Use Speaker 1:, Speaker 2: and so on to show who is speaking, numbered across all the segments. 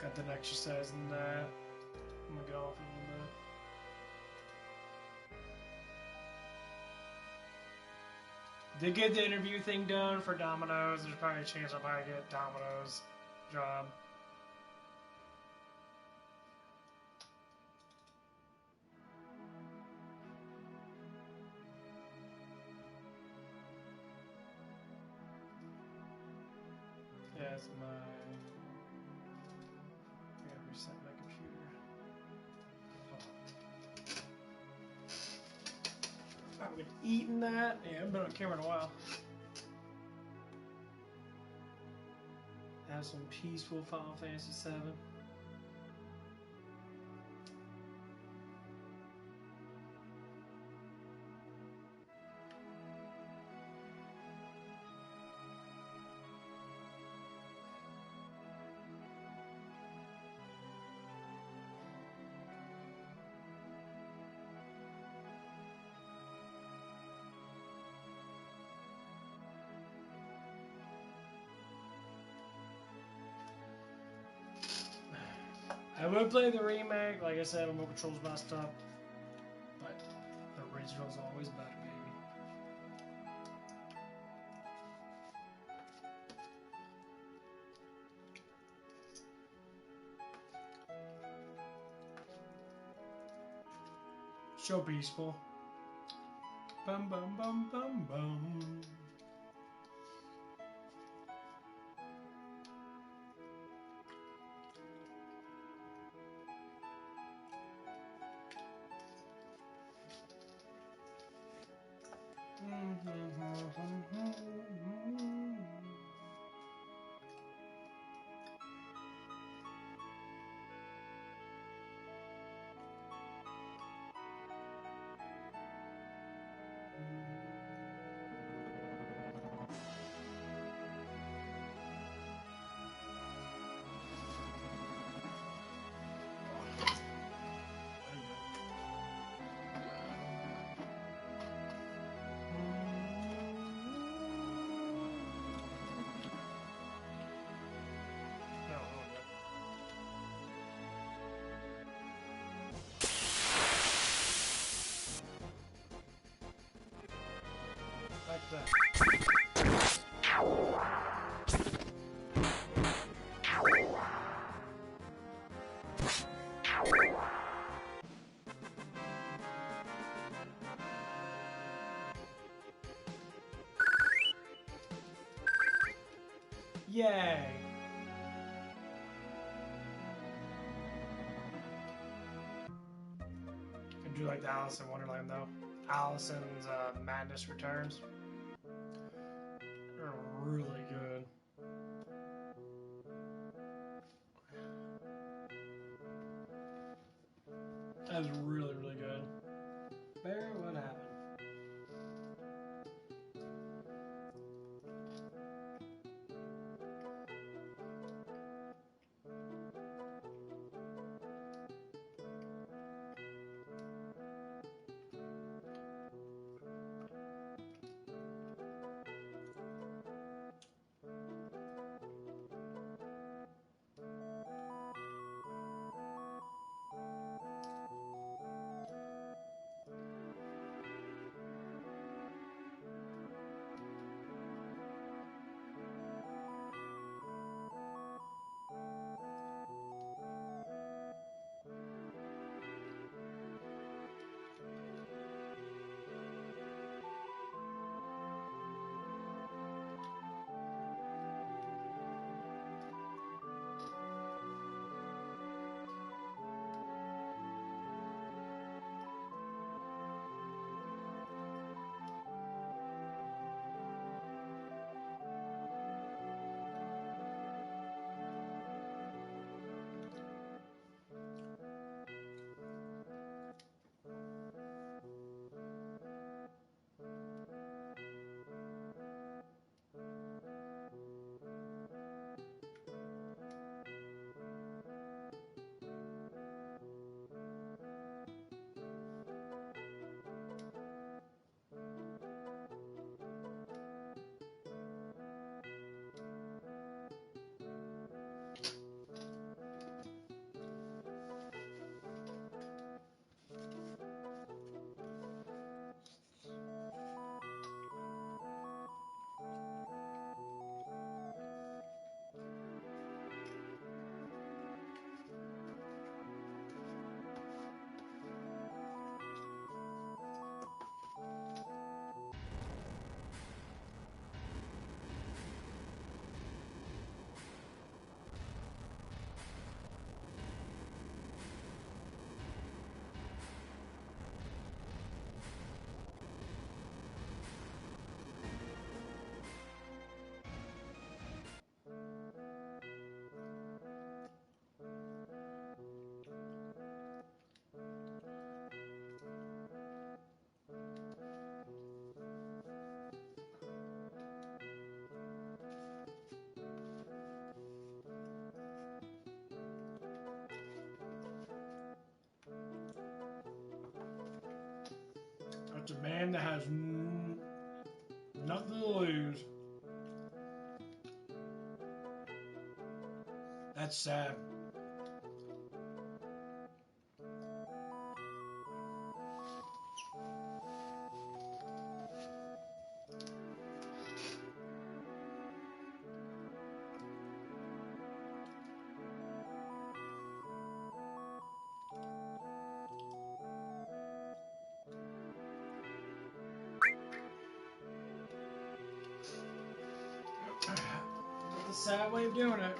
Speaker 1: Got that exercise in that. I'm gonna get off a little bit. Did get the interview thing done for Domino's. There's probably a chance I'll probably get Domino's job. Yeah, it's my. I gotta reset my computer. I'm gonna eat in that. Yeah, I haven't been on camera in a while. Have some peaceful Final Fantasy VII. I would play the remake, like I said, remote control's messed up, but the original's always better, baby. So peaceful. Bum bum bum bum bum. Like that. Yay! Could do like the Alice in Wonderland though. Allison's Madness Returns. They're really good. That was really, really good. Barry, what happened? a man that has nothing to lose. That's sad. That's a sad way of doing it.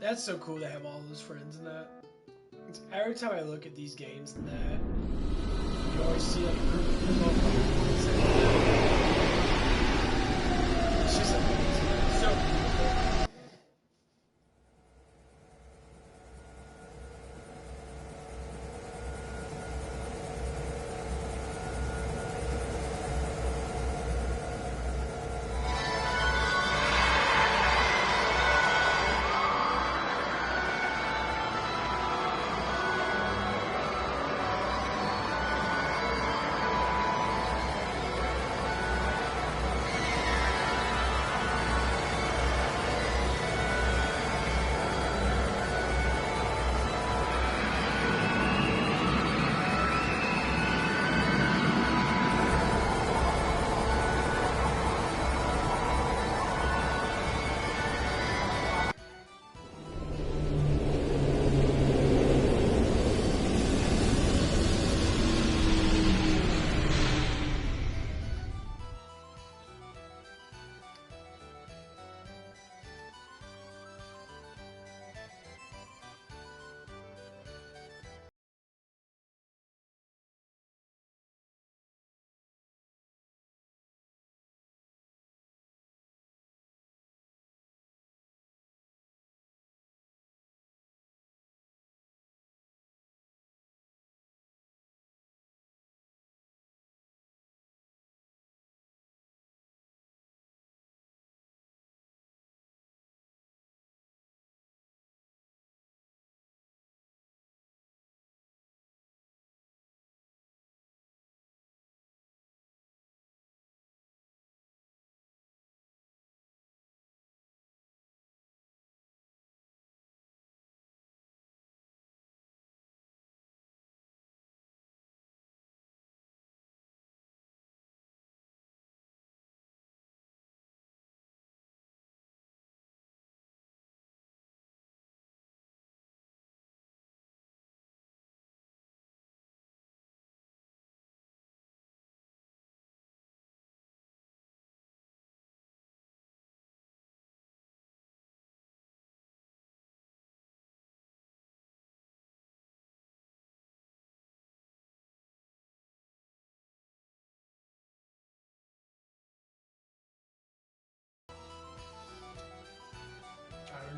Speaker 1: That's so cool to have all those friends in that. Every time I look at these games and that, you always see like a group of people. It's just amazing. It's so beautiful.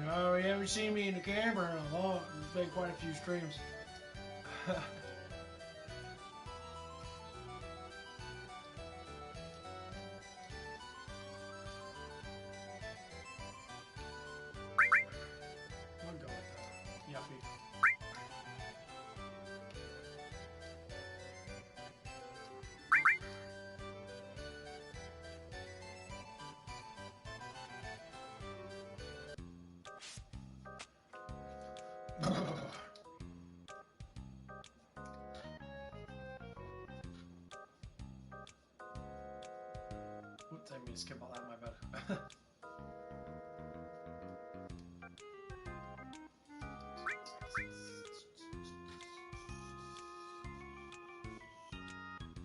Speaker 1: No, you haven't seen me in the camera in a long. There's been quite a few streams. I'll go with that. Yuppie. Whoops, I mean to skip all that, my bad.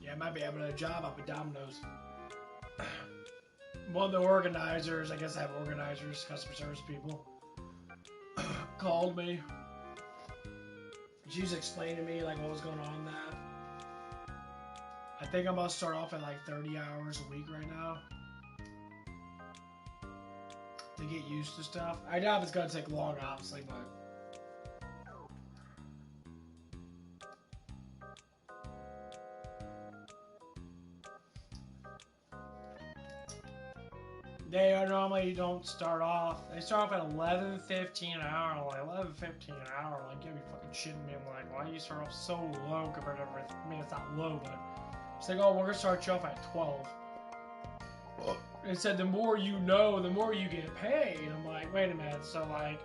Speaker 1: Yeah, I might be having a job up at Domino's. One of the organizers, I guess I have organizers, customer service people, called me. She was explaining to me like what was going on in that. I think I'm gonna start off at like 30 hours a week right now to get used to stuff. I doubt it's gonna take long, obviously, but. They are normally don't start off. They start off at 11.15 an hour. I'm like 11.15 an hour. Like, you be fucking shitting me. I'm like, why do you start off so low compared to everything? I mean, it's not low, but it's like, oh, we're gonna start you off at 12. It said the more you know, the more you get paid. I'm like, wait a minute. So like,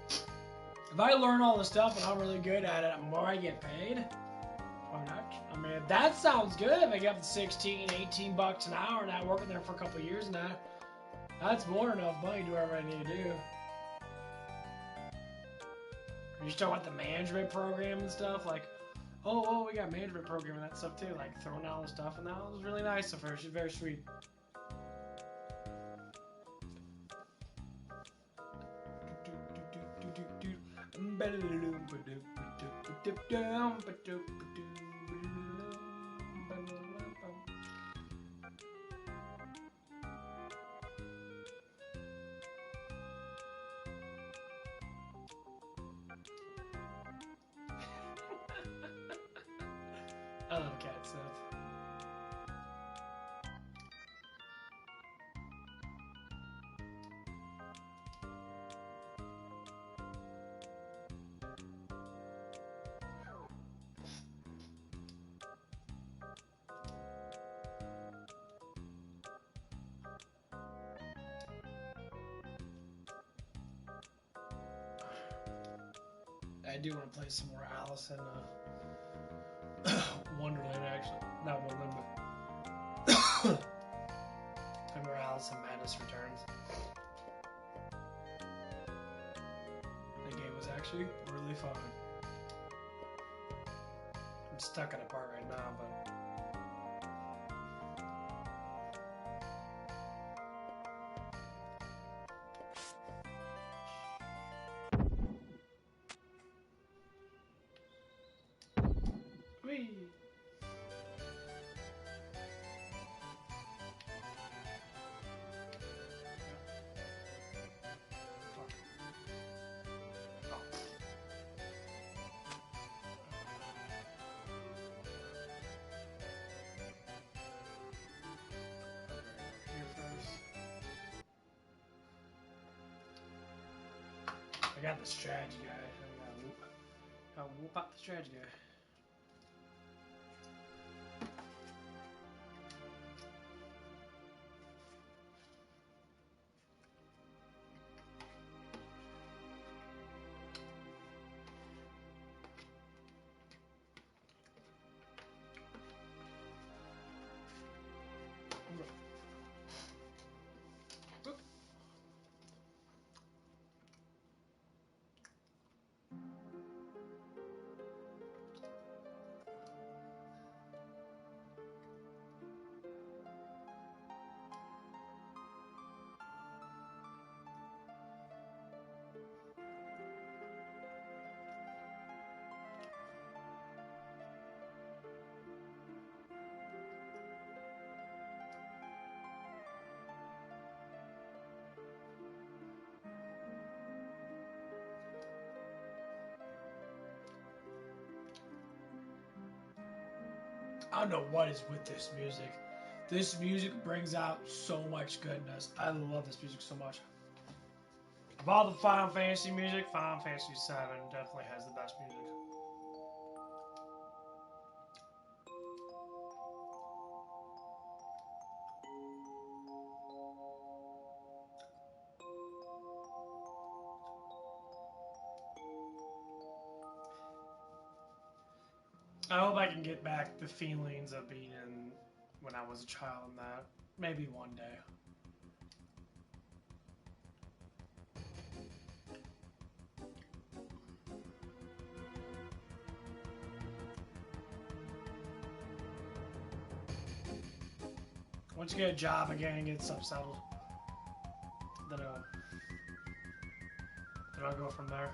Speaker 1: if I learn all the stuff and I'm really good at it, the more I get paid. Why not? I mean, that sounds good. If I get up to 16, 18 bucks an hour and I working there for a couple of years now, that's more than enough money to do whatever I need to do. Are you talking about the management program and stuff? Like, oh, we got management program and that stuff too. Like throwing out all the stuff, and that was really nice of her. She's very sweet. I love cat stuff. I do want to play some more Alice in Wonderland, actually. Not Wonderland, but remember Alice in Madness Returns. The game was actually really fun. I'm stuck in a part right now, but whee! I got the strategy guy. I'll whoop out the strategy guy. I don't know what is with this music. This music brings out so much goodness. I love this music so much. Of all the Final Fantasy music, Final Fantasy VII definitely has the best music. I hope I can get back the feelings of being in when I was a child in that. Maybe one day. Once you get a job again and get stuff settled, then I'll go from there.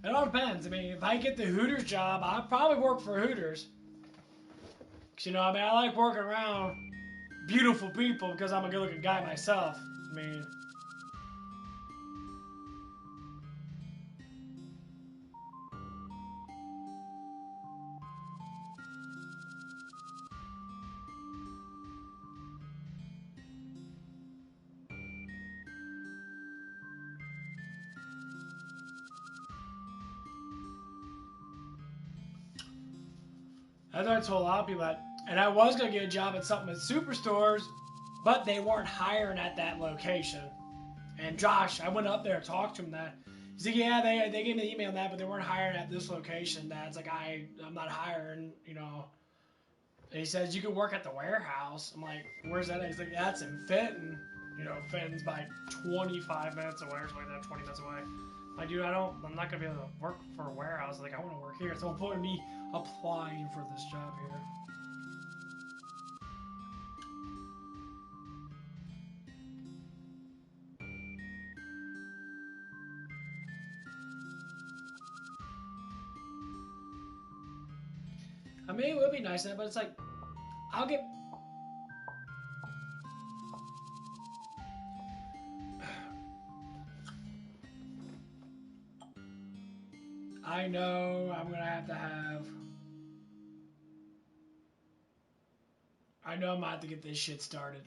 Speaker 1: It all depends. I mean, if I get the Hooters job, I'll probably work for Hooters. 'Cause, you know, I mean, I like working around beautiful people because I'm a good-looking guy myself. I mean, that's what I told a lot of people that. And I was gonna get a job at something at Superstores, but they weren't hiring at that location. And Josh, I went up there and talked to him that. He's like, yeah, they gave me the email on that, but they weren't hiring at this location. That's like, I'm not hiring, you know. And he says, you can work at the warehouse. I'm like, where's that? He's like, that's in Fenton. You know, Fenton's by 25 minutes away or something like that, 20 minutes away. I'm like, dude, I'm not going to be able to work for a warehouse. Like, I want to work here. So I'm putting me applying for this job here. I mean, it would be nice, but it's like, I'll get. I know I'm gonna have to have. I know I'm gonna have to get this shit started.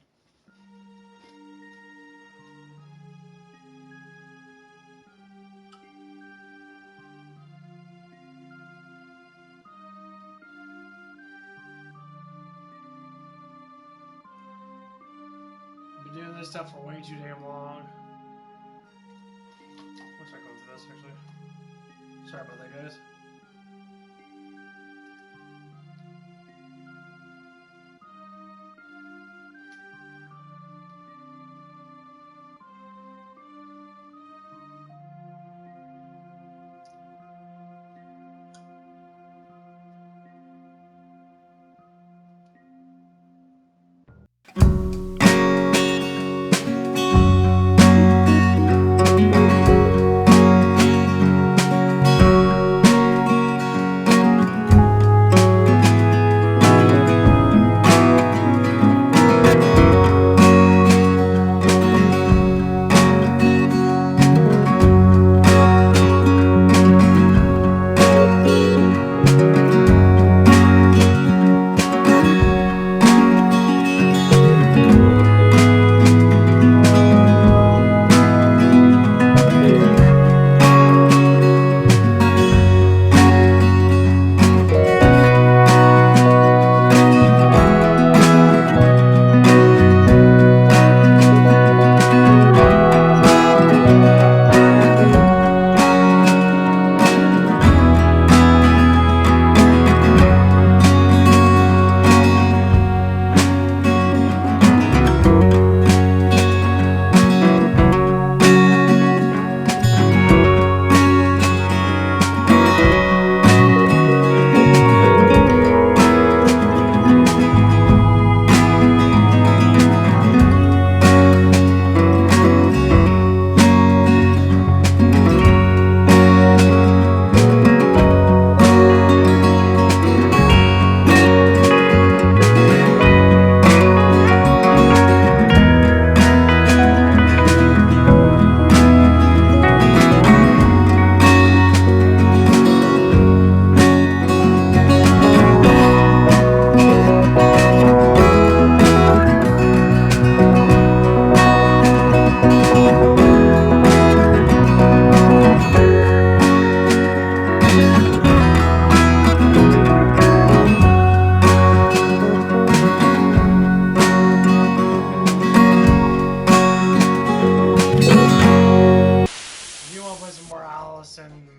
Speaker 1: I've been doing this stuff for way too damn long. Looks like going through this actually. Sorry about that, guys.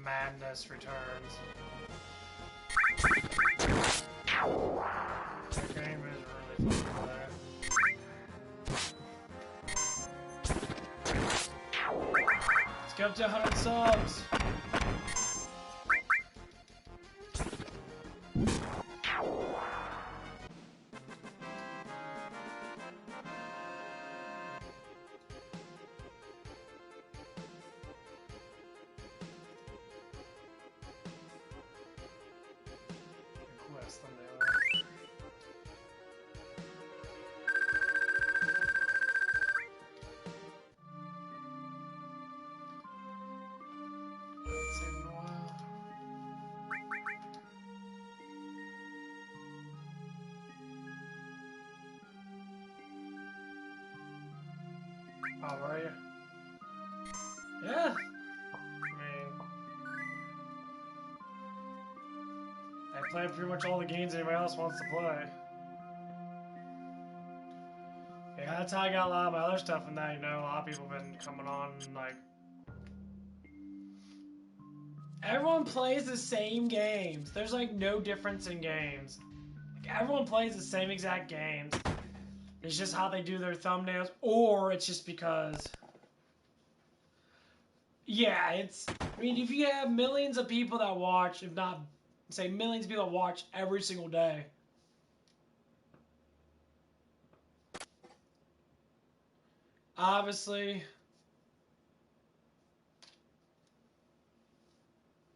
Speaker 1: Madness returns. The game is really fucking bad. Let's get up to 100 subs. Oh, are you? Yeah. I play pretty much all the games anybody else wants to play. Yeah, that's how I got a lot of my other stuff in that, you know, a lot of people have been coming on, like... Everyone plays the same games. There's, like, no difference in games. Like, everyone plays the same exact games. It's just how they do their thumbnails, or it's just because... Yeah, it's... I mean, if you have millions of people that watch, if not, say, millions of people that watch every single day... Obviously...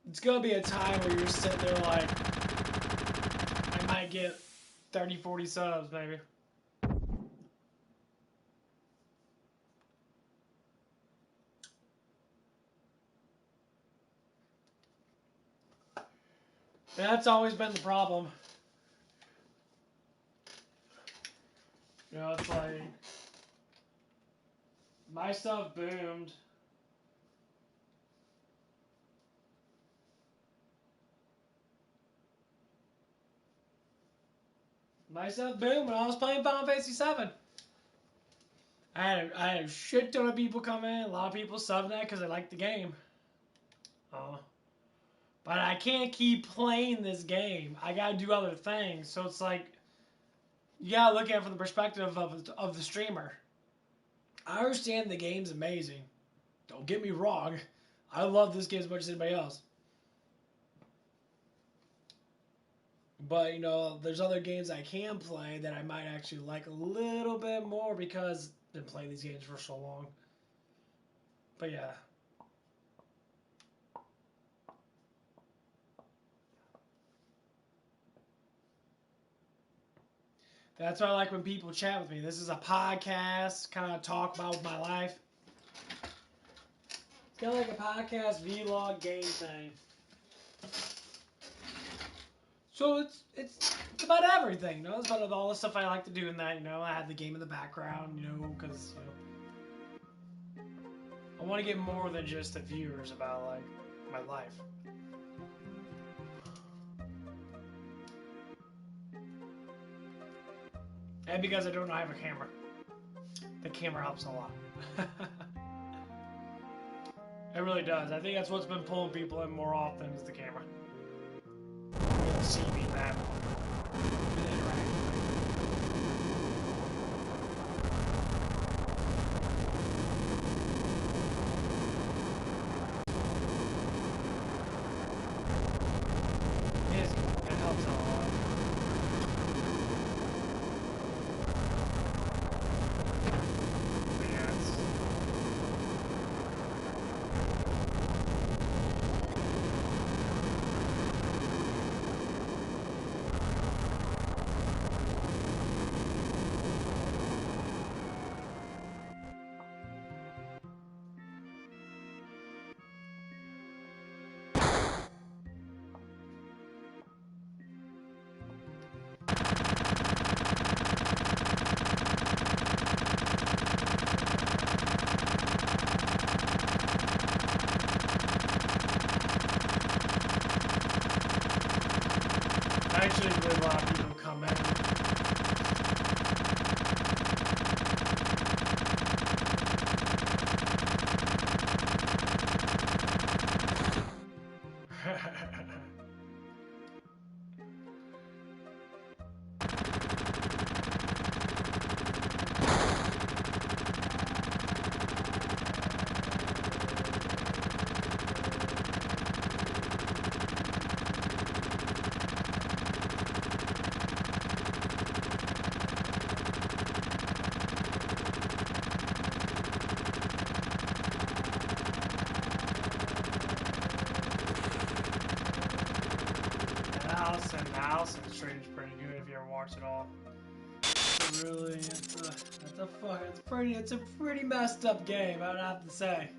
Speaker 1: It's gonna be a time where you're sitting there like, I might get 30, 40 subs, maybe. That's always been the problem. You know, it's like, my stuff boomed. My stuff boomed when I was playing Final Fantasy VII. I had a shit ton of people come in, a lot of people subbing that because they like the game. But I can't keep playing this game. I gotta do other things. So it's like, you gotta look at it from the perspective of the streamer. I understand the game's amazing. Don't get me wrong. I love this game as much as anybody else. But, you know, there's other games I can play that I might actually like a little bit more because I've been playing these games for so long. But yeah. That's why I like when people chat with me. This is a podcast, kind of talk about my life. It's kind of like a podcast, vlog, game thing. So it's about everything, you know. It's about all the stuff I like to do in that, you know. I have the game in the background, you know, because you know, I want to get more than just the viewers about like my life. And because I don't have a camera. The camera helps a lot. It really does. I think that's what's been pulling people in more often is the camera. You can see me that. It helps a lot. Actually, really a lot of people come in. Allison's stream's pretty good if you ever watch it all. Really, it's a pretty messed up game, I would have to say.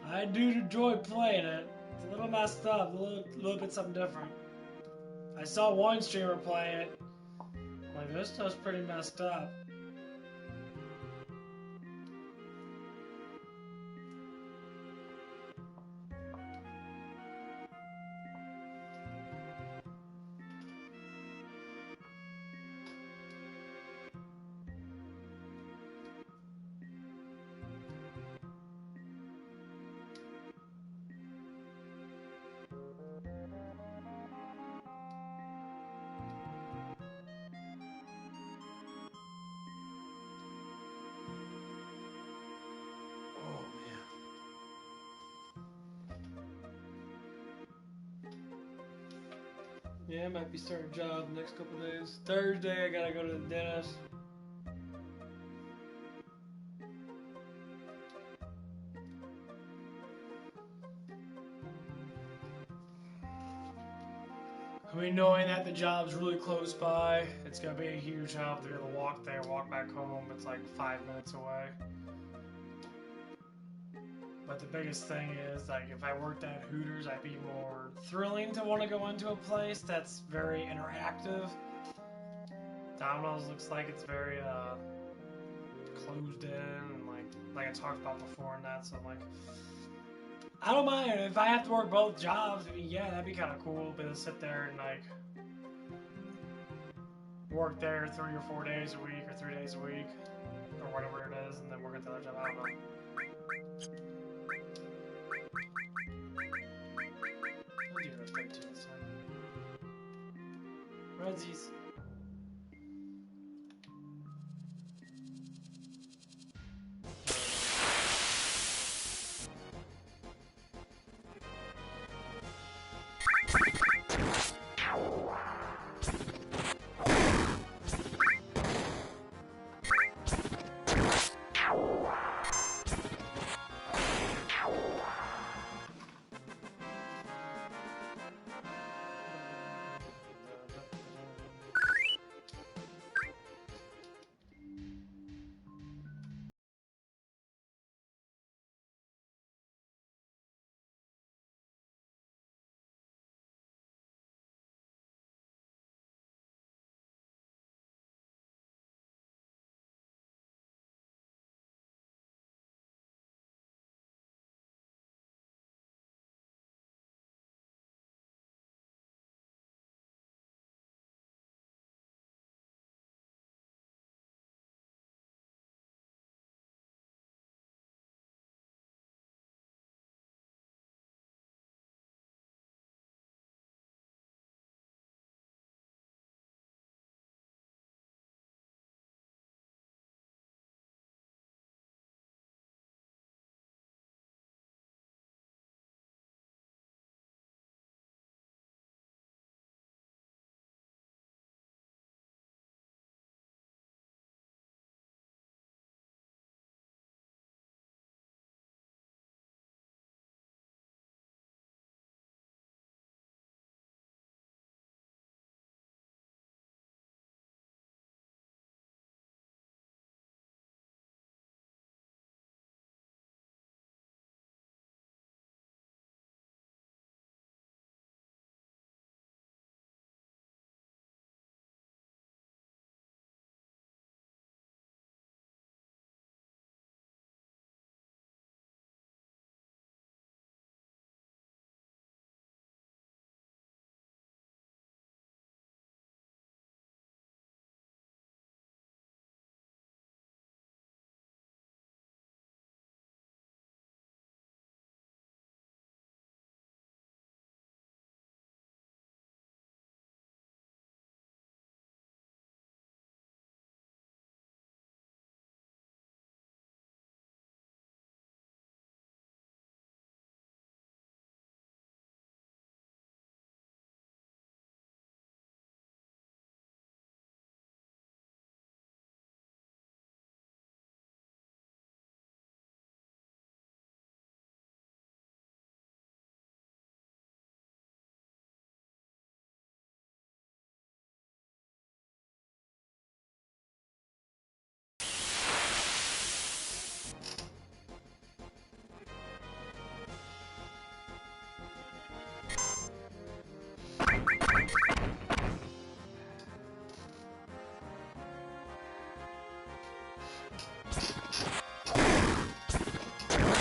Speaker 1: I do enjoy playing it. It's a little messed up, a little bit something different. I saw one streamer play it. Like, this stuff's pretty messed up. Yeah, I might be starting a job the next couple days. Thursday, I gotta go to the dentist. I mean, knowing that the job's really close by, it's gonna be a huge help to be able to walk there, walk back home. It's like 5 minutes away. But the biggest thing is, like, if I worked at Hooters, I'd be more thrilling to want to go into a place that's very interactive. Domino's looks like it's very closed in, and like I talked about before and that. So I'm like, I don't mind if I have to work both jobs. I mean, yeah, that'd be kind of cool. But to sit there and like work there 3 or 4 days a week or 3 days a week or whatever it is, and then work at the other job. I don't know. I'll do it at 13. So. Redsies.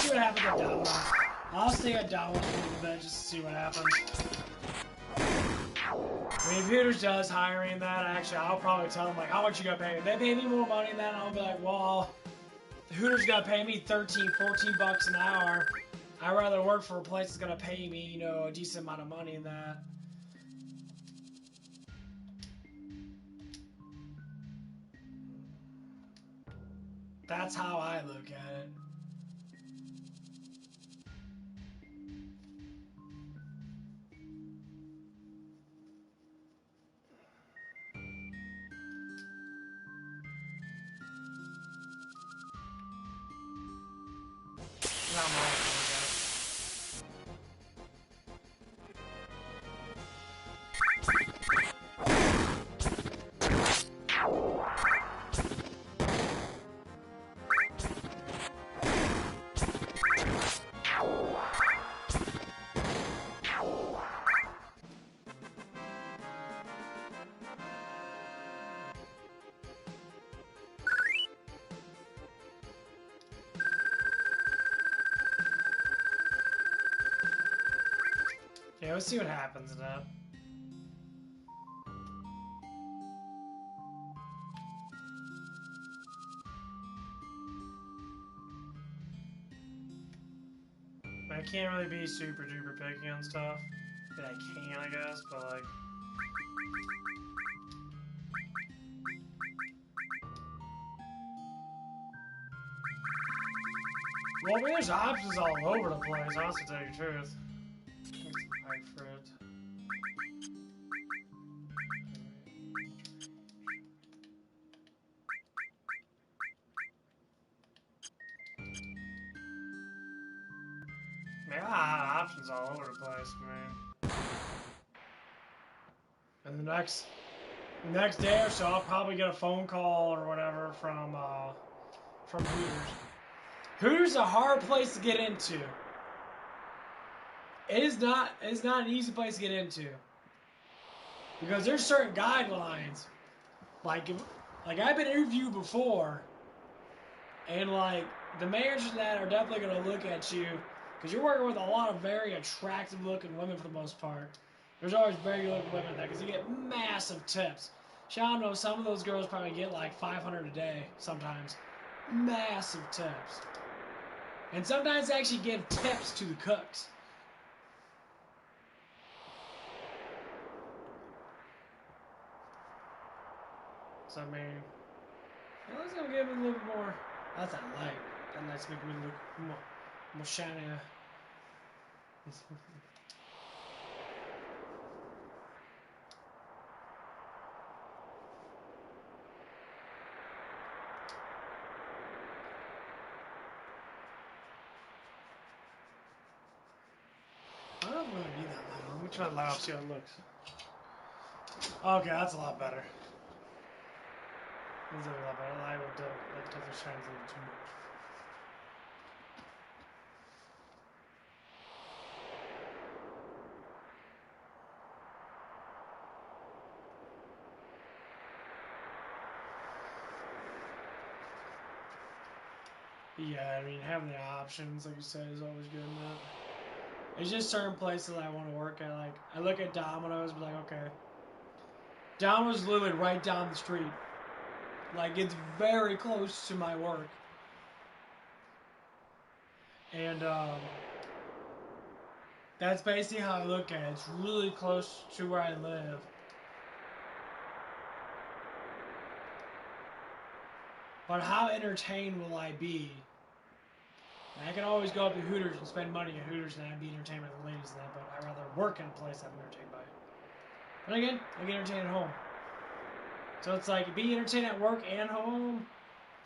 Speaker 1: See what happens at Domino's. I'll stay at Domino's for a little bit just to see what happens. I mean, if Hooters does hiring that, actually, I'll probably tell them, like, how much you gonna pay me? If they pay me more money than that, I'll be like, well, Hooters gonna pay me 13, 14 bucks an hour. I'd rather work for a place that's gonna pay me, you know, a decent amount of money than that. That's how I look at it. Yeah, let's see what happens now. I can't really be super duper picky on stuff. I can, I guess, but like. Well, I mean, there's options all over the place, honestly, to tell you the truth. Fight for it. Man, options all over the place, man. And the next day or so, I'll probably get a phone call or whatever from Hooters. Hooters is a hard place to get into. It's not an easy place to get into because there's certain guidelines. Like I've been interviewed before, and like the managers that are definitely gonna look at you because you're working with a lot of very attractive looking women for the most part. There's always very good looking women there because you get massive tips. I know some of those girls probably get like $500 a day sometimes. Massive tips. And sometimes they actually give tips to the cooks. So I mean, let's give it a little bit more. That's that light. That light's making me look more shinier. I don't know if I'm gonna need that light on. Let me try the light off, see how it looks. Okay, that's a lot better. That's a lot better. The light will definitely shines a little too much. Yeah, I mean, having the options, like you said, is always good in that. It's just certain places I want to work at. Like, I look at Domino's, but like, okay. Domino's is literally right down the street. Like, it's very close to my work. And, that's basically how I look at it. It's really close to where I live. But how entertained will I be? I can always go up to Hooters and spend money at Hooters and I'd be entertained by the ladies and that, but I'd rather work in a place I'm entertained by. But again, I get entertained at home. So it's like, be entertained at work and home.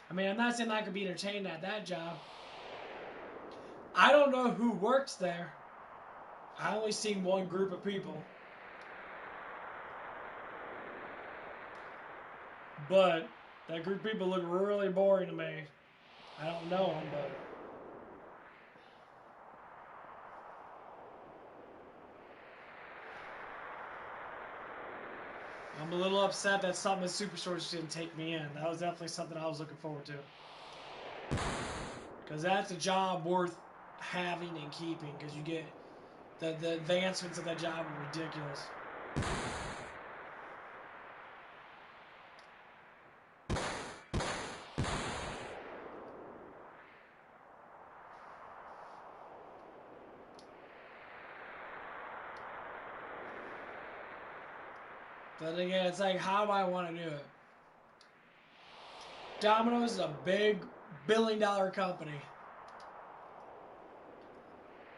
Speaker 1: I mean, I'm not saying I could be entertained at that job. I don't know who works there. I only seen one group of people. But that group of people look really boring to me. I don't know them, but... I'm a little upset that something at Superstore just didn't take me in. That was definitely something I was looking forward to. Because that's a job worth having and keeping. Because you get... The advancements of that job are ridiculous. But again, it's like, how do I want to do it? Domino's is a big billion-dollar company.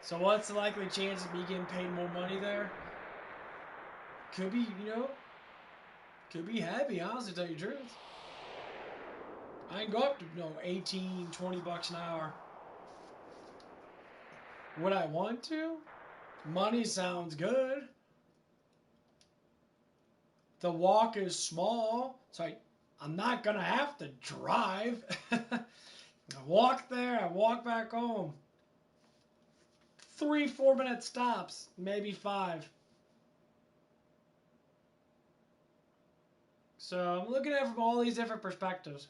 Speaker 1: So what's the likely chance of me getting paid more money there? Could be, could be happy, honestly, to tell you the truth. I can go up to, 18, 20 bucks an hour. Would I want to? Money sounds good. The walk is small, so I'm not going to have to drive. I walk there, I walk back home. 3-4 minute stops, maybe 5. So I'm looking at it from all these different perspectives.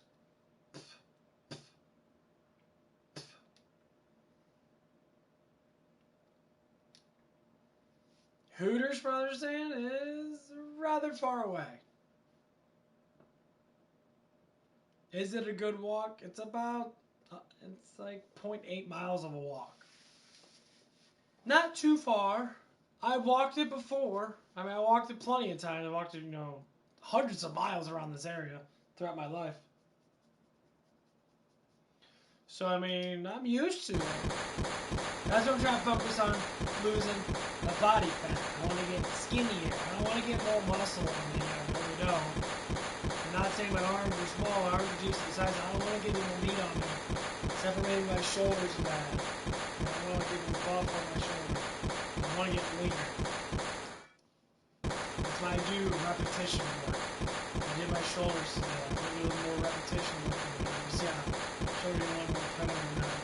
Speaker 1: Hooters, from what I understand, is rather far away. Is it a good walk? It's about, it's like 0.8 miles of a walk. Not too far. I've walked it before. I mean, I walked it plenty of times. I walked it, hundreds of miles around this area throughout my life. So, I mean, I'm used to it. That's what I'm trying to focus on, losing the body fat. I want to get skinnier. I don't want to get more muscle on me. I really don't. I'm not saying my arms are small. My arms are decent size. I don't want to get any more meat on me. Except for maybe my shoulders and that. I don't want to get any buff on my shoulders. I want to get leaner. That's why I do repetition work. I did my shoulders today. I do a little more repetition work. Yeah, show you a little more kind of than that.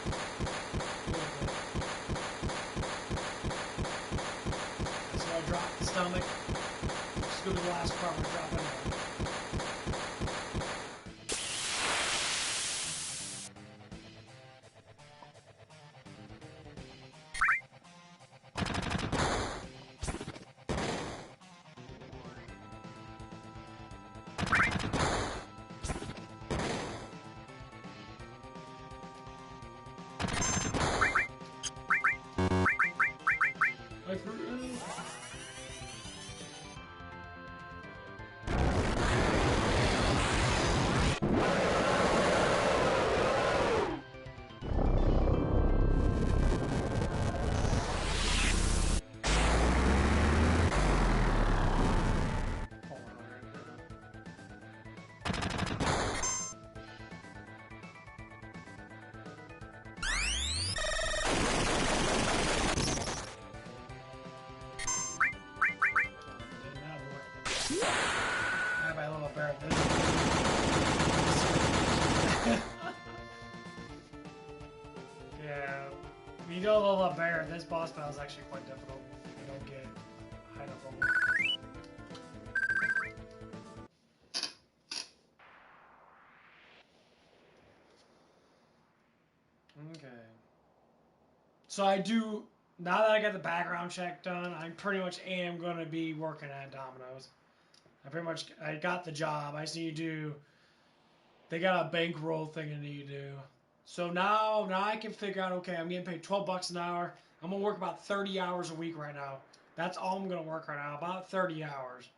Speaker 1: So I drop the stomach. Just go to the last part where I drop it. Yeah, if you go level up bear, this boss battle is actually quite difficult if you don't get high enough level. Okay. So I do, now that I got the background check done, I pretty much am going to be working at Domino's. I got the job. I just need to do, they got a bankroll thing I need to do. So now I can figure out, okay, I'm getting paid $12 an hour. I'm going to work about 30 hours a week right now. That's all I'm going to work right now, about 30 hours.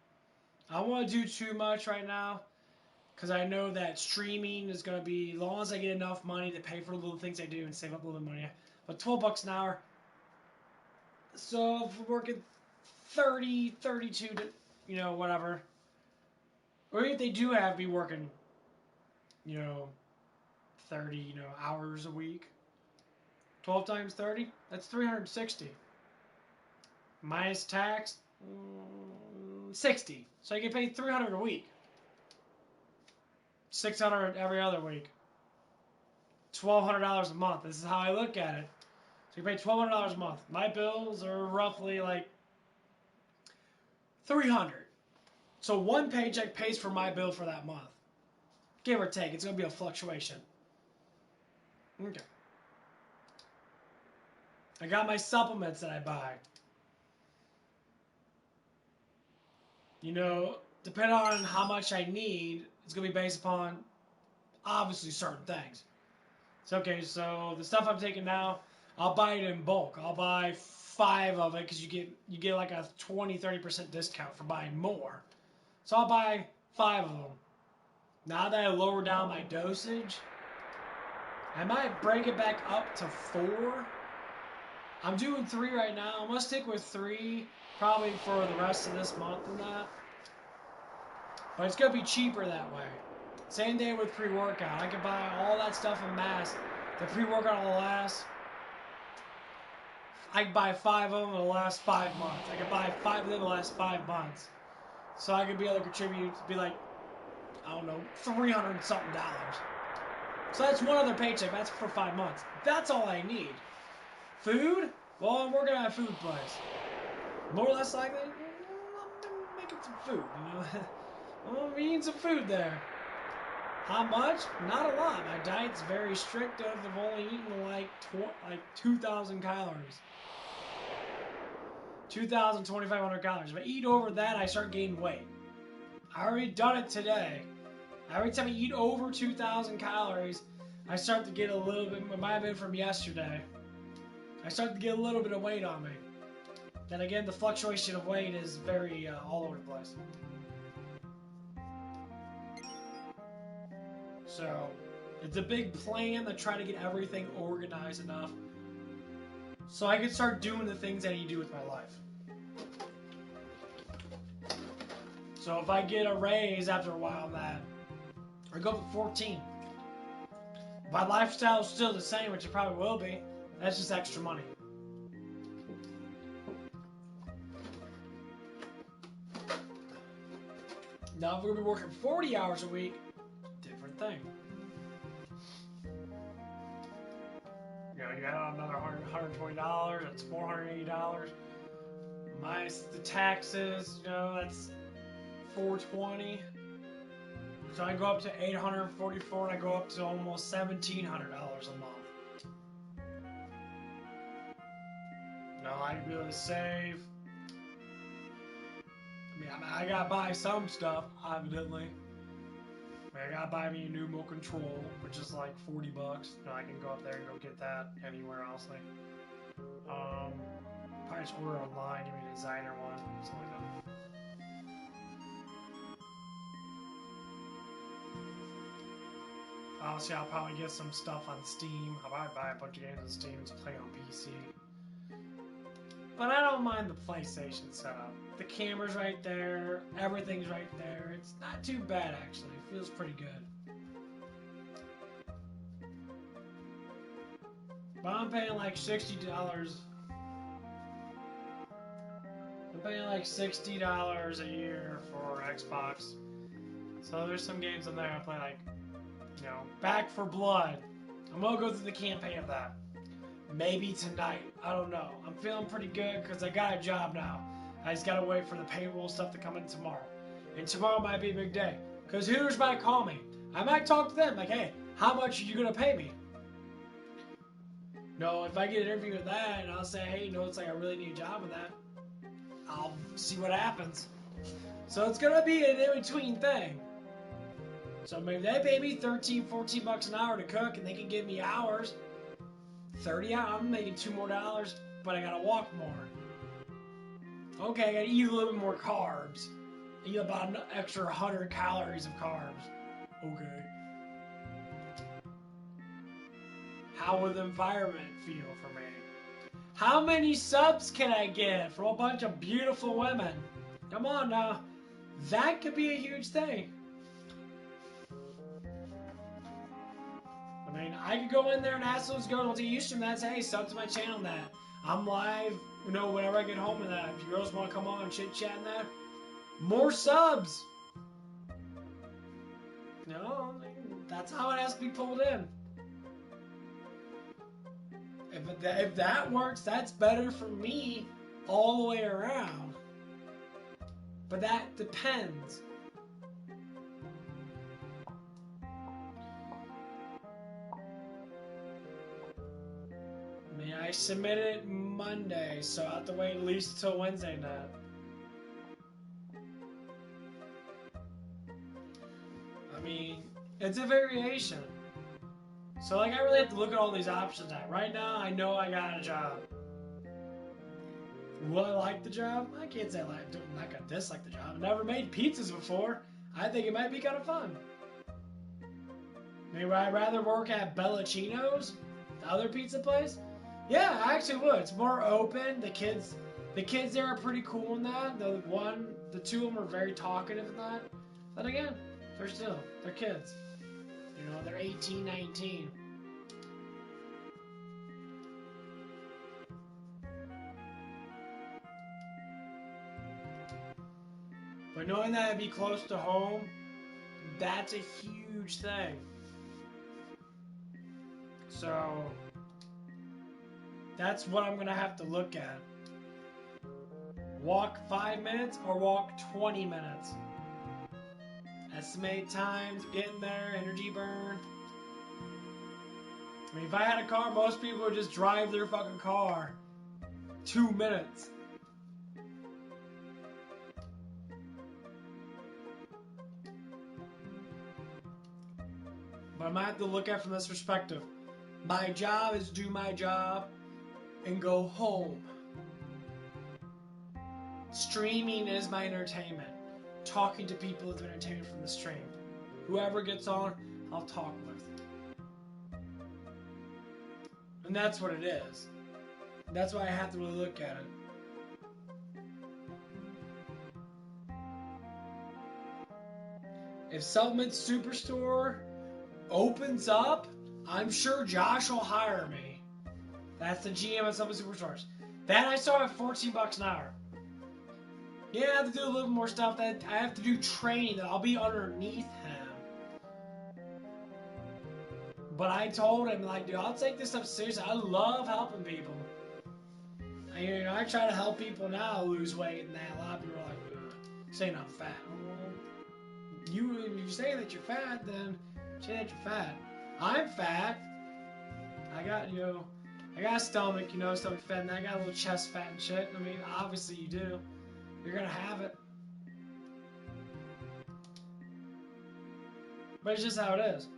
Speaker 1: I don't want to do too much right now because I know that streaming is going to be, as long as I get enough money to pay for the little things I do and save up a little money. But $12 an hour, so if we're working 30, 32, whatever. Or if they do have me working, 30, hours a week. 12 times 30, that's 360. Minus tax, 60. So I get paid 300 a week. 600 every other week. $1,200 a month. This is how I look at it. So you pay $1,200 a month. My bills are roughly like 300. So one paycheck pays for my bill for that month. Give or take. It's going to be a fluctuation. Okay. I got my supplements that I buy. Depending on how much I need, it's going to be based upon, obviously, certain things. So, okay, so the stuff I'm taking now, I'll buy it in bulk. I'll buy 5 of it because you get like a 20-30% discount for buying more. So I'll buy 5 of them. Now that I lower down my dosage, I might break it back up to 4. I'm doing 3 right now. I'm going to stick with 3 probably for the rest of this month and that. But it's going to be cheaper that way. Same day with pre-workout. I can buy all that stuff in mass. The pre-workout will last. I can buy 5 of them. It'll last 5 months. I can buy 5 of them. It'll last 5 months. So I could be able to contribute, be like, I don't know, $300-something. So that's one other paycheck. That's for 5 months. That's all I need. Food? Well, I'm working at a food place. More or less likely, I'm making some food, I'm eating some food there. How much? Not a lot. My diet's very strict. I've only eaten like 2,000 calories. 2,000, 2,500 calories. If I eat over that, I start gaining weight. I already done it today. Every time I eat over 2,000 calories, I start to get a little bit, it might have been from yesterday, I start to get a little bit of weight on me. Then again, the fluctuation of weight is very all over the place. So, it's a big plan to try to get everything organized enough so I can start doing the things I need to do with my life. So if I get a raise after a while on that, or go up to 14. If my lifestyle is still the same, which it probably will be, that's just extra money. Now, if we're going to be working 40 hours a week, different thing. You know, you add another $120, that's $480. Minus the taxes, you know, that's $420. So I go up to $844, and I go up to almost $1,700 a month. No, I'd be able to save. I mean, I gotta buy some stuff, evidently. I gotta buy me a new remote control, which is like $40. You know, I can go up there and go get that anywhere else. Like, probably just order online, give me a designer one, something like that. Obviously, I'll probably get some stuff on Steam. I'll probably buy a bunch of games on Steam to play on PC. But I don't mind the PlayStation setup. The camera's right there. Everything's right there. It's not too bad, actually. It feels pretty good. But I'm paying like $60. I'm paying like $60 a year for Xbox. So there's some games in there I play, like, you know, Back 4 Blood. I'm gonna go through the campaign of that. Maybe tonight. I don't know. I'm feeling pretty good because I got a job now. I just gotta wait for the payroll stuff to come in tomorrow. And tomorrow might be a big day. Because Hooters might call me. I might talk to them like, hey, how much are you gonna pay me? No, if I get an interview with that and I'll say, hey, no, it's like I really need a job with that, I'll see what happens. So it's gonna be an in-between thing. So maybe they pay me $13, $14 an hour to cook and they can give me hours. 30 hours, I'm making $2 more, but I gotta walk more. Okay, I gotta eat a little bit more carbs. Eat about an extra 100 calories of carbs. Okay. How will the environment feel for me? How many subs can I get from a bunch of beautiful women? Come on now. That could be a huge thing. I mean, I could go in there and ask those girls to use from that and say, hey, sub to my channel and that. I'm live, you know, whenever I get home and that. If you girls want to come on and chit-chat and that, more subs. You know, that's how it has to be pulled in. If that works, that's better for me all the way around. But that depends. I mean, I submitted Monday, so I have to wait at least till Wednesday night. I mean, it's a variation. So, like, I really have to look at all these options now. Right now, I know I got a job. Will I like the job? I can't say I'm not gonna dislike the job. I've never made pizzas before. I think it might be kind of fun. Maybe I'd rather work at Bellacino's, the other pizza place. Yeah, I actually would. It's more open. The kids there are pretty cool in that. The two of them are very talkative in that. But again, they're kids. You know, they're 18, 19. But knowing that I'd be close to home, that's a huge thing. So, that's what I'm going to have to look at. Walk 5 minutes or walk 20 minutes. Estimate times, getting there, energy burn. I mean, if I had a car, most people would just drive their fucking car 2 minutes. But I might have to look at it from this perspective. My job is do my job and go home. Streaming is my entertainment. Talking to people is entertainment from the stream. Whoever gets on, I'll talk with. And that's what it is. That's why I have to really look at it. If Supplement Superstore opens up, I'm sure Josh will hire me. That's the GM of Supplement Superstores. That I saw at $14 an hour. Yeah, I have to do a little more stuff. That I have to do training. That I'll be underneath him. But I told him, like, dude, I'll take this stuff seriously. I love helping people. I try to help people now lose weight, and a lot of people are like, saying I'm fat. Well, if you say that you're fat, then say that you're fat. I'm fat. I got a stomach, stomach fat, and I got a little chest fat and shit. I mean, obviously you do. You're gonna have it. But it's just how it is.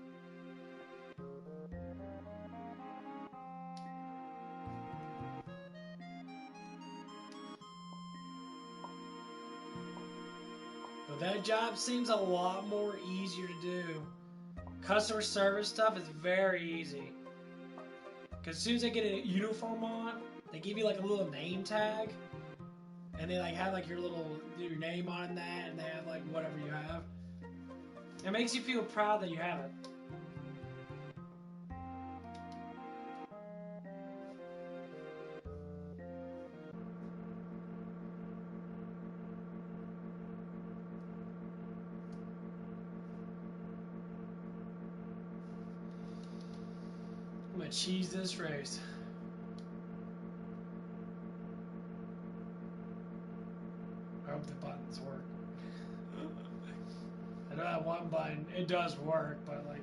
Speaker 1: But that job seems a lot more easier to do. Customer service stuff is very easy. Because as soon as I get a uniform on, they give you like a little name tag. And they like have like your name on that, and they have like whatever you have. It makes you feel proud that you have it. I'm gonna cheese this race. I hope the buttons work. I know that one button, it does work, but like,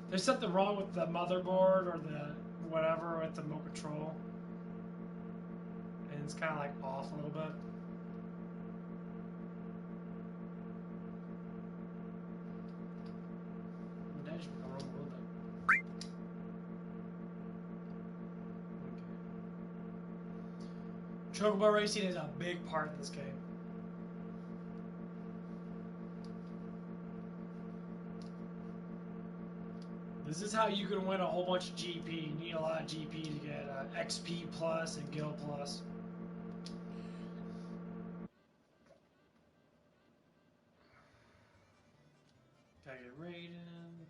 Speaker 1: there's something wrong with the motherboard or the whatever with the remote control. And it's kind of like off a little bit. That should go wrong a little bit. Okay. Chocobo racing is a big part of this game. This is how you can win a whole bunch of GP. You need a lot of GP to get XP plus and Gil plus. Gotta get Raiden.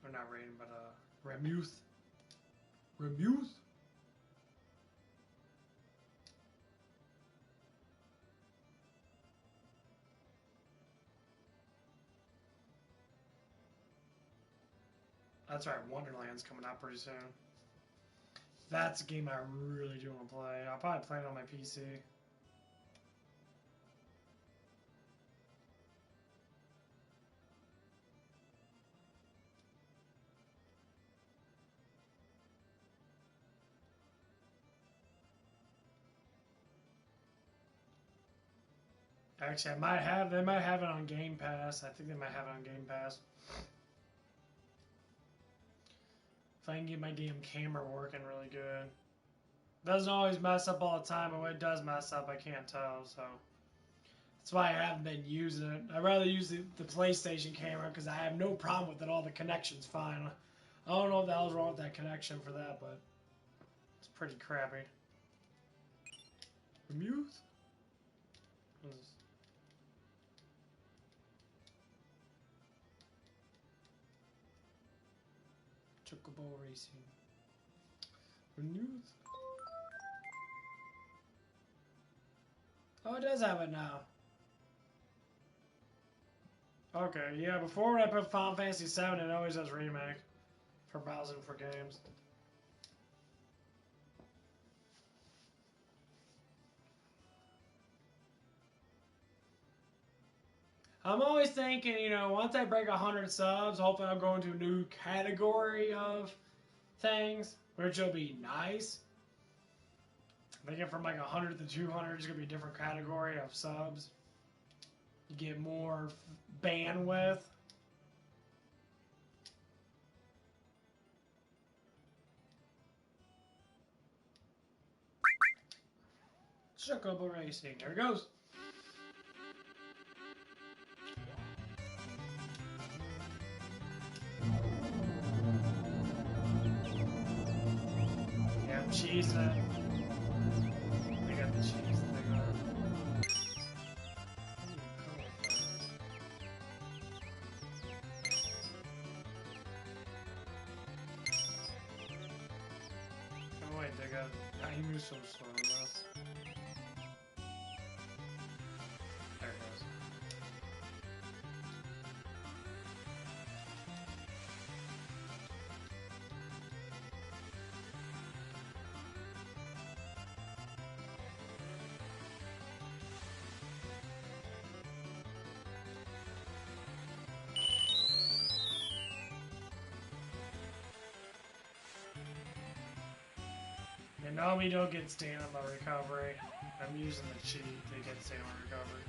Speaker 1: Or not Raiden, but Remuth. Remuth? That's right, Wonderland's coming out pretty soon. That's a game I really do want to play. I'll probably play it on my PC. Actually, they might have it on Game Pass. I think they might have it on Game Pass. If I can get my damn camera working really good. Doesn't always mess up all the time, but when it does mess up, I can't tell, so. That's why I haven't been using it. I'd rather use the PlayStation camera because I have no problem with it. All the connection's fine. I don't know what the hell's wrong with that connection for that, but it's pretty crappy. Mute? What is this? Chocobo Racing. Renewed? Oh, it does have it now. Okay, yeah, before when I put Final Fantasy VII, it always does remake for browsing for games. I'm always thinking, once I break 100 subs, hopefully I'll go into a new category of things, which will be nice. I think from like 100 to 200, it's going to be a different category of subs. You get more bandwidth. Chocobo Racing. There it goes. Yeah, cheese that. They got the cheese that they got. Oh wait, they got. He moves so slow on this. There it goes. And no, we don't get stamina recovery. I'm using the cheat to get stamina recovery.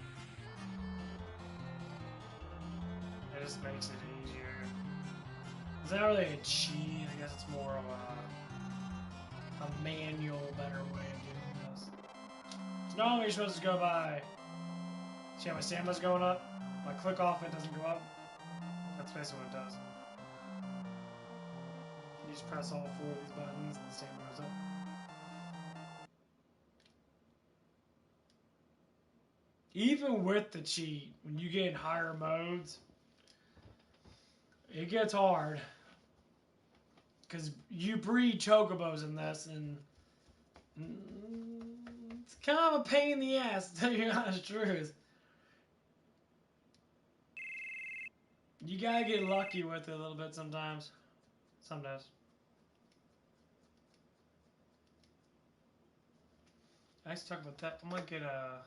Speaker 1: It just makes it easier. It's not really a cheat, I guess it's more of a manual, better way of doing this. So normally you're supposed to go by. See how my stamina's going up? If I click off, it doesn't go up. That's basically what it does. You just press all 4 of these buttons and the stamina goes up. Even with the cheat, when you get in higher modes, it gets hard. Because you breed chocobos in this, and it's kind of a pain in the ass, to tell you the honest truth. You gotta get lucky with it a little bit sometimes. Sometimes. I used to talk about that. I might get a...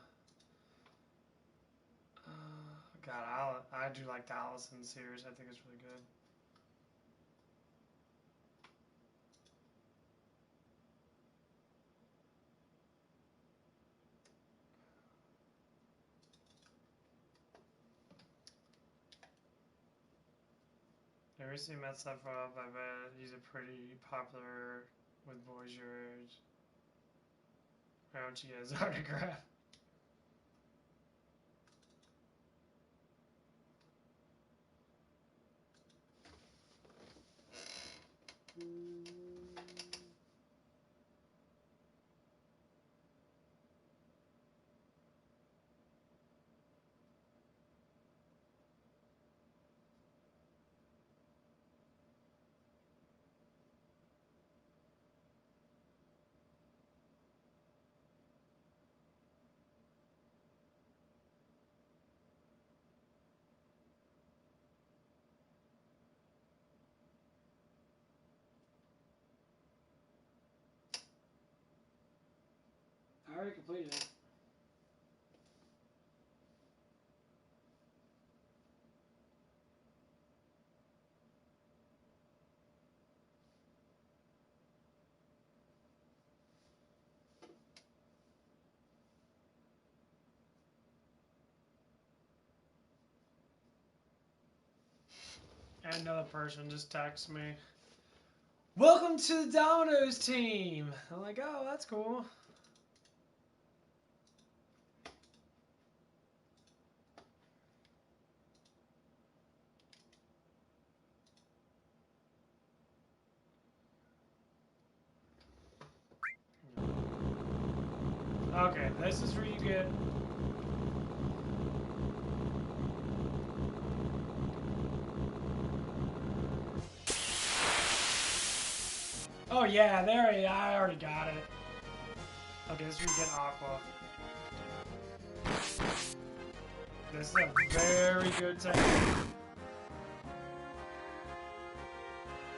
Speaker 1: God, I do like the Allison series. I think it's really good. I recently met Sephiroth. I bet he's a pretty popular with boys your age. Why don't you get his autograph? I already completed it. And another person just texted me, "Welcome to the Domino's team." I'm like, oh, that's cool. Okay, this is where you get... Oh yeah, I already got it. Okay, this is where you get Aqua. This is a very good technique.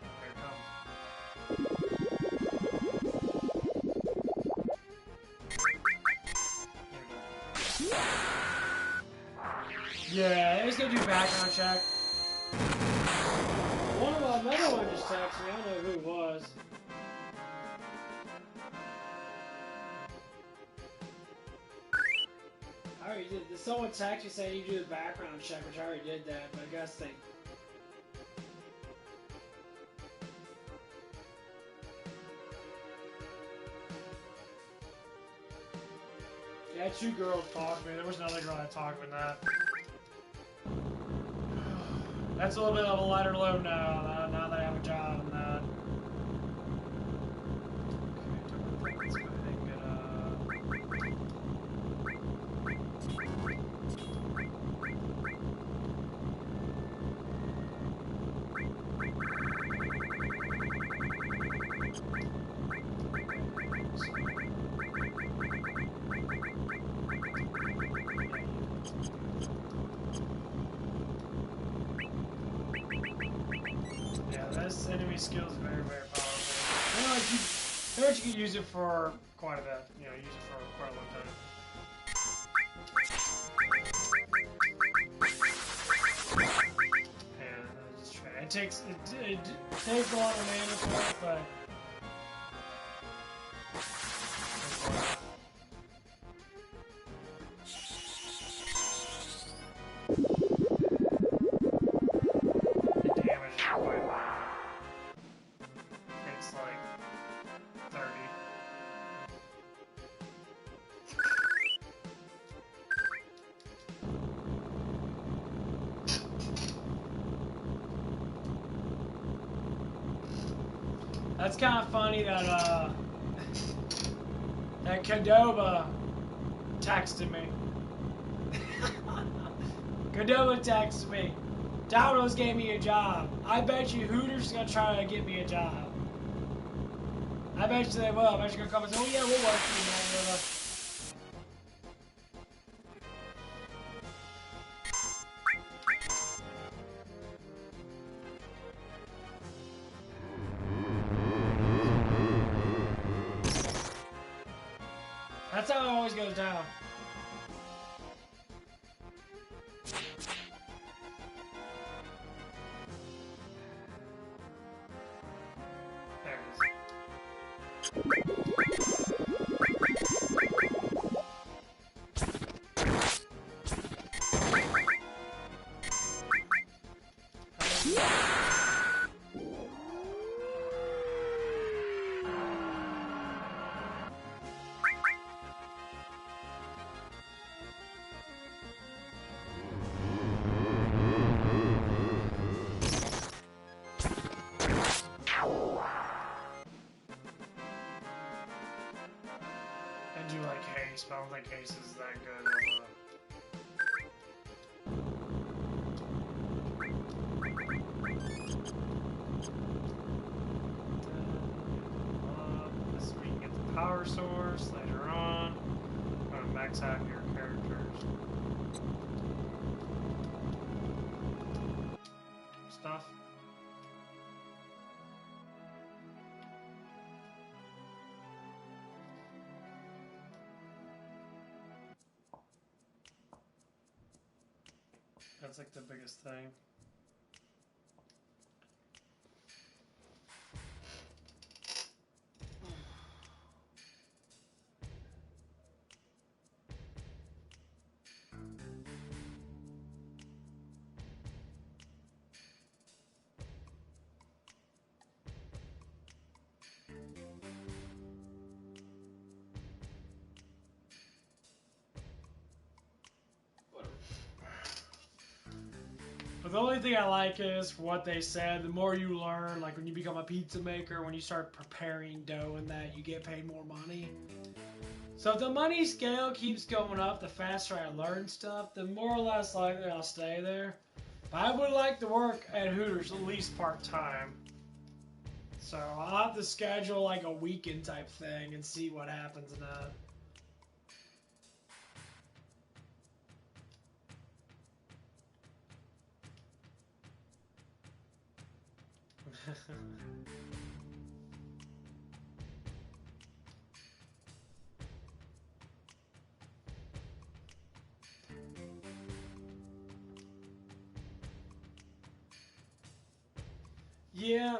Speaker 1: Here it comes. Yeah, it's gonna do background check. Another one just texted me, I don't know who it was. I already did. Someone texted me saying you do the background check, which I already did that, but I guess they... Yeah, 2 girls talked to me. There was another girl that talked to me that. That's a little bit of a lighter load now. Now that I have a job and that. Okay, let's go ahead and get this enemy skill is very, very powerful. You know, you can use it for quite a bit. You know, use it for quite a long time. And just try. It takes a lot of mana for it, but. That's kind of funny that that Cadova texted me. Cadova texted me. Domino's gave me a job. I bet you Hooters is gonna try to get me a job. I bet you they will. I bet you're gonna come and say, "Oh yeah, we'll work for you, man." That's how it always goes down. There it is. I do like haste, but I don't think haste is that good this we can get the power source later on. I'm gonna max out your characters. Stuff. That's like the biggest thing. But the only thing I like is what they said. The more you learn, like when you become a pizza maker, when you start preparing dough and that, you get paid more money. So if the money scale keeps going up, the faster I learn stuff, the more or less likely I'll stay there. But I would like to work at Hooters at least part-time. So I'll have to schedule like a weekend type thing and see what happens in that. Yeah.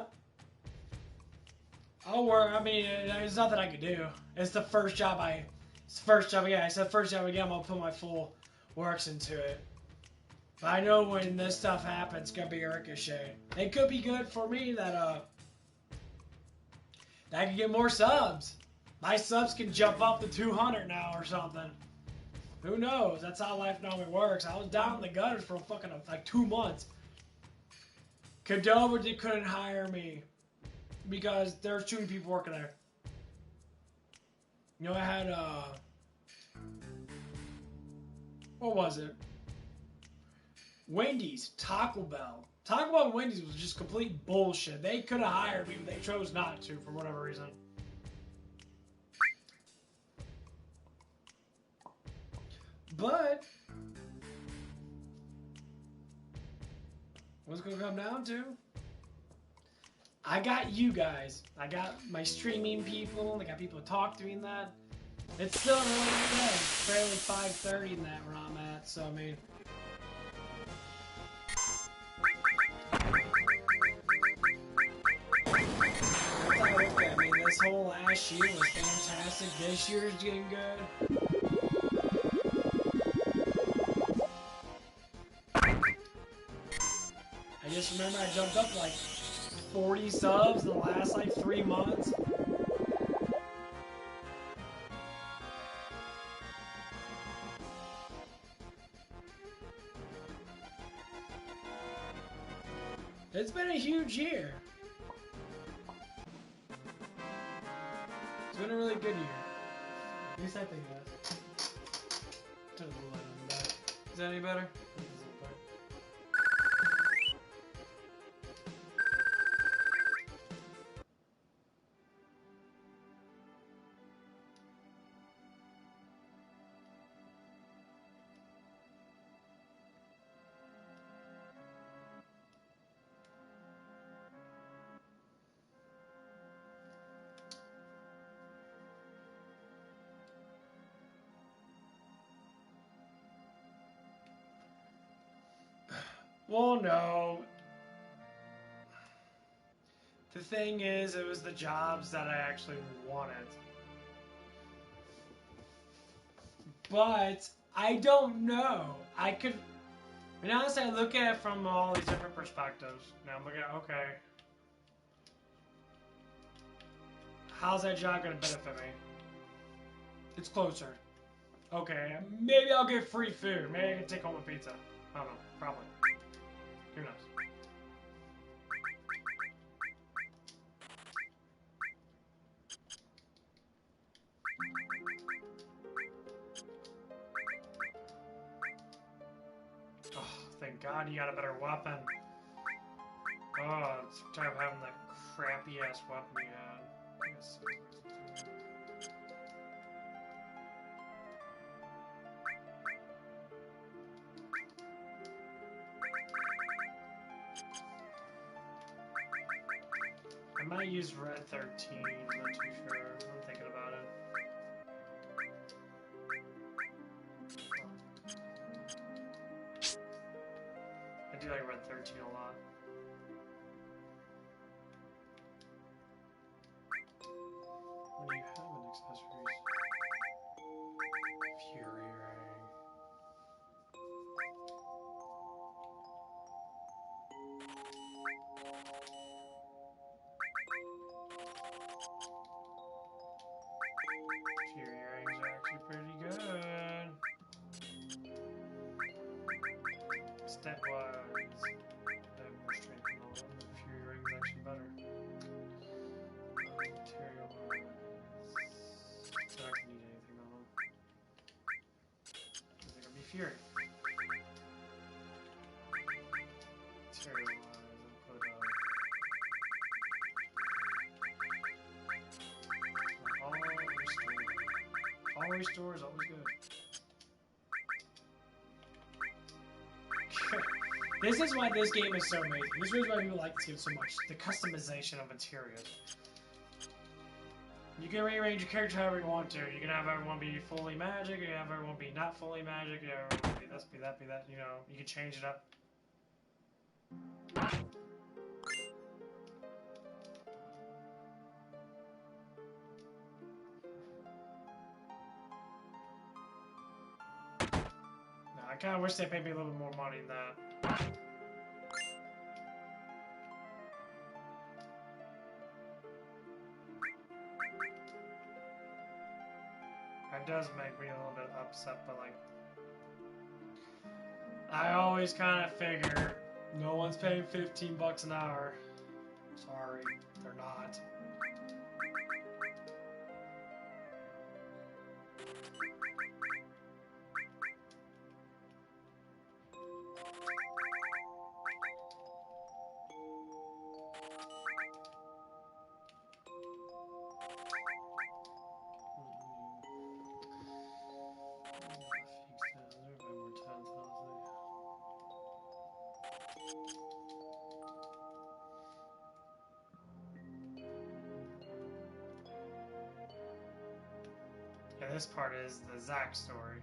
Speaker 1: I'll work. I mean, it's nothing I can do. It's the first job I get. It's the first job I get. I'm gonna put my full works into it. But I know when this stuff happens, it's gonna be a ricochet. It could be good for me that I can get more subs. My subs can jump up to 200 now or something. Who knows? That's how life normally works. I was down in the gutters for fucking like 2 months. Cadova couldn't hire me because there's too many people working there. You know, I had what was it? Wendy's, Taco Bell. Taco Bell and Wendy's was just complete bullshit. They could have hired me, but they chose not to for whatever reason. But what's it gonna come down to? I got you guys. I got my streaming people. I got people to talk to me and that. It's still an early day. It's barely 5:30 in that where I'm at, so I mean. I mean, this whole last year was fantastic. This year's getting good. I just remember I jumped up like 40 subs in the last like 3 months. It's been a huge year. It's been a really good year. At least I think it is. Turn the light on the back. Is that any better? Well, no. The thing is, it was the jobs that I actually wanted. But I don't know. I could. I mean, honestly, I look at it from all these different perspectives. Now I'm looking at, okay, how's that job going to benefit me? It's closer. Okay, maybe I'll get free food. Maybe I can take home a pizza. I don't know. Probably. Who knows? Oh, thank God you got a better weapon. Oh, it's tired of having that crappy ass weapon you had. Yes. I might use Red 13, I'm not too sure. I'm thinking about it. I do like Red 13 a lot. What do you have in accessories? Fury Ring. Fury Rings are actually pretty good. Stat-wise, they have more strength and all that, but Fury Ring's actually better. Material-wise, I don't need anything on them. I think I'll be Fury. Material-wise, I'll put all restore is always good. This is why this game is so amazing. This is why people like this game so much. The customization of materials. You can rearrange your character however you want to. You can have everyone be fully magic, you can have everyone be not fully magic, you can have everyone be this, be that, be that, you know. You can change it up. No, I kind of wish they paid me a little bit more money than that. That does make me a little bit upset, but like, I always kind of figure no one's paying 15 bucks an hour. Sorry, they're not. Yeah, this part is the Zack story.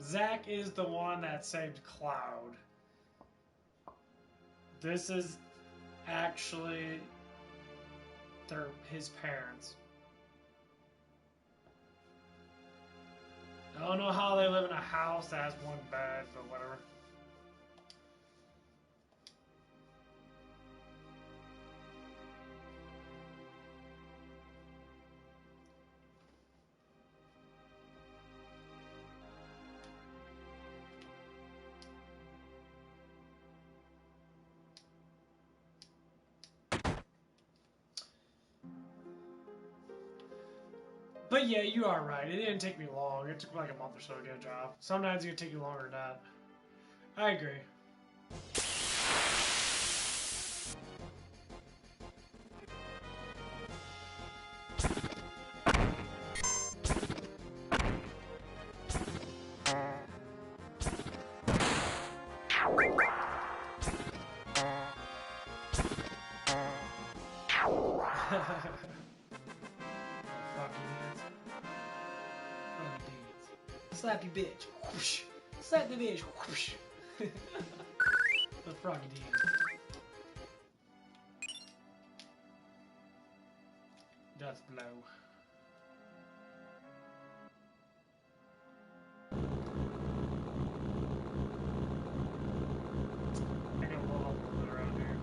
Speaker 1: Zack is the one that saved Cloud. This is actually his parents. I don't know how they live in a house that has one bed, but whatever. But yeah, you are right. It didn't take me long. It took like a month or so to get a job. Sometimes it can take you longer than that. I agree. Slap you bitch. Whoosh. Slap the bitch. Whoosh. The froggy dance. Death blow. I gotta blow up a little bit around here.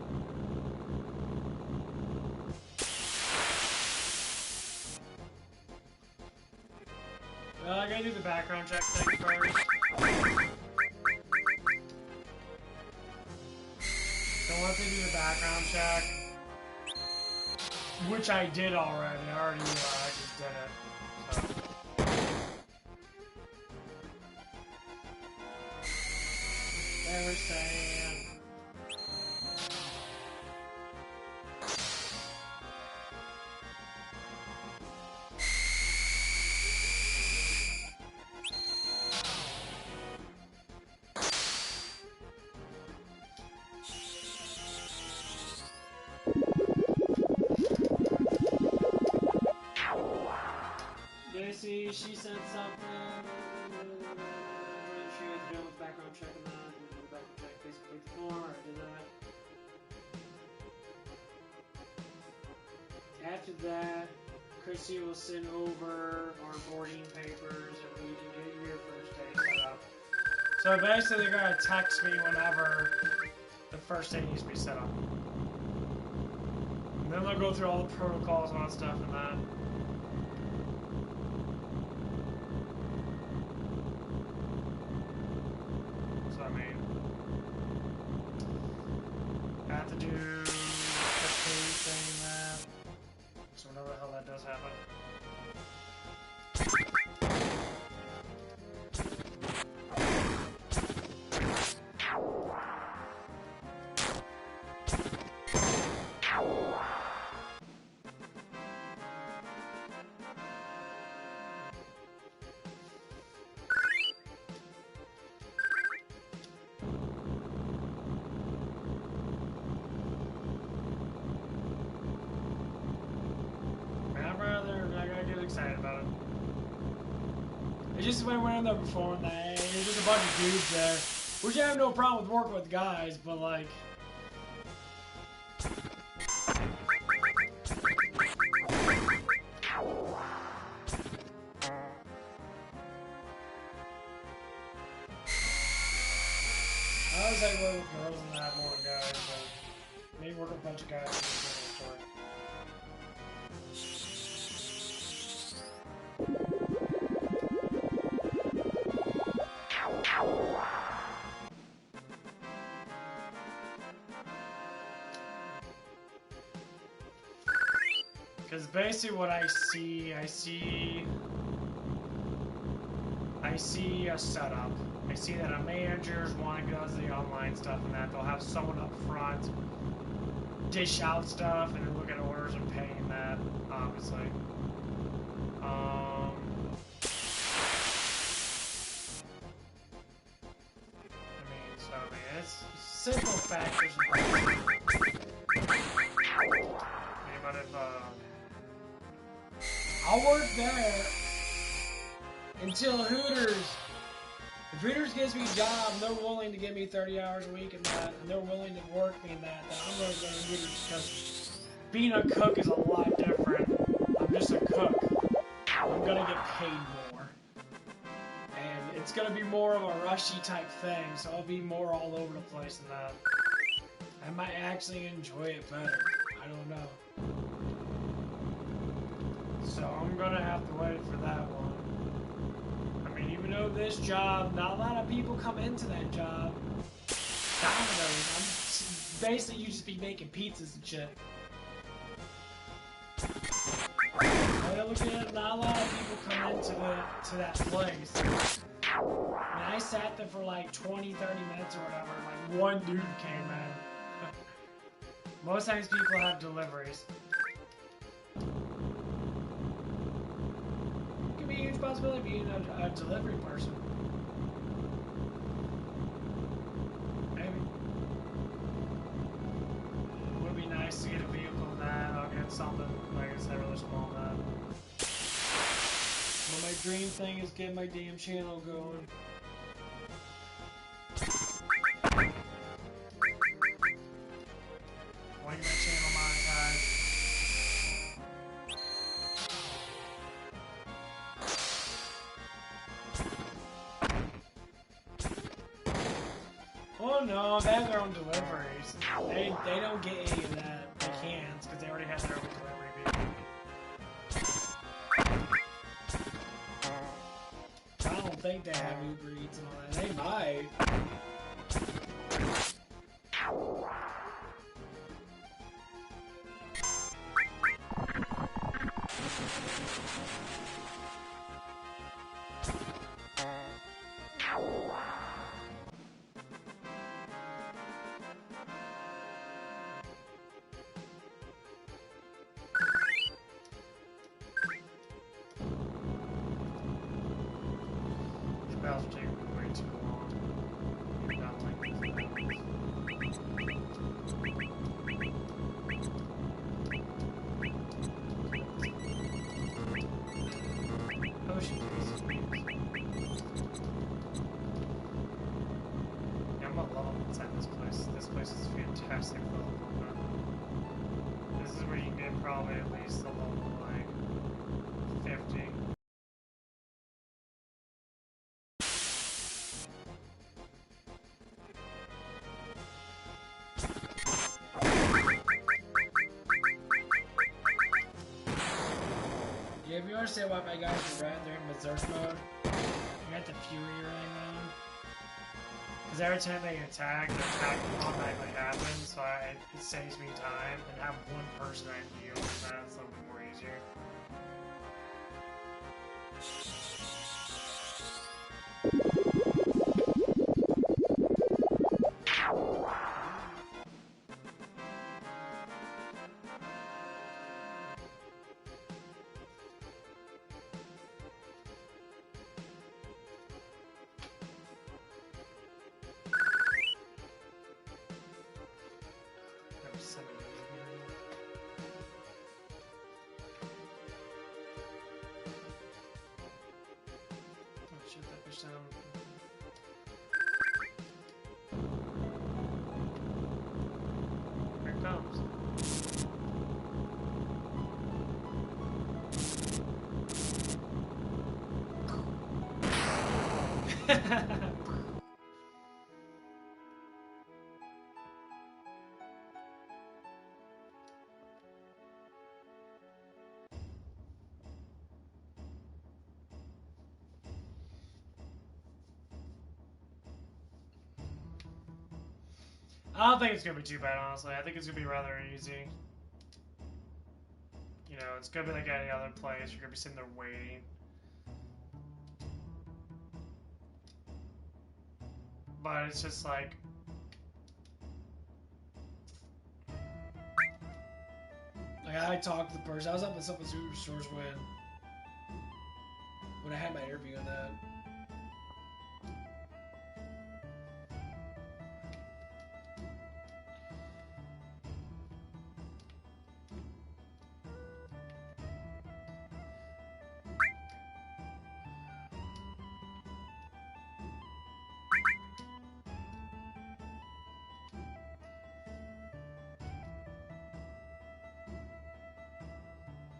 Speaker 1: I gotta do the background check thing first. So once I do the background check, which I did already, I just did it. So. They were saying. She said something. She had to do with background check and that. And the background check basically the form. I did that. After that, Chrissy will send over our boarding papers and we can get your first day set up. So basically, they're gonna text me whenever the first day needs to be set up. And then they'll go through all the protocols and all that stuff and that. I have to do the pay thing and that. So whenever the hell that does happen. Excited about it. It's just when I went in there before and there's just a bunch of dudes there, which I have no problem with working with guys, but like. I always like working with girls and that more than guys, but maybe working with a bunch of guys is a different story. Because basically what I see a setup. I see that a manager's one who does the online stuff and that they'll have someone up front dish out stuff and then look at orders and paying that, obviously. It's simple factors. But if, I'll work there until Hooters. If Hooters gives me a job, and they're willing to give me 30 hours a week and that, and they're willing to work me in that, then I'm going to go to Hooters because being a cook is a lot different. I'm just a cook. I'm going to get paid more. And it's going to be more of a rushy type thing, so I'll be more all over the place than that. I might actually enjoy it better. I don't know. So I'm going to have to wait for that one. I mean, even though this job, not a lot of people come into that job. Domino's, basically you just be making pizzas and shit. I look at it, not a lot of people come into that place. And I sat there for like 20, 30 minutes or whatever, like one dude came in. Most times people have deliveries. It could be a huge possibility of being a delivery person. Maybe. It would be nice to get a vehicle in that. I'll get something, like I said, really small in that. But my dream thing is get my damn channel going. Want to get my channel monetized. Oh no, they have their own deliveries. They don't get any of that. They can't, because they already have their own delivery vehicle. I don't think they have Uber Eats and all that. They might. These bells are taking way too long. I don't like these bells. Ocean Breeze. Yeah, I'm gonna love inside this place. This place is fantastic for level. This is where you can get probably at least a level like 50. Yeah, if you understand why my guys are red, they're in Berserk mode. You got the Fury running around. Because every time they attack, the attack automatically happens, so it saves me time, and have one person I deal with that, it's a little bit more easier. Shoot that fish down. Here it comes. I don't think it's gonna be too bad, honestly. I think it's gonna be rather easy. You know, it's gonna be like any other place. You're gonna be sitting there waiting. But it's just like, I talked to the person. I was up at some of the superstores when I had my interview on that.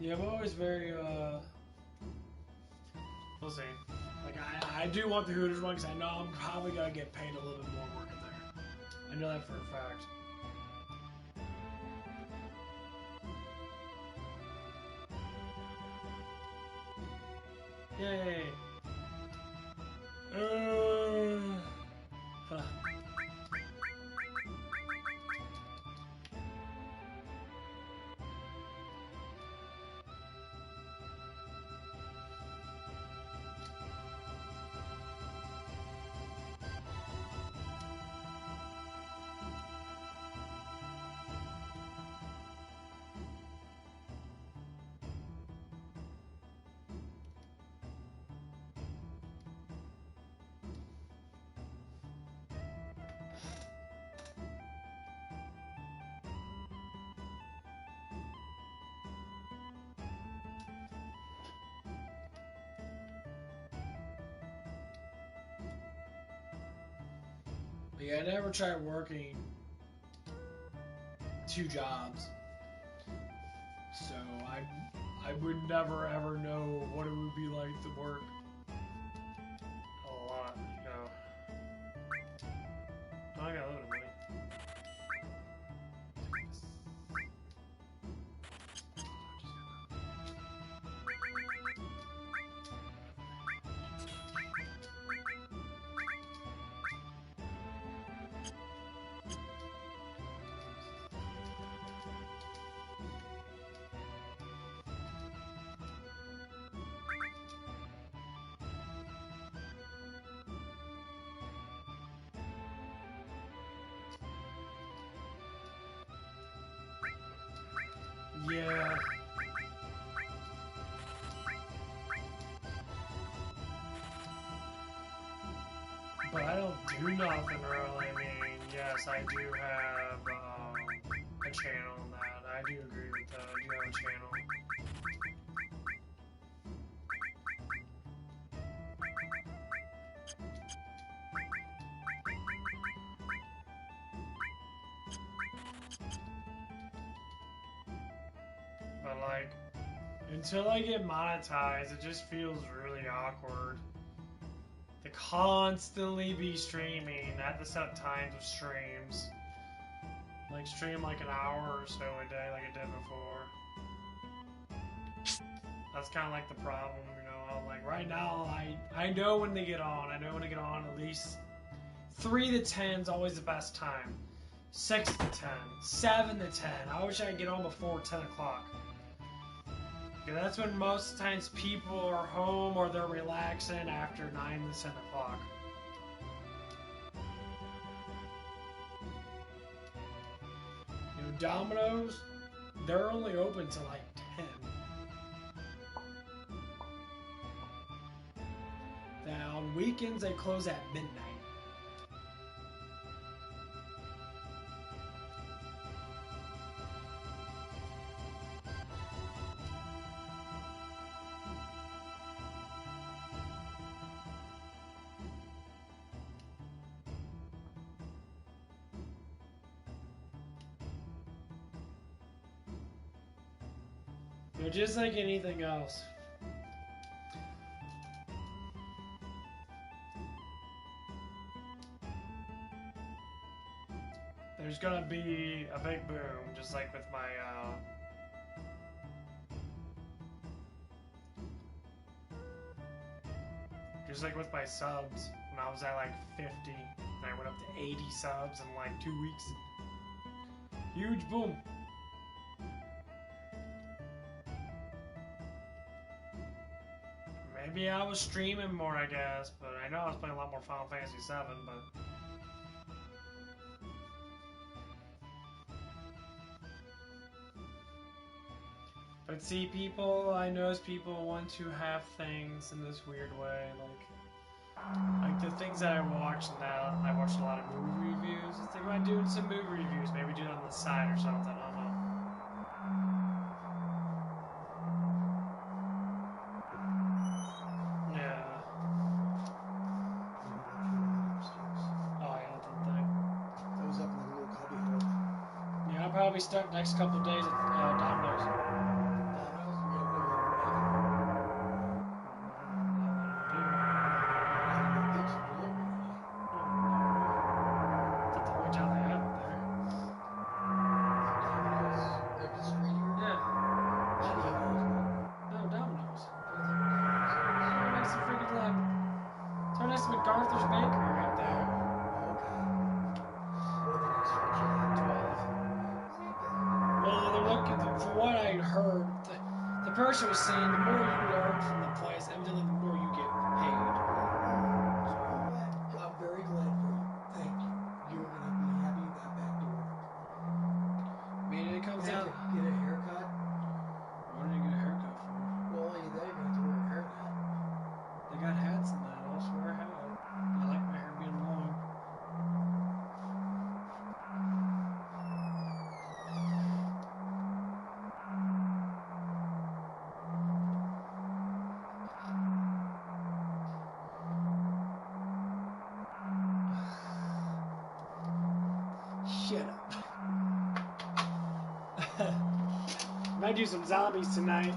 Speaker 1: Yeah, I'm always very, we'll see. Like, I do want the Hooters one because I know I'm probably going to get paid a little bit more working there. I know that for a fact. Yay! Huh. But yeah, I never tried working 2 jobs, so I would never ever know what it would be like to work a lot, you know. Oh, I got a little money. Yeah. But I don't do nothing really. I mean, yes, I do have a channel on that. I do agree with that. I do have a channel. But like, until I get monetized, it just feels really awkward to constantly be streaming at the set times of streams. Like stream like an hour or so a day like I did before. That's kind of like the problem, you know. Like right now, I know when to get on. I know when to get on. At least 3 to 10 is always the best time. 6 to 10, 7 to 10. I wish I could get on before 10 o'clock. Because that's when most times people are home or they're relaxing after 9 to 10 o'clock. You know, Domino's, they're only open till like 10. Now, on weekends, they close at midnight. You know, just like anything else. There's gonna be a big boom, just like with my, just like with my subs. When I was at like 50, and I went up to 80 subs in like 2 weeks. Huge boom. Maybe I was streaming more, I guess, but I know I was playing a lot more Final Fantasy VII, but... But see, people, I notice people want to have things in this weird way, like the things that I watch now, I watch a lot of movie reviews. I think about doing some movie reviews, maybe do it on the side or something, I don't know. Yeah. Oh, yeah, that thing.
Speaker 2: That was up in the little cubby hole.
Speaker 1: Yeah, I'll probably start next couple days at Domino's. MacArthur's Bakery right there. Well, they're looking, from what I heard, the person was saying the more you learn from the place, evidently the more you get paid.
Speaker 2: So, I'm very glad for you. Thank you. You're going to be happy you got back to work.
Speaker 1: I mean, it comes
Speaker 2: Had
Speaker 1: out.
Speaker 2: to get a haircut?
Speaker 1: What did you get a haircut for?
Speaker 2: Well, you're going to have to wear a hairnet.
Speaker 1: They got hats and that. I'll just wear a hat. I like my hair being long. Shut up. Might do some zombies tonight.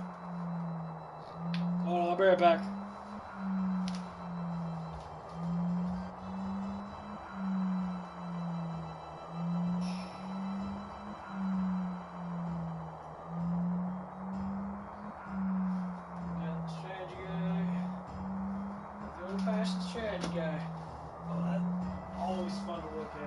Speaker 1: Hold on, I'll be right back. Strategy guy. Oh, that's always fun to look at.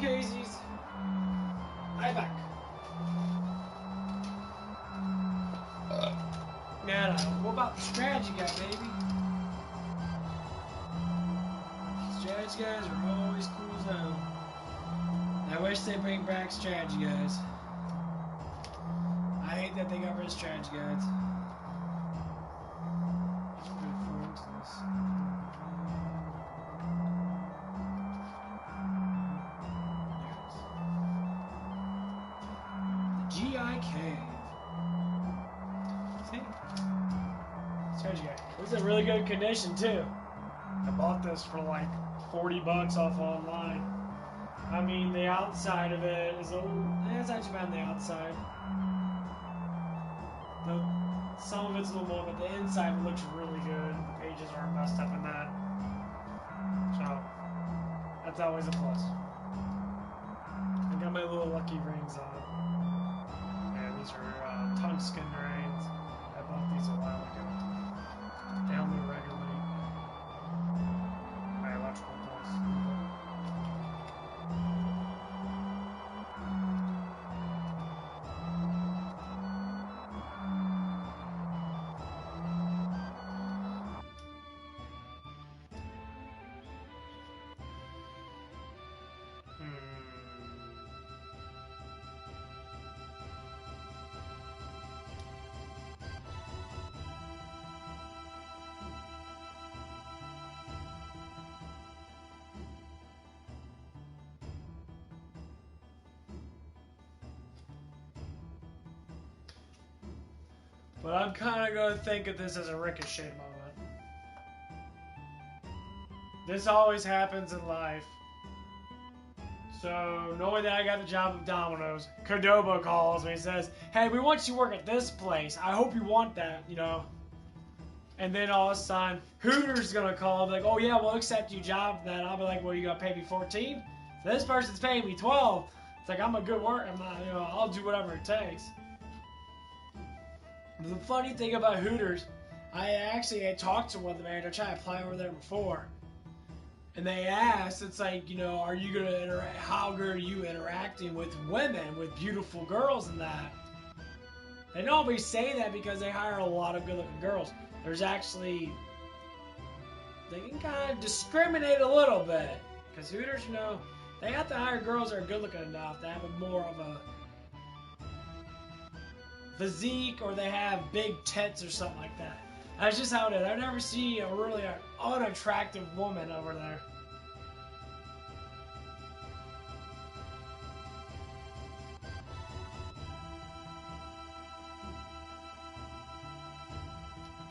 Speaker 1: Casey's. Hi back. Man, what about the strategy guy, baby? Strategy guys are always cool as hell. I wish they bring back strategy guys. I hate that they got rid of strategy guides. GI Cave. See? Strategy guide. This is in really good condition too. I bought this for like $40 off online. I mean, the outside of it is a little, it's actually bad on the outside. Some of it's a little more, but the inside looks really good. The pages aren't messed up in that. So, that's always a plus. I got my little lucky rings on. Yeah, these are tungsten rings. I bought these a while ago. They help me regulate my electrical pulse. But I'm kind of going to think of this as a Ricochet moment. This always happens in life. So, knowing that I got the job of Domino's, Cordoba calls me and says, hey, we want you to work at this place. I hope you want that, you know. And then all of a sudden, Hooters going to call and be like, oh yeah, we'll accept your job. Then I'll be like, well, you going to pay me 14? So this person's paying me 12. It's like, I'm a good worker. I'll do whatever it takes. The funny thing about Hooters, I had talked to one of the managers, I tried to apply over there before, and they asked, it's like, are you going to interact, how good are you interacting with women, with beautiful girls and that? They don't always say that because they hire a lot of good-looking girls. There's actually, they can kind of discriminate a little bit, because Hooters, they have to hire girls that are good-looking enough to have a more of a physique, or they have big tits or something like that. That's just how it is. I never see a really unattractive woman over there.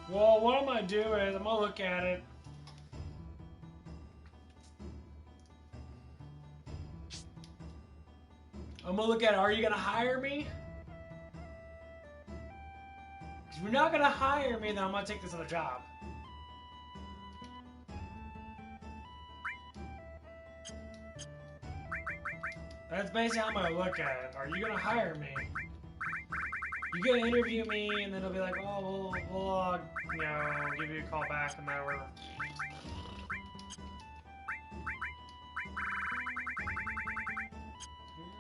Speaker 1: Well, what I'm going to do is I'm going to look at it. I'm going to look at it. Are you going to hire me? If you're not going to hire me, then I'm going to take this other job. That's basically how I'm going to look at it. Are you going to hire me? You're going to interview me, and then it'll be like, oh, we'll give you a call back, and then we're...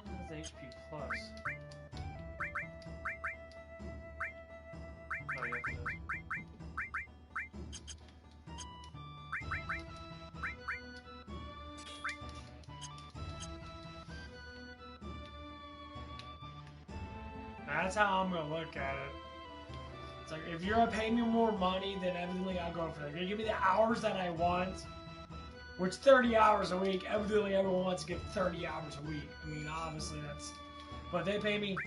Speaker 1: Who has HP Plus? Oh, yeah, it does. That's how I'm gonna look at it. It's like, if you're gonna pay me more money, then evidently I'll go for that. If you give me the hours that I want, which 30 hours a week, evidently everyone wants to get 30 hours a week. I mean, obviously that's... But if they pay me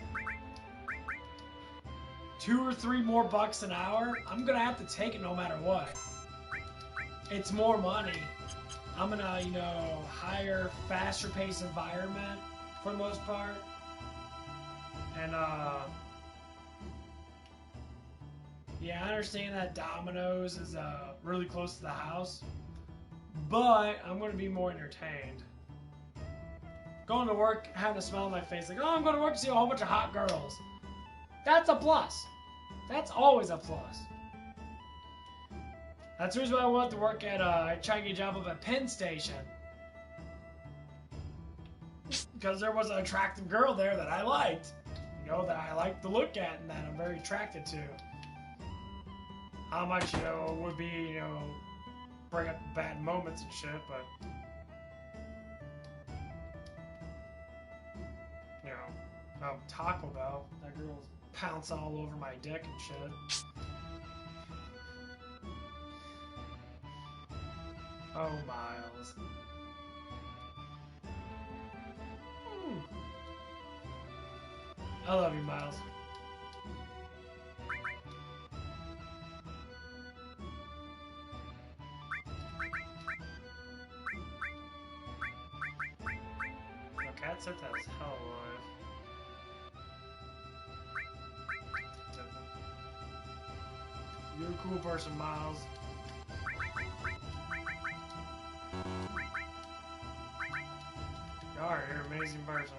Speaker 1: 2 or 3 more bucks an hour, I'm gonna have to take it no matter what. It's more money. I'm gonna, hire faster paced environment for the most part. And, yeah, I understand that Domino's is, really close to the house, but I'm going to be more entertained. Going to work, having a smile on my face, like, oh, I'm going to work to see a whole bunch of hot girls. That's a plus. That's always a plus. That's the reason why I wanted to work at, I tried to get a job up at Penn Station. because there was an attractive girl there that I liked. You know, that I like to look at and that I'm very attracted to. How much, you know, would be, you know, bring up bad moments and shit, but, you know, Taco Bell, that girl pounce all over my dick and shit. Oh, Miles. I love you, Miles. Cat said that was hell alive. You're a cool person, Miles. You are, you're an amazing person.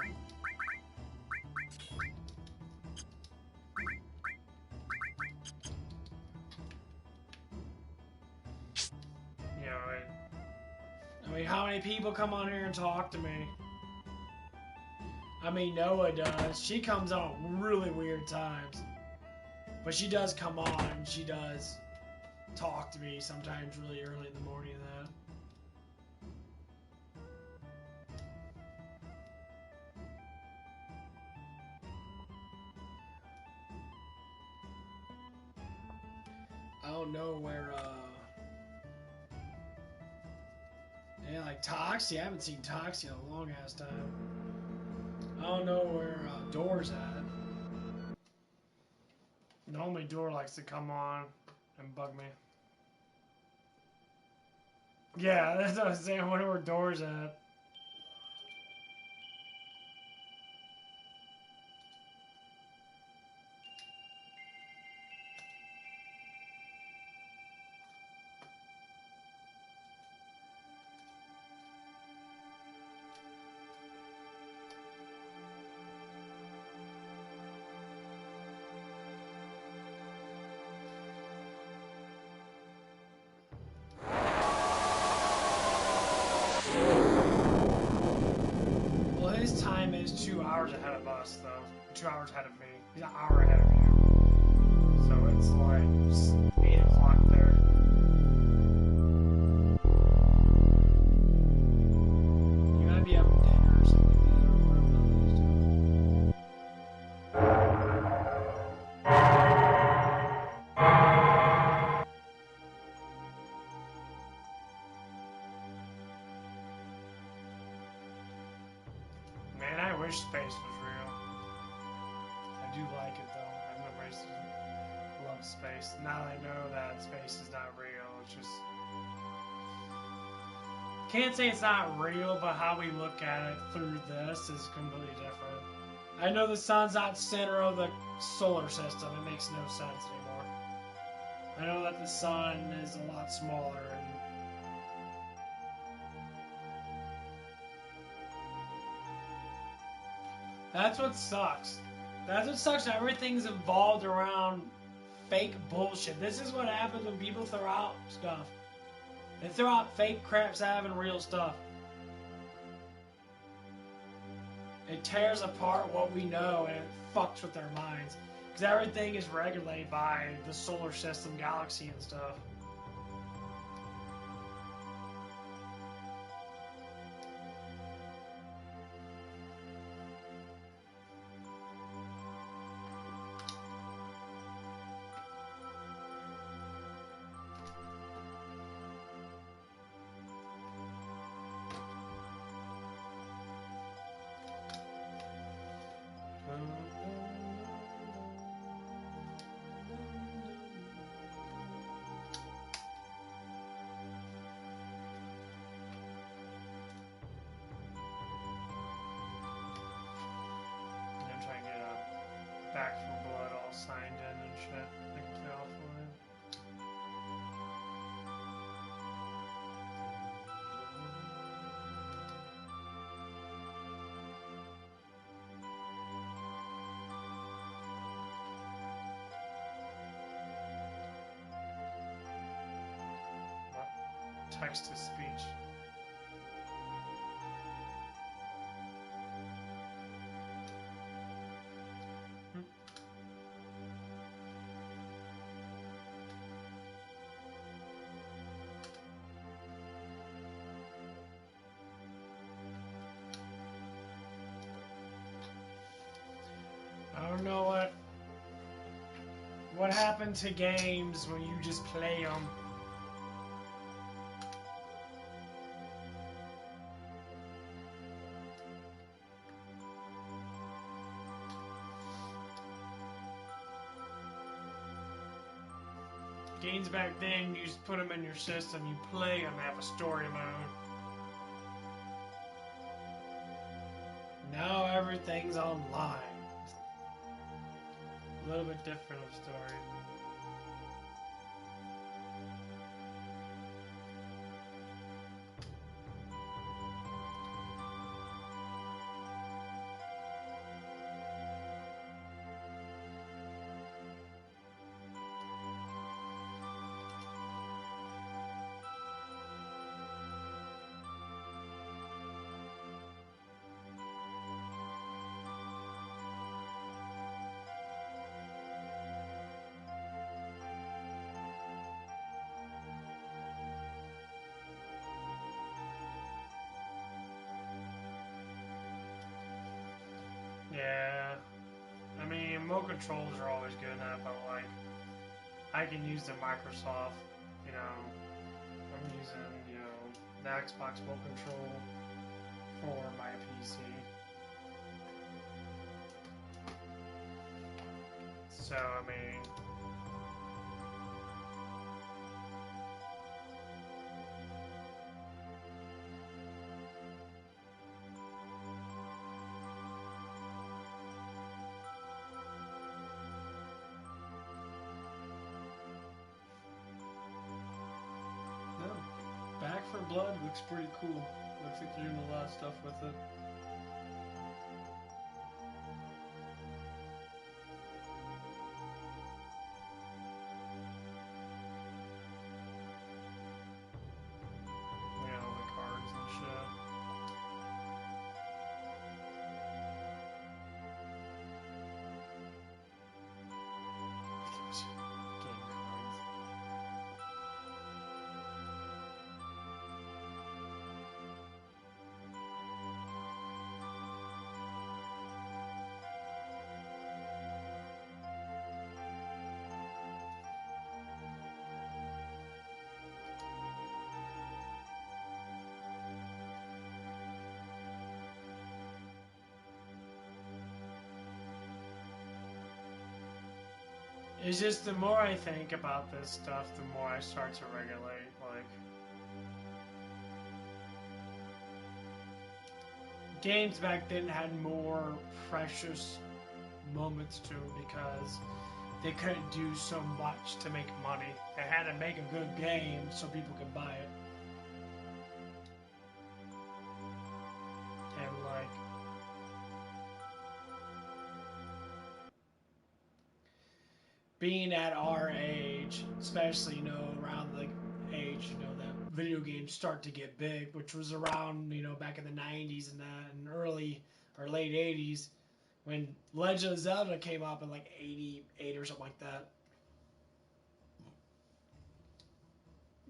Speaker 1: You know, I mean, how many people come on here and talk to me? I mean, Noah does. She comes on really weird times. But she does come on and she does talk to me sometimes really early in the morning and that. I don't know where, yeah, like Toxie. I haven't seen Toxie in a long ass time. I don't know where Door's at. Normally Door likes to come on and bug me. Yeah, that's what I was saying. I wonder where Door's at. His time is 2 hours ahead of us, though. 2 hours ahead of me. He's an hour ahead of you. So it's like 8 o'clock there. You might be having dinner or something like that. I don't know Man, I wish space was real. I do like it though. I've never used to love space. Now that I know that space is not real, it's just... Can't say it's not real, but how we look at it through this is completely different. I know the sun's not center of the solar system. It makes no sense anymore. I know that the sun is a lot smaller and that's what sucks. That's what sucks. Everything's involved around fake bullshit. This is what happens when people throw out stuff. They throw out fake crap having real stuff. It tears apart what we know and it fucks with their minds. Because everything is regulated by the solar system, galaxy, and stuff. Back from Blood all signed in and shit. I can play offline. Text to speech. know what? What happened to games when you just play them? Games back then, you just put them in your system, you play them, have a story mode. Now everything's online. A little bit different of story. Yeah, I mean, remote controls are always good now, but like, I can use the Microsoft, you know, I'm using, you know, the Xbox remote control for my PC. So, I mean,
Speaker 3: Back for Blood looks pretty cool. Looks like they're doing a lot of stuff with it.
Speaker 1: you know, the cards and shit. Game cards. It's just the more I think about this stuff, the more I start to regulate. Like, games back then had more precious moments to them because they couldn't do so much to make money. They had to make a good game so people could buy it. And like, being at our age, especially, you know, around the age, you know, that video games start to get big, which was around, you know, back in the 90s and that, and early or late 80s, when Legend of Zelda came up in like 88 or something like that.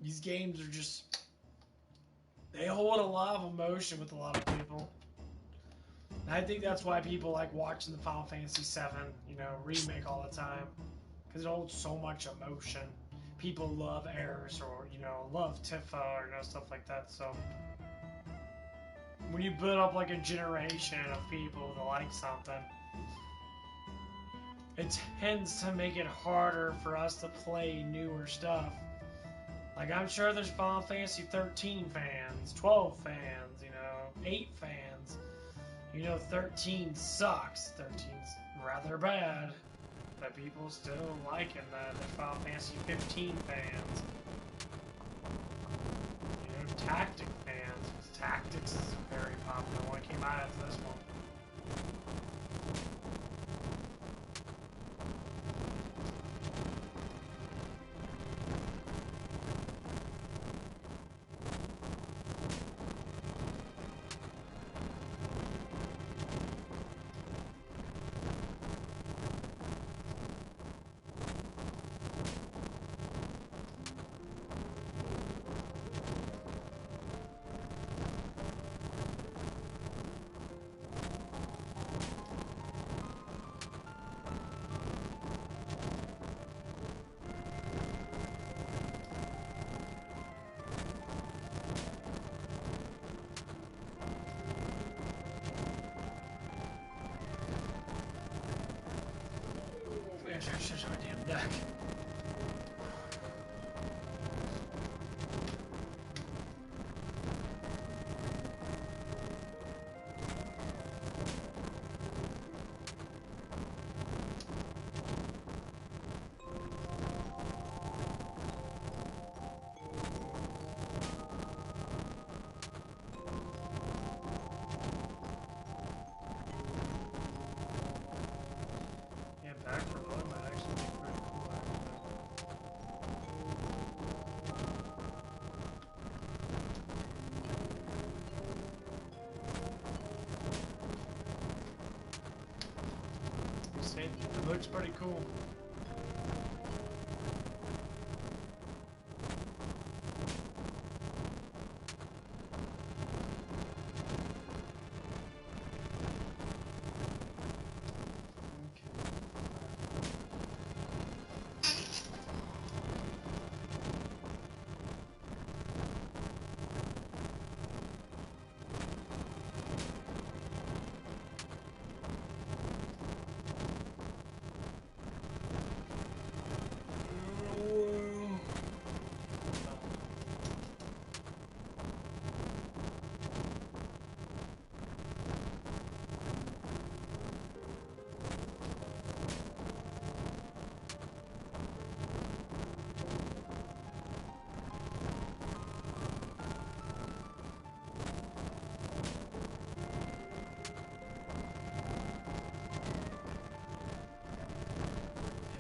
Speaker 1: These games are just, they hold a lot of emotion with a lot of people. And I think that's why people like watching the Final Fantasy VII, you know, remake all the time. Because it holds so much emotion. People love Aeris or, you know, love Tifa or, you know, stuff like that. So, when you build up like a generation of people that like something, it tends to make it harder for us to play newer stuff. Like, I'm sure there's Final Fantasy 13 fans, 12 fans, you know, 8 fans. You know, 13 sucks. 13's rather bad. But people still liking that. There's Final Fantasy 15 fans. You know, Tactic fans. Tactics is very popular when it came out after this one. Looks pretty cool.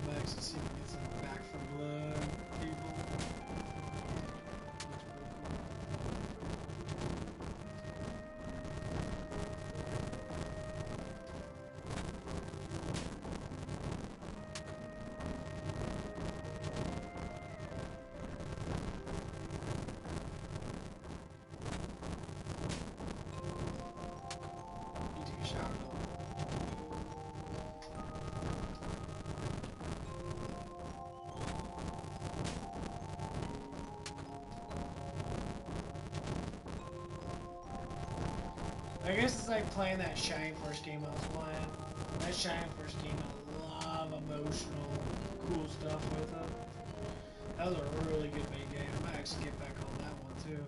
Speaker 1: Max, let's see if we can get some back from blood, people. Looks pretty cool. You take a shower, though. I guess it's like playing that Shining Force game I was playing. That Shining Force game had a lot of emotional, cool stuff with it. That was a really good main game. I might actually get back on that one too.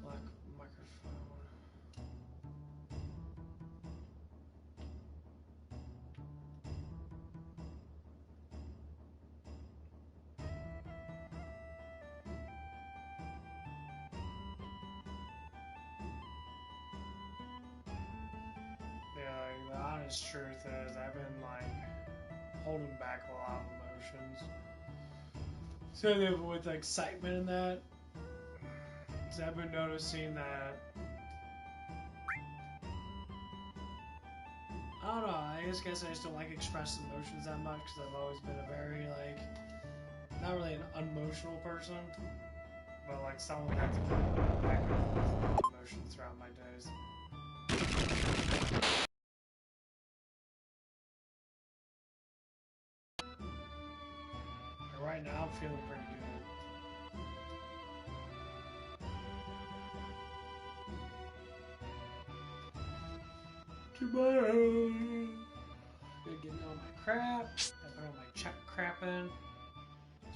Speaker 1: Black microphone. Yeah, like, the honest truth is I've been like holding back a lot of emotions. So with excitement and that, so I've been noticing that, I don't know, I guess I just don't like expressing emotions that much because I've always been a very like, not really an unemotional person, but like someone that has to keep back emotions throughout my days. And right now I'm feeling pretty good. Tomorrow, gonna get all my crap. I put all my crap in.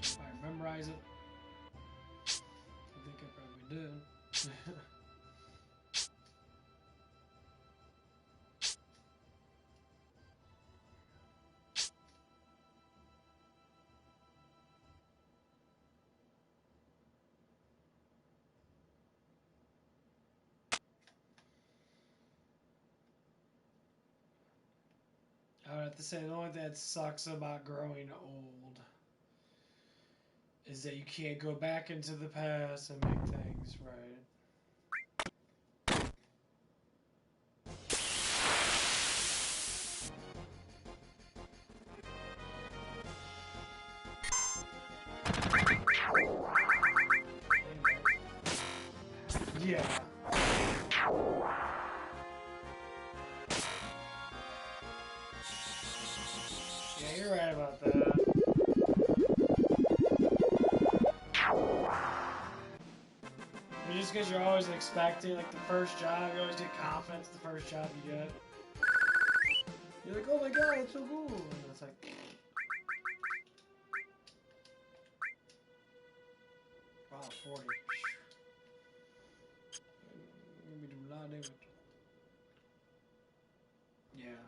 Speaker 1: So if I memorize it, I think I probably did. I would have to say the only thing that sucks about growing old is that you can't go back into the past and make things right. Yeah. Yeah, you're right about that. Just because you're always expecting, like, the first job, you always get confidence the first job you get. You're like, oh my god, it's so cool. And it's like... Wow, 40. We do not do it. Yeah.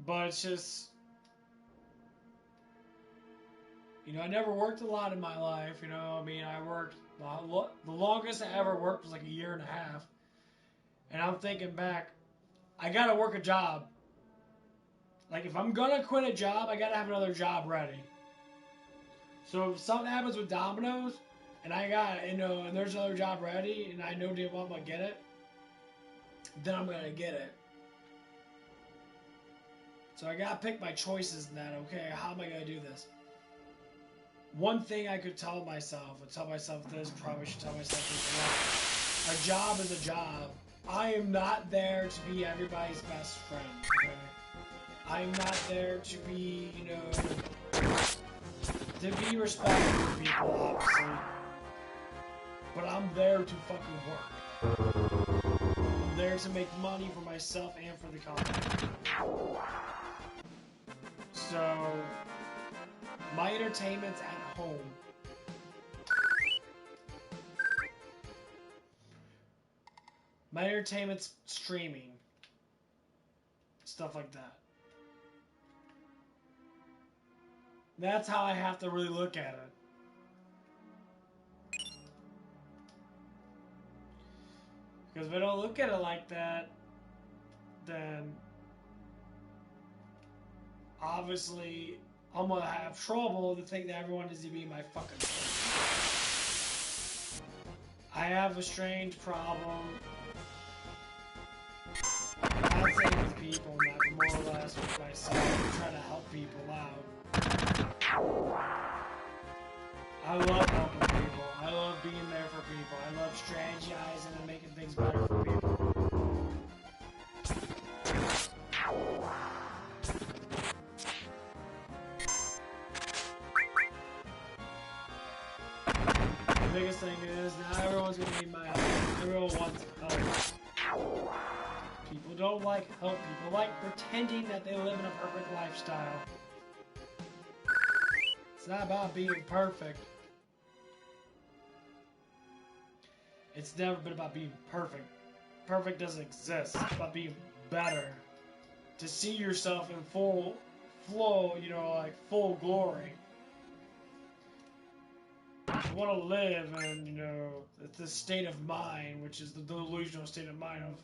Speaker 1: But it's just... You know, I never worked a lot in my life, you know, I mean, I worked, the longest I ever worked was like a year and a half. And I'm thinking back, I gotta work a job. Like, if I'm gonna quit a job, I gotta have another job ready. So if something happens with Domino's, and I got, you know, and there's another job ready, and I know damn well I'm gonna get it, then I'm gonna get it. So I gotta pick my choices in that, okay, how am I gonna do this? One thing I could tell myself, this, probably should tell myself this a lot. A job is a job. I am not there to be everybody's best friend, okay? I'm not there to be, you know, to be respectful to people, obviously. But I'm there to fucking work. I'm there to make money for myself and for the company. So... my entertainment's at home. My entertainment's streaming. Stuff like that. That's how I have to really look at it. Because if I don't look at it like that, then obviously I'm gonna have trouble to think that everyone is to be my fucking friend. I have a strange problem. Not saying with people, not more or less with myself. I'm trying to help people out. I love helping people. I love being there for people. I love strategizing and making things better for people. The biggest thing is, now everyone's gonna need my help. Everyone wants help. People don't like help. People like pretending that they live in a perfect lifestyle. It's not about being perfect. It's never been about being perfect. Perfect doesn't exist. It's about being better. To see yourself in full flow, you know, like full glory. You want to live in, you know, the state of mind, which is the delusional state of mind of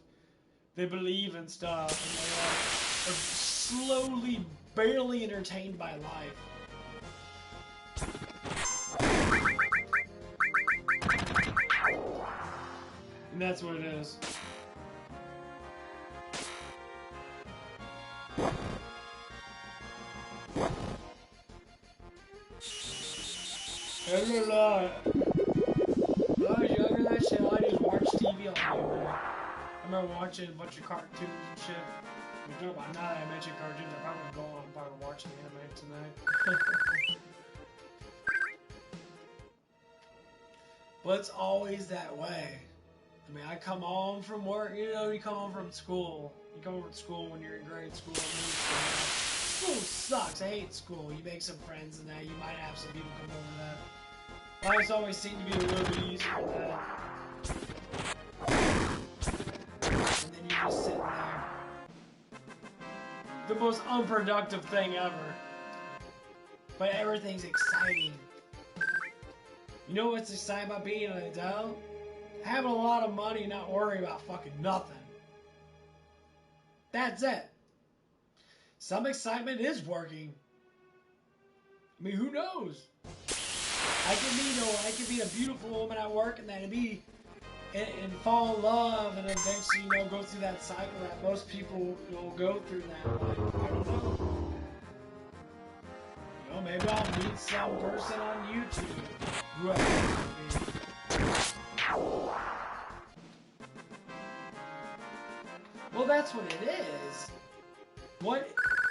Speaker 1: they believe in stuff and they are slowly, barely entertained by life. And that's what it is. There's a lot. When I was younger, that shit, I just watched TV all day, man. I remember watching a bunch of cartoons and shit. We talk about now that I mentioned cartoons, I probably go on and probably watching anime tonight. But it's always that way. I mean, I come home from work, you know, you come home from school. You come home from school when you're in grade school. School sucks. I hate school. You make some friends and that. You might have some people come over that. Lives always seem to be a little bit easier than that. And then you're just sitting there. The most unproductive thing ever. But everything's exciting. You know what's exciting about being an adult? Having a lot of money and not worrying about fucking nothing. That's it. Some excitement is working. I mean, who knows? I could meet a beautiful woman at work and then and fall in love and eventually, go through that cycle that most people will go through that. Like, I don't know. Maybe I'll meet some person on YouTube. Whoever. Well, that's what it is. What?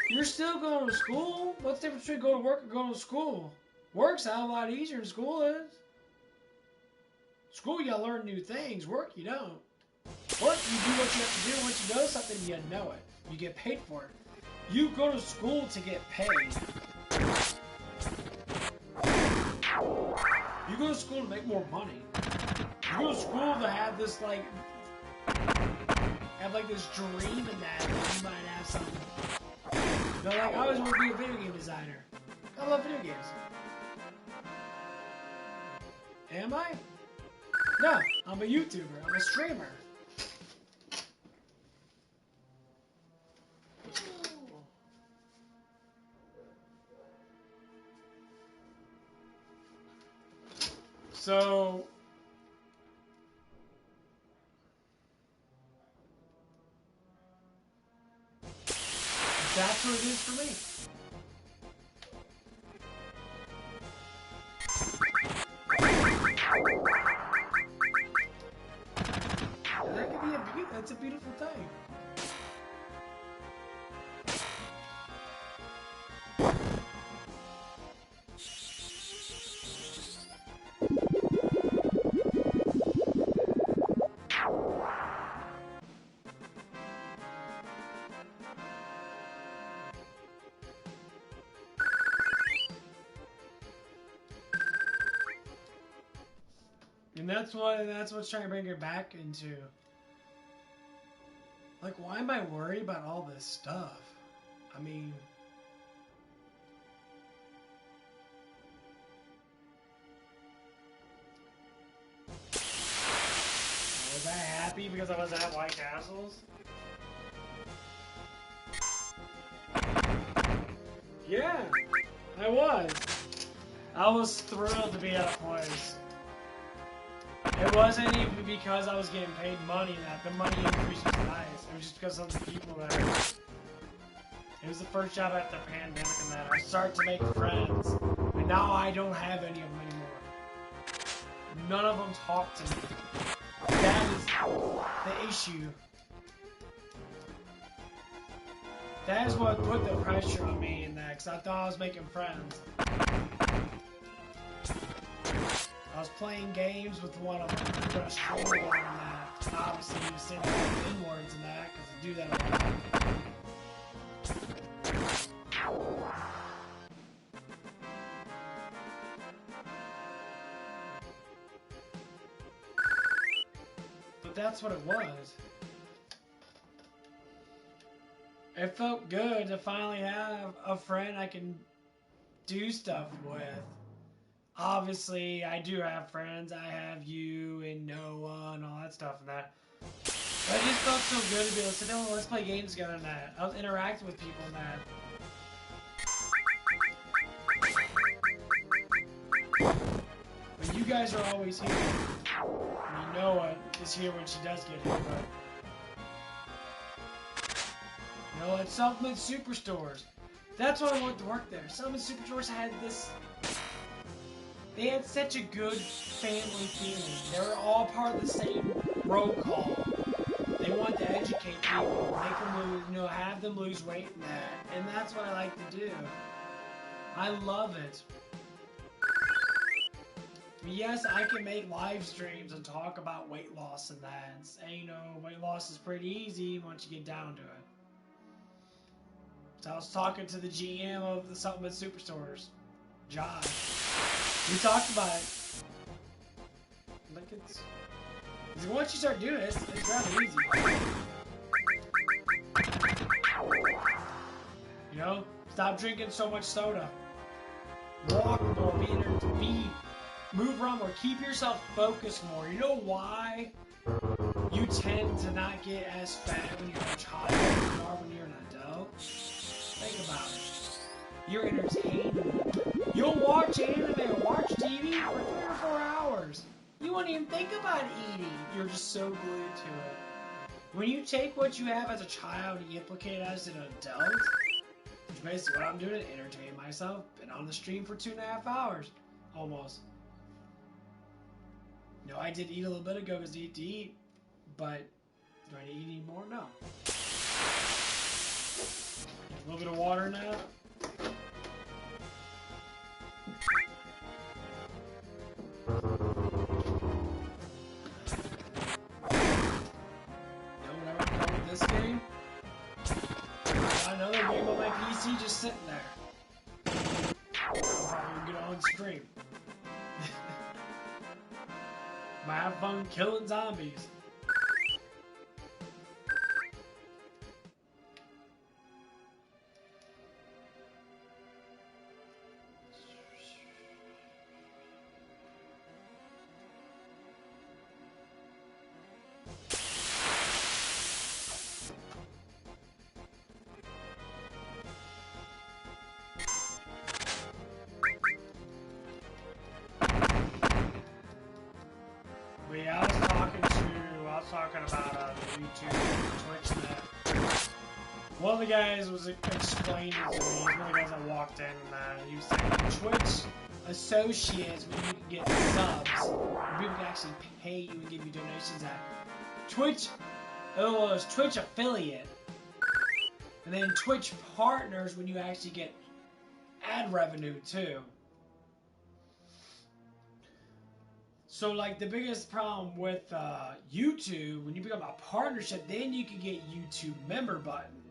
Speaker 1: You're still going to school? What's the difference between going to work and going to school? Work's a lot easier than school is. School, you gotta learn new things. Work, you don't. Work, you do what you have to do. Once you know something, you know it. You get paid for it. You go to school to get paid. You go to school to make more money. You go to school to have this, this dream and that you might have something. I always want to be a video game designer. I love video games. Am I? No, I'm a YouTuber. I'm a streamer. So that's what it is for me. That's a beautiful thing. And that's what's trying to bring her back into. Why am I worried about all this stuff? I mean, was I happy because I was at White Castles? Yeah, I was. I was thrilled to be at a place. It wasn't even because I was getting paid money that the money increase was nice. It was just because of the people there. It was the first job after the pandemic and that. I started to make friends. And now I don't have any of them anymore. None of them talk to me. That is the issue. That is what put the pressure on me in that, because I thought I was making friends. I was playing games with one of them, I put a stroller on that. Obviously, he was saying N-words and that, because I do that a lot. But that's what it was. It felt good to finally have a friend I can do stuff with. Obviously, I do have friends. I have you and Noah and all that stuff and that. But it just felt so good to be able to sit down and let's play games together and that. I was interacting with people and that. But you guys are always here. I mean, Noah is here when she does get here, but... You know, at Supplement Superstores. That's why I wanted to work there. Supplement Superstores had this... They had such a good family feeling. They were all part of the same roll call. They want to educate people, make them lose, have them lose weight and that. And that's what I like to do. I love it. Yes, I can make live streams and talk about weight loss and that. And say, weight loss is pretty easy once you get down to it. So I was talking to the GM of the Supplement Superstores, Josh. We talked about it. Once you start doing it, it's rather easy. Stop drinking so much soda. Walk more, move around more, keep yourself focused more. You know why? you tend to not get as fat when you're a child as you are when you're an adult. Think about it. You're entertained. You'll watch anime or watch TV for 3 or 4 hours. You won't even think about eating. You're just so glued to it. When you take what you have as a child and you implicate it as an adult, which is basically what I'm doing to entertain myself, been on the stream for 2.5 hours, almost. No, I did eat a little bit ago because I need to eat, but do I need to eat any more? No. A little bit of water now. This game, another game on my PC just sitting there. I'll probably get on stream. Might have fun killing zombies. Talking about YouTube and Twitch and that. One of the guys was explaining to me, one of the guys that walked in, he was saying Twitch associates when you can get subs, when people can actually pay you and give you donations at Twitch. It was Twitch affiliate, and then Twitch partners when you actually get ad revenue too. So, like, the biggest problem with YouTube, when you become a partnership, then you can get YouTube member button.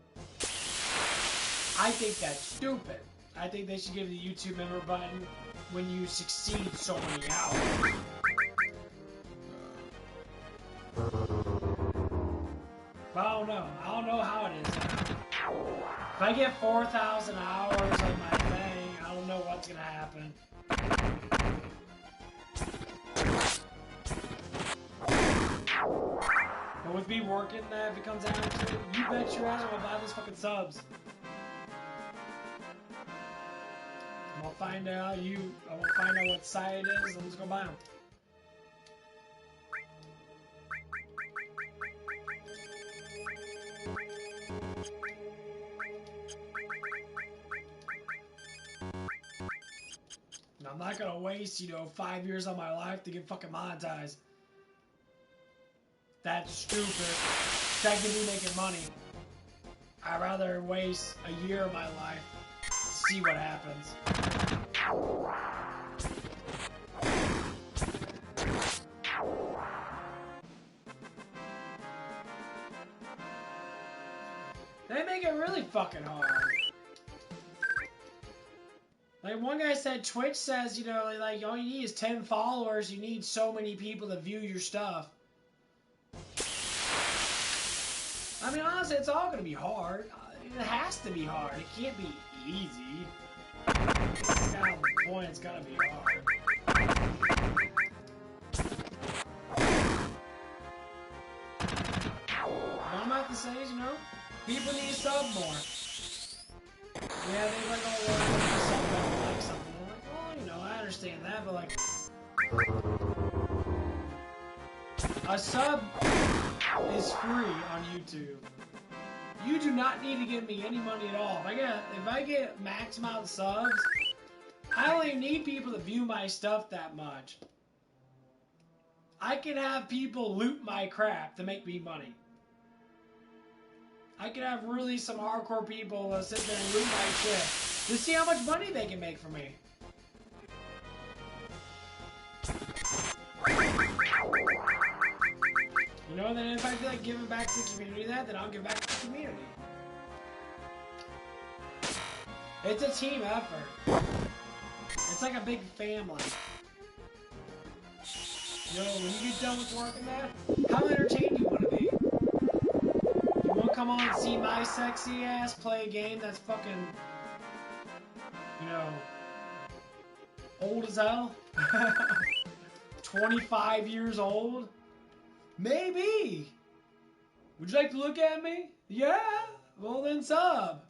Speaker 1: I think that's stupid. I think they should give the YouTube member button when you succeed so many hours. But I don't know. I don't know how it is now. If I get 4,000 hours on my thing, I don't know what's going to happen. But with me working that, if it comes down to it, you bet your ass I'm gonna buy those fucking subs. I'm gonna find out what site it is, I'm just gonna buy them. And I'm not gonna waste, 5 years of my life to get fucking monetized. That's stupid. That could be making money. I'd rather waste a year of my life to see what happens. They make it really fucking hard. Like, one guy said, Twitch says, like, all you need is 10 followers, you need so many people to view your stuff. I mean, honestly, it's all gonna be hard. It has to be hard. It can't be easy. It's got a point. It's gotta be hard. What I'm about to say is, people need to sub more. Yeah, they like, sub don't like something. I'm like, well, I understand that, but like, a sub is free on YouTube. You do not need to give me any money at all. If I get max amount of subs, I don't even need people to view my stuff that much. I can have people loot my crap to make me money. I can have really some hardcore people sit there and loot my shit to see how much money they can make from me. And then if I feel like giving back to the community then I'll give back to the community. It's a team effort. It's like a big family. When you get done with working there, how entertained do you want to be? You want to come on and see my sexy ass play a game that's fucking, old as hell? 25 years old? Maybe. Would you like to look at me? Yeah? Well then sub.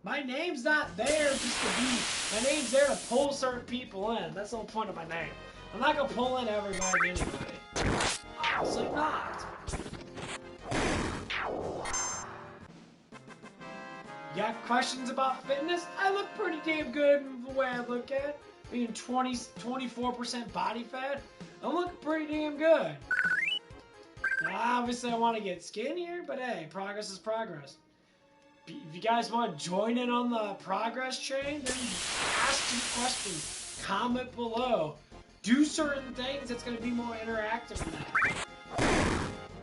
Speaker 1: My name's not there just to be. My name's there to pull certain people in. That's the whole point of my name. I'm not gonna pull in everybody anyway. Obviously not. You got questions about fitness? I look pretty damn good the way I look at it. Being 24% body fat, I'm looking pretty damn good. Now, obviously I want to get skinnier, but hey, progress is progress. If you guys want to join in on the progress train, then ask some questions. Comment below. Do certain things that's going to be more interactive than that.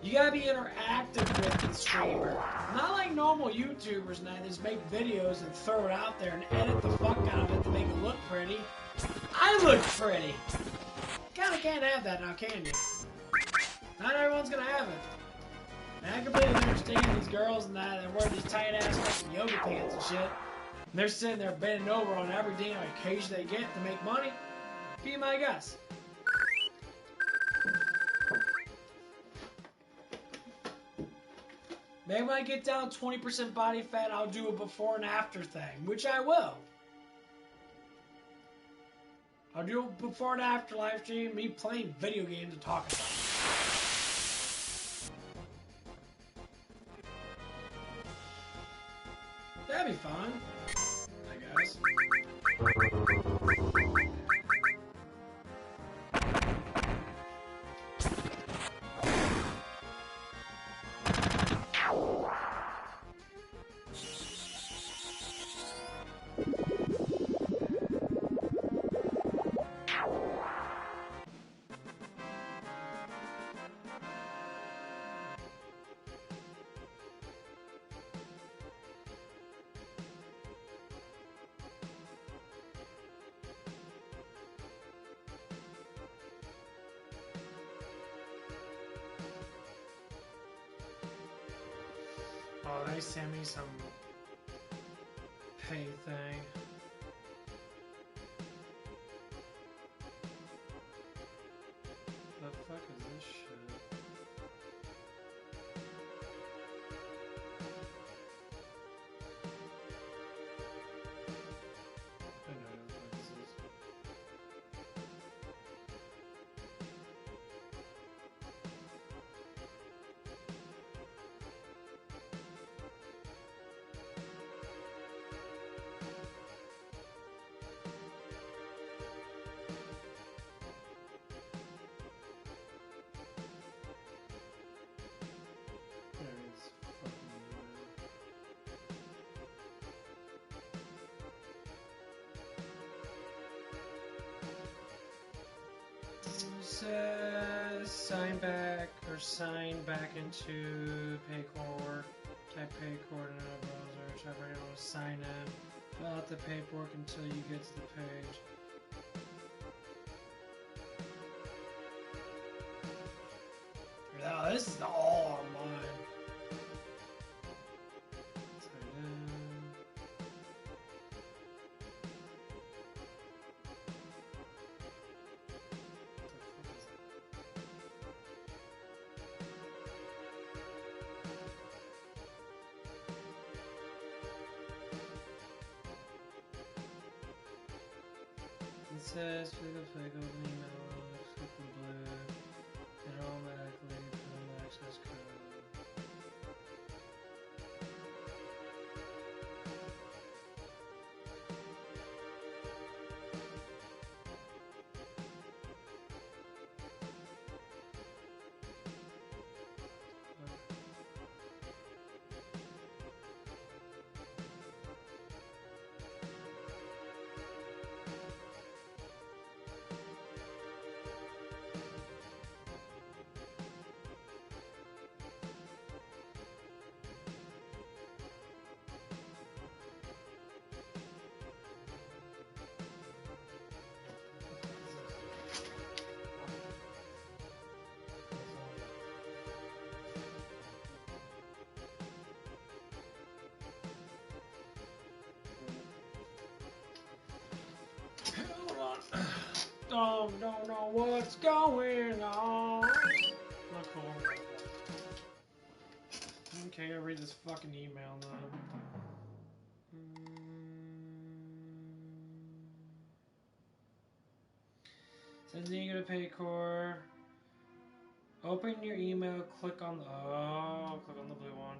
Speaker 1: You gotta be interactive with the streamer. Not like normal YouTubers now, they just make videos and throw it out there and edit the fuck out of it to make it look pretty. I look pretty! Kinda can't have that now, can you? Not everyone's gonna have it. And I completely understand these girls and that wear these tight ass fucking yoga pants and shit. And they're sitting there bending over on every damn occasion they get to make money. Be my guess. Maybe when I get down 20% body fat, I'll do a before and after thing, which I will. I'll do a before and after live stream, me playing video games and talking about it. That'd be fun, I guess. Oh, they sent me some pay thing. The fuck is this shit? I know what the fuck this is. Says sign back or sign back into Paycor. Type Paycor in a browser. Type right now, sign in. Fill out the paperwork until you get to the page. No, this is all online. Sign in. It says click the flag, open email, click the blue, it automatically put in the access code. Don't know what's going on. Okay, I gotta read this fucking email now. Sending you to Paycor. Open your email, click on the click on the blue one.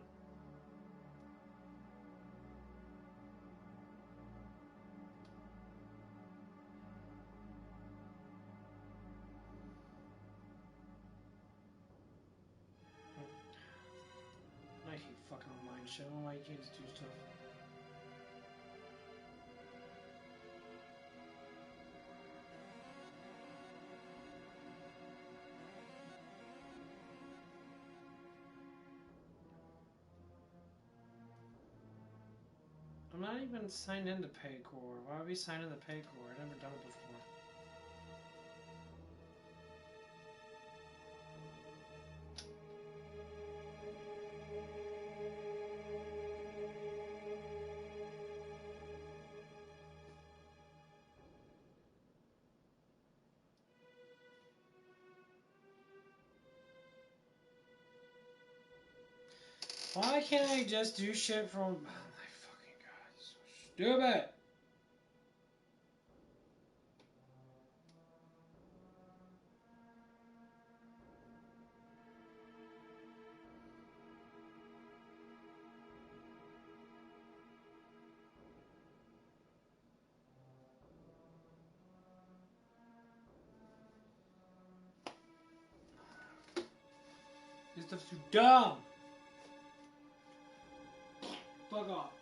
Speaker 1: I hate fucking online shit. I don't know why you can't just do stuff. I'm not even signed into Paycor. Why would we sign into Paycor? I've never done it before. Why can't I just do shit from... Oh my fucking god, it's so stupid! This stuff's too dumb! Fuck off.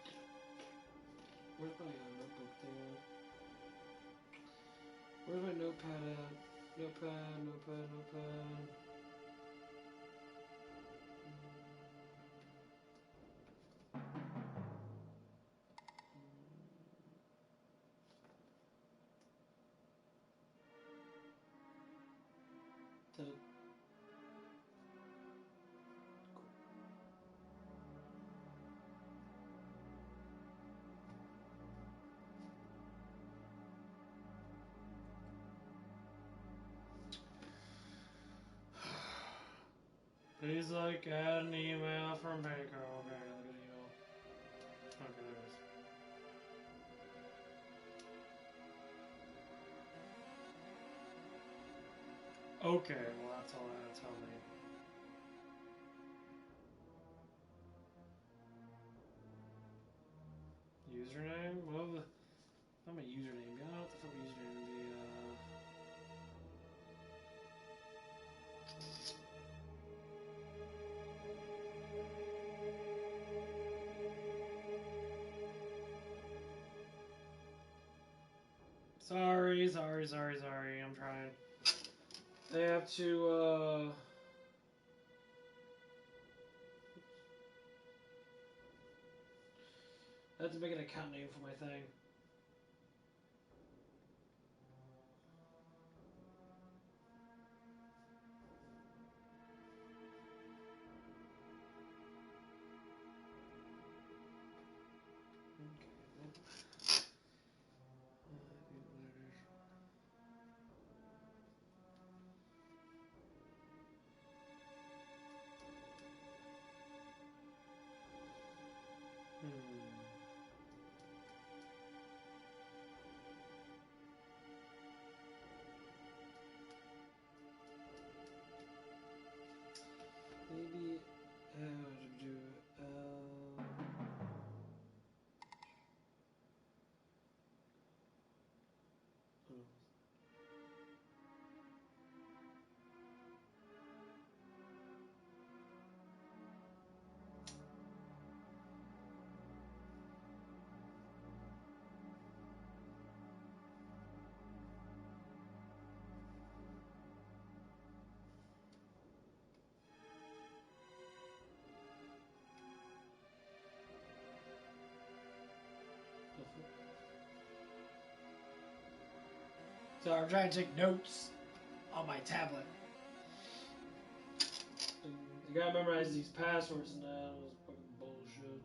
Speaker 1: Where's my notebook thing? Where's my notepad at? Notepad. Please add an email from Paycor. Okay, look at the email. Okay, there it is. Okay, well that's all I had to tell me. Username? Well, not my username. Yeah, what the fuck my username would be? Sorry. I'm trying. They have to, I have to make an account name for my thing. Maybe do So I'm trying to take notes on my tablet. And you gotta memorize these passwords and that was fucking bullshit.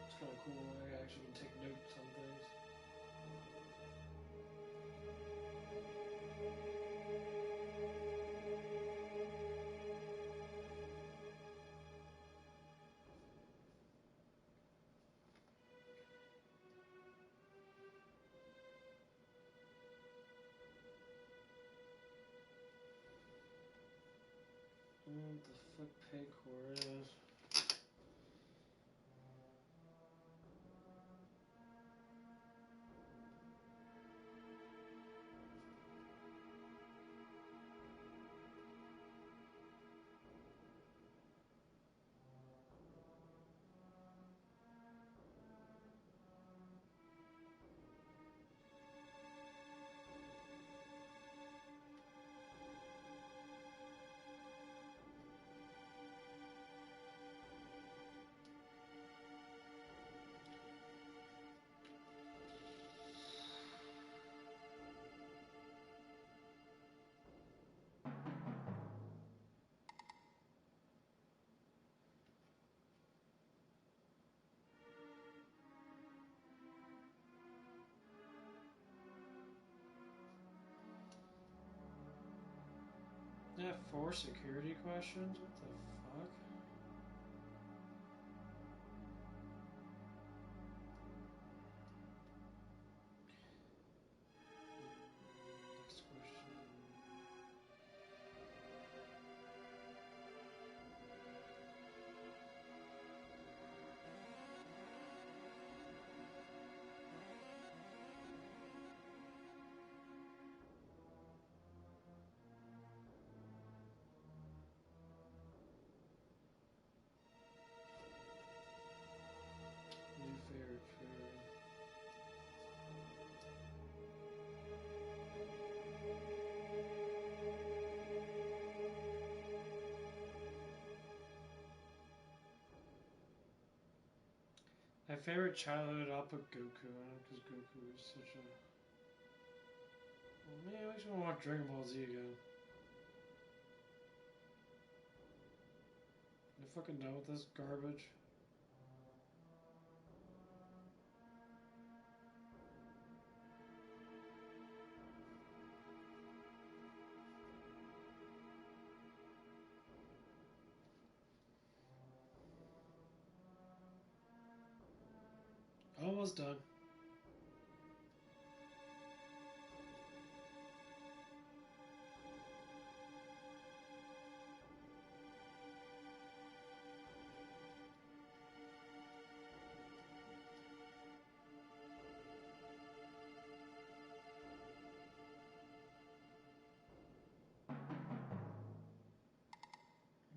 Speaker 1: It's kinda cool, I actually can take notes on things. What the fuck Paycor is? Yeah, 4 security questions? What the fuck? Next question. New favorite food. My favorite childhood, I'll put Goku on it because Goku is such a. Well, man, I just want to watch Dragon Ball Z again. You fucking done with this garbage? Almost done.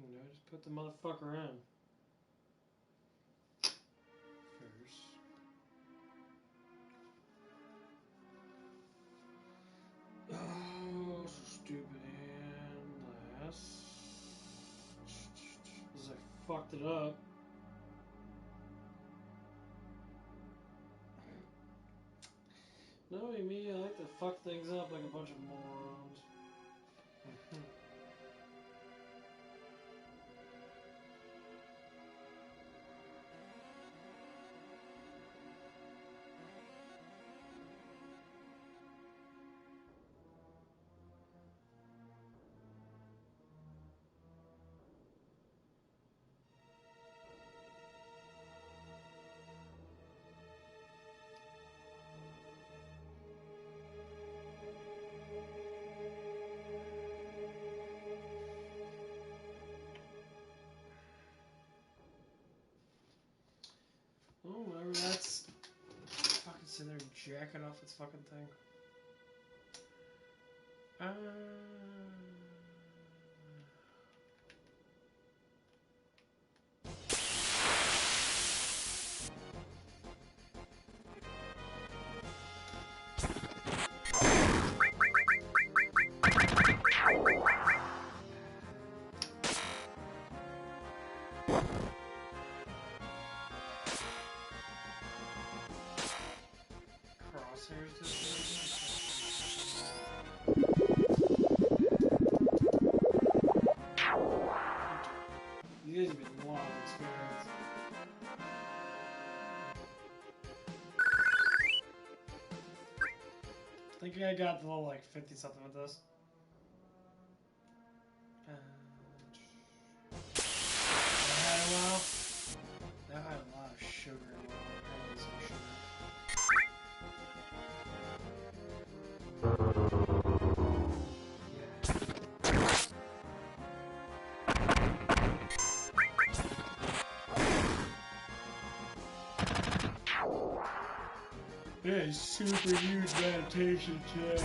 Speaker 1: You know, just put the motherfucker in. First. Oh, so stupid. And last. Because I fucked it up. Knowing me, I like to fuck things up like a bunch of morons. Oh, whatever, that's fucking sitting there jacking off its fucking thing. Crosshairs this You guys have been a lot of experience. I think I got the little like 50 something with this. That had a while. That had a lot of sugar in it. I had some sugar. Yeah.
Speaker 3: Yeah, super huge meditation chair.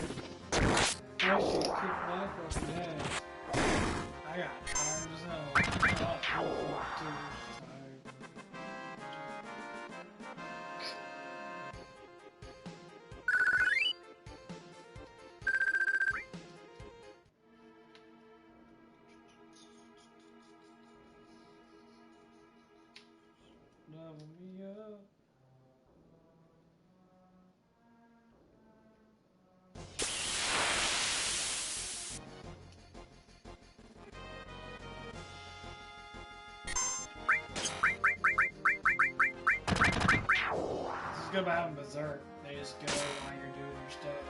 Speaker 3: I should kick my fucking ass.
Speaker 1: I got tired as hell. I was too tired. Level me up. This is good about having Berserk. They just go while you're doing your stuff.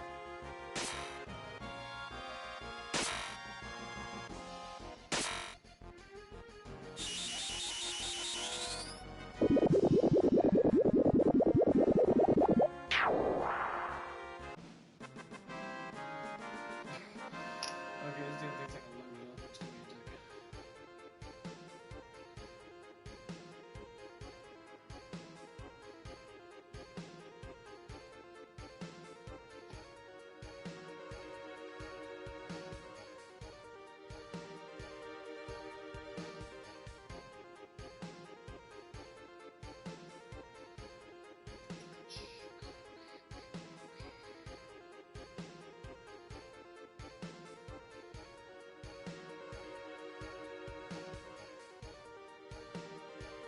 Speaker 1: Okay, this dude thinks I can look it up. It's gonna be a dick.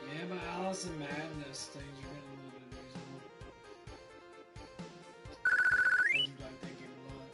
Speaker 1: Yeah, but Alice in Madness things are getting a little bit reasonable. I do like that game a lot.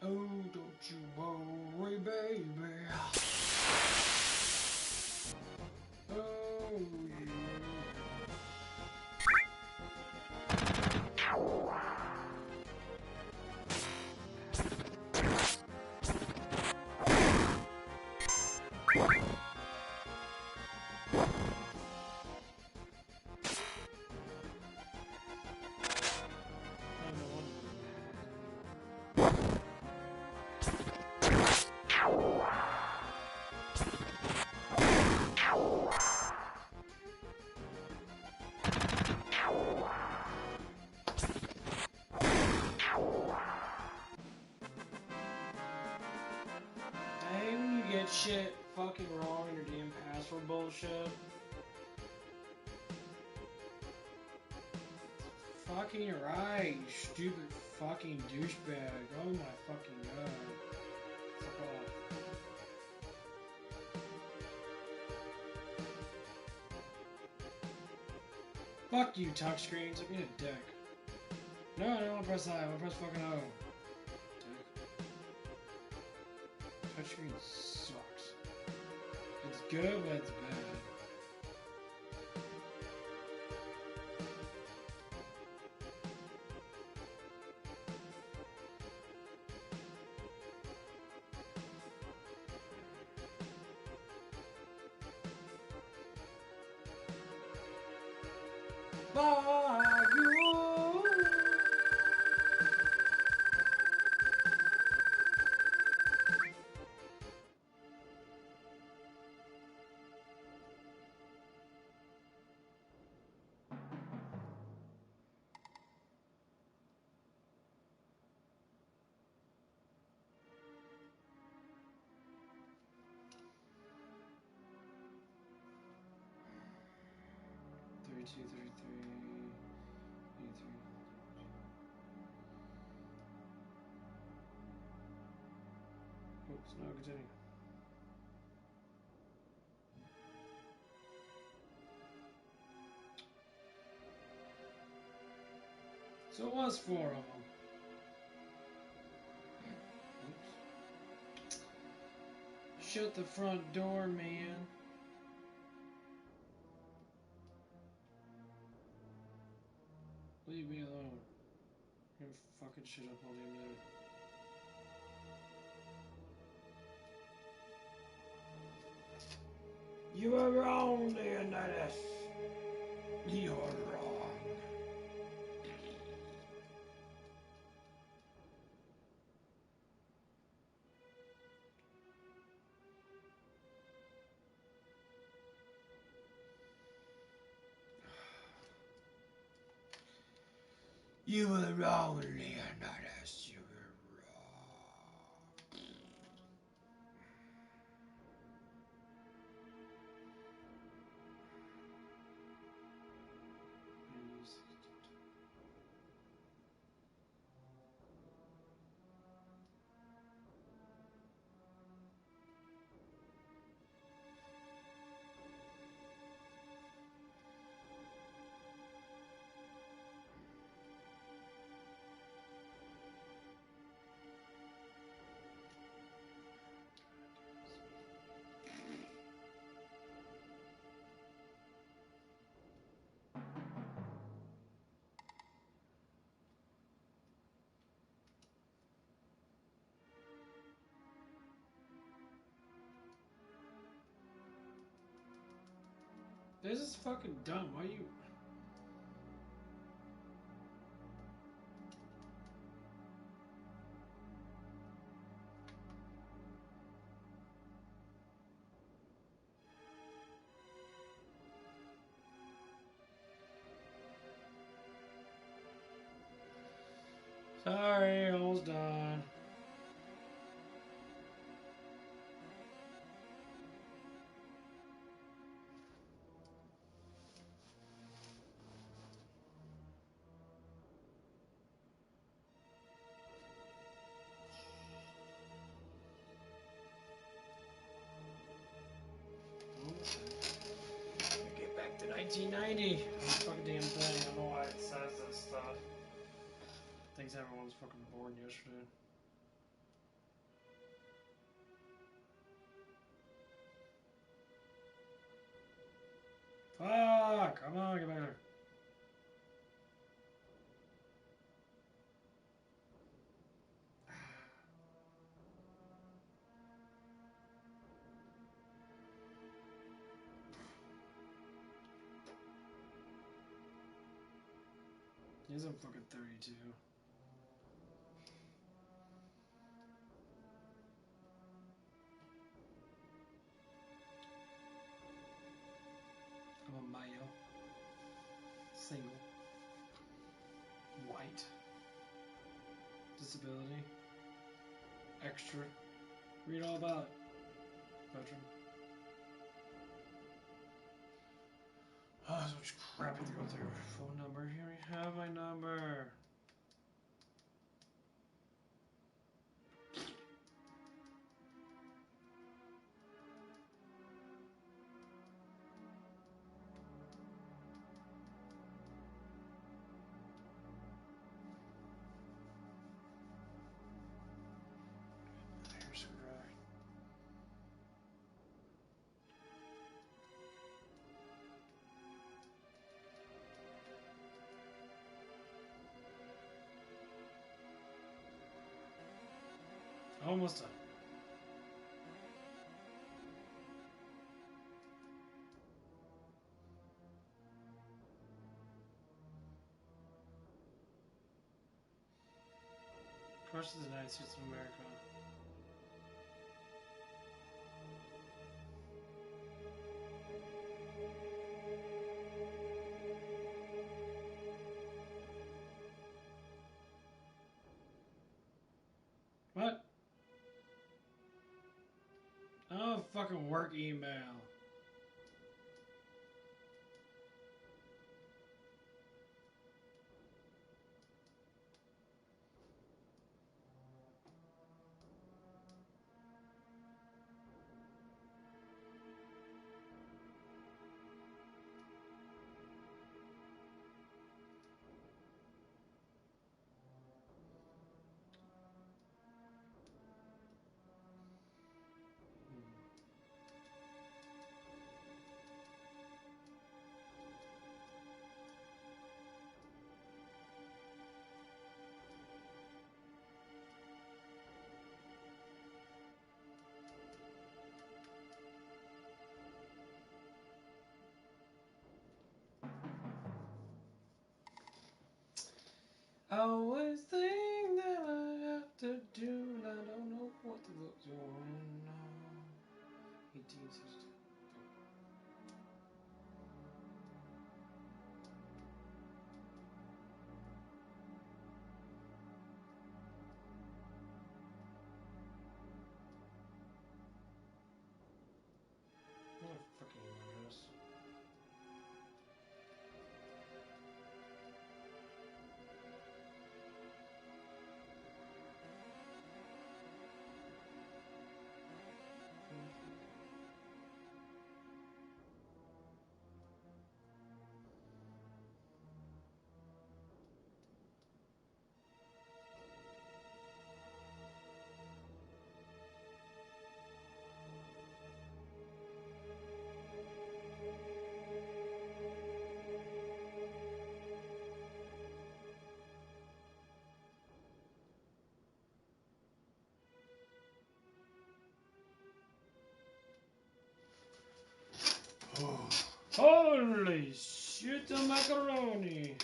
Speaker 1: Oh, don't you worry, baby. Oh, yeah. I know one. I hate when you get shit fucking wrong in your damn password bullshit. Fucking you're right, you stupid fucking douchebag. Oh my fucking god. Fuck off. Fuck you, touchscreens. I'm being a dick. No, I don't want to press I. I want to press fucking O. Dick. Touchscreen sucks. It's good, but it's bad. By you. Two, 33, 83. Oops, no, continue. So it was 4 of them. Oops. Shut the front door, man. Leave me alone. You're fucking shit up all damn day. You are wrong, Leonidas. You're wrong. You were wrong, Leonidas. You were wrong. This is fucking dumb. Why you... Sorry, almost done. Get back to 1990. This fucking damn thing. I don't know why it says this stuff. Thinks everyone's fucking born yesterday. Fuck! Come on, get back there. He's in fucking 32. I'm a male. Single. White. Disability. Extra. Read all about it. Veteran. Oh, so much crap I have to go through. Phone number. Here we have my number. Hair screwdriver. Almost done. Crushes the United States of America. What? Oh, fucking work email. I always think that I have to do, and I don't know what to look for now. 1862. What a fucking address. Holy shit, the macaroni!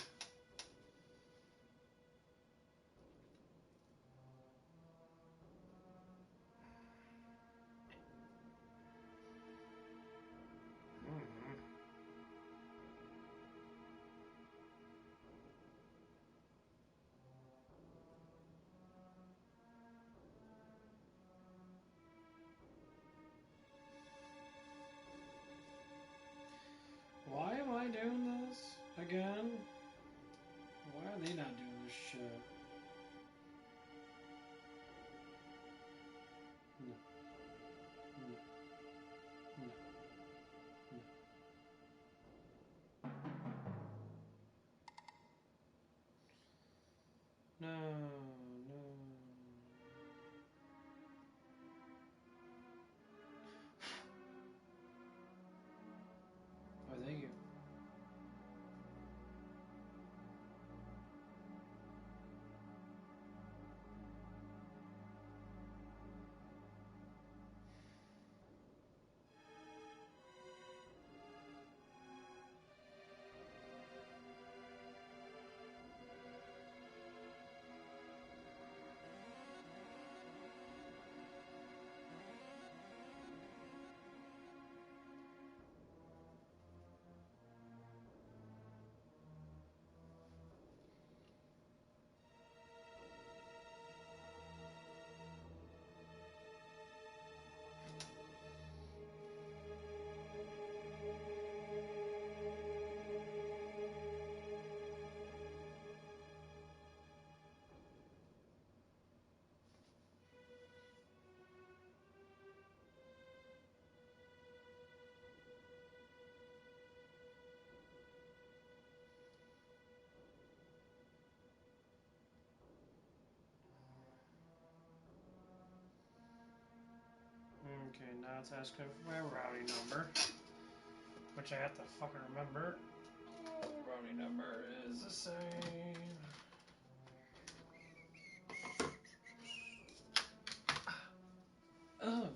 Speaker 1: Why am I doing this again? Why are they not doing this shit? No. No. No. No. No. Oh, thank you. Okay, now it's asking for my routing number, which I have to fucking remember. Oh, routing number is the same. Oh.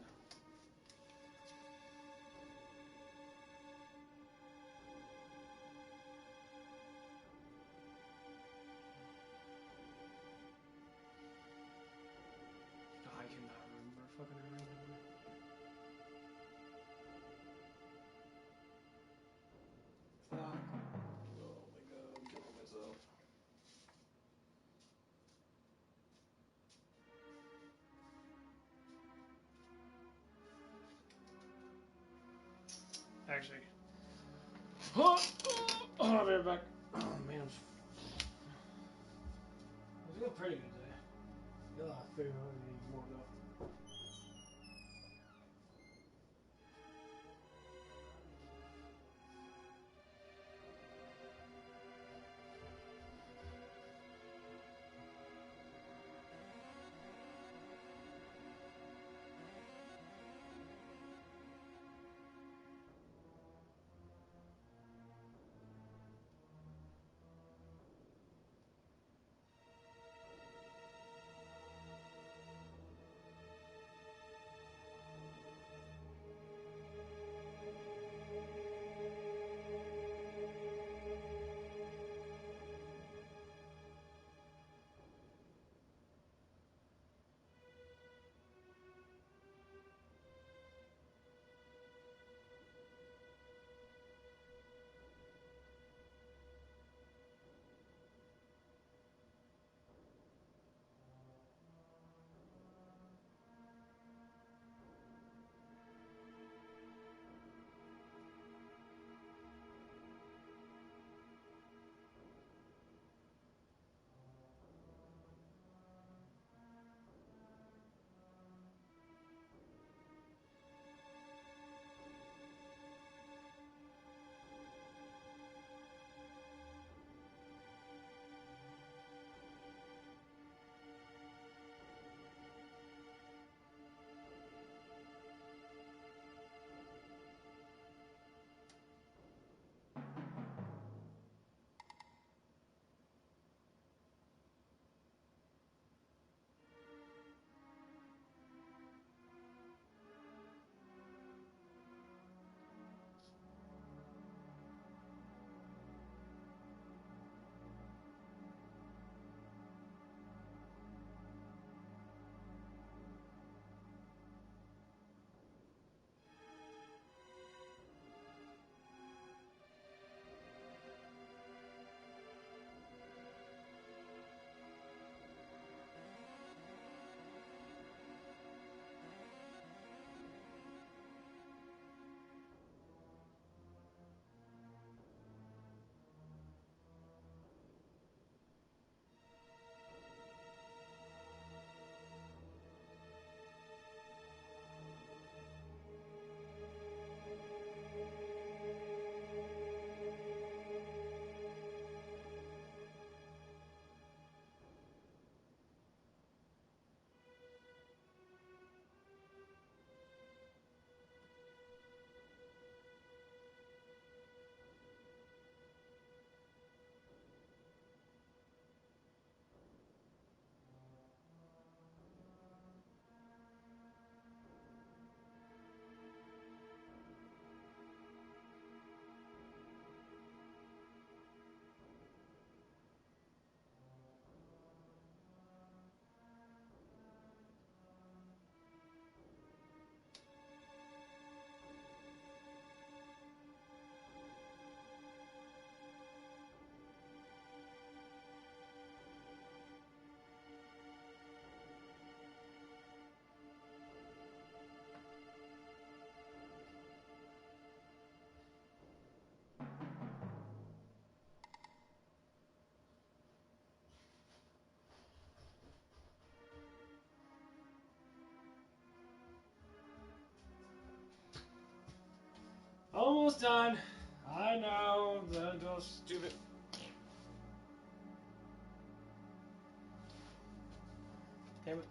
Speaker 1: I cannot remember fucking routing number. Fuck. Oh my god, I'm killing myself. Actually. Oh, I'll be right back. Oh man. I feel pretty good today. Got a lot of food. I don't need more though. done. I know. Those stupid. Damn it.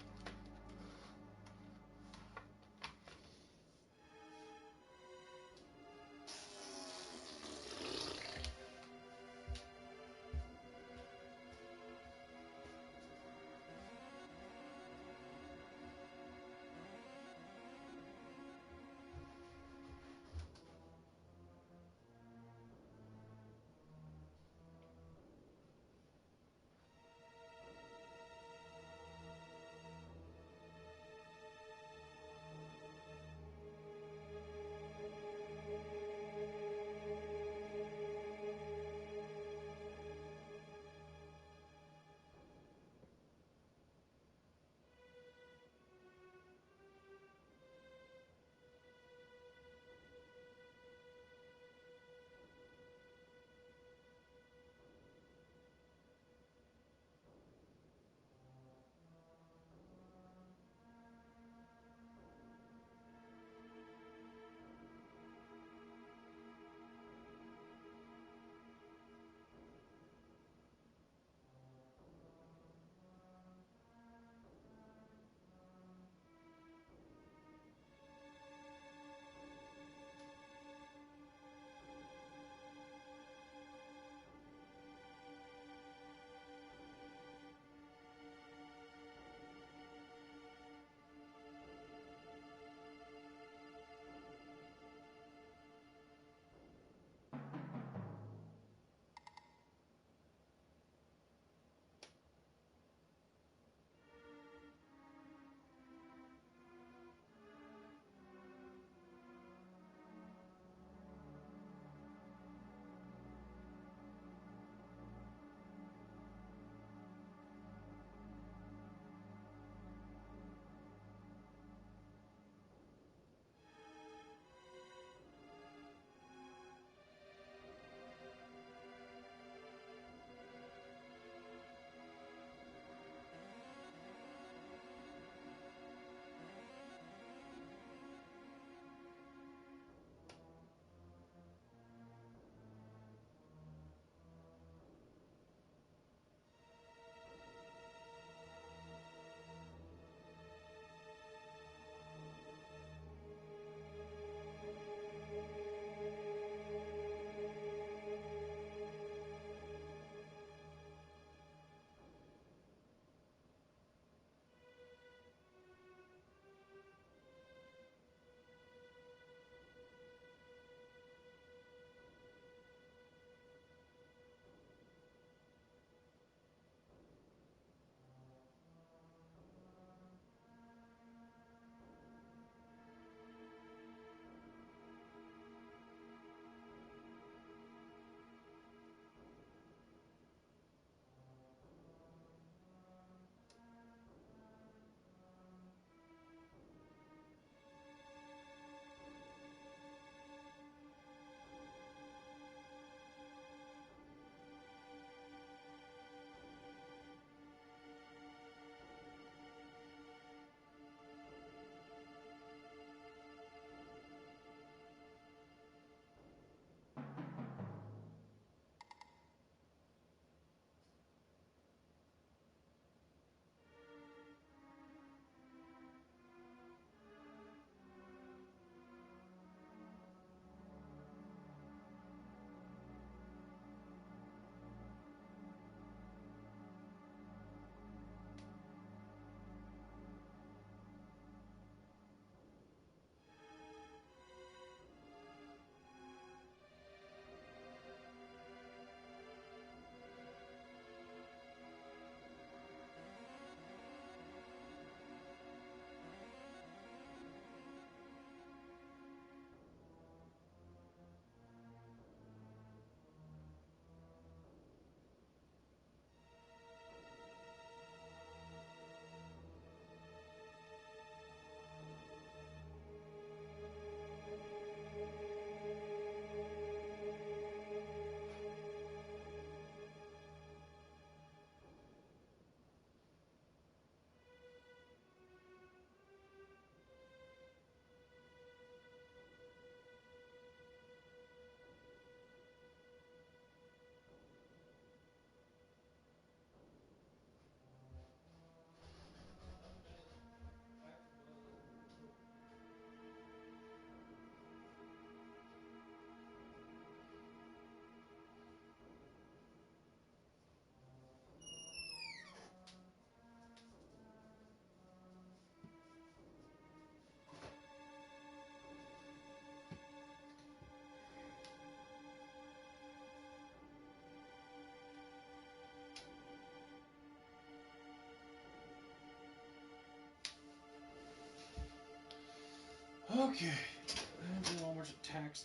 Speaker 1: Okay. I'm doing a bunch of tax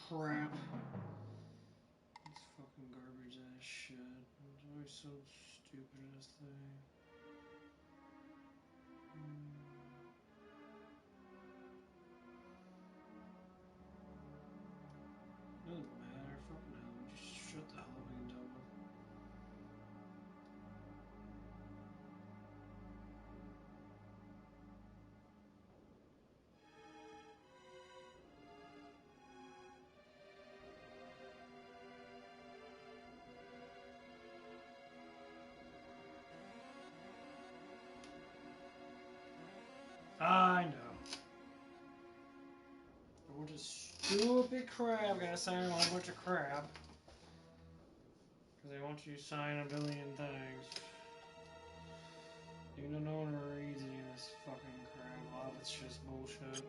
Speaker 1: crap. It's fucking garbage ass shit. It's always so stupid this thing. Doesn't matter, fucking hell. Just shut the hell up and get done with. I know. A bunch of stupid crap. Gotta sign a whole bunch of crap. Because they want you to sign a billion things. Even though no one reads any of this fucking crap. A lot of it's just bullshit.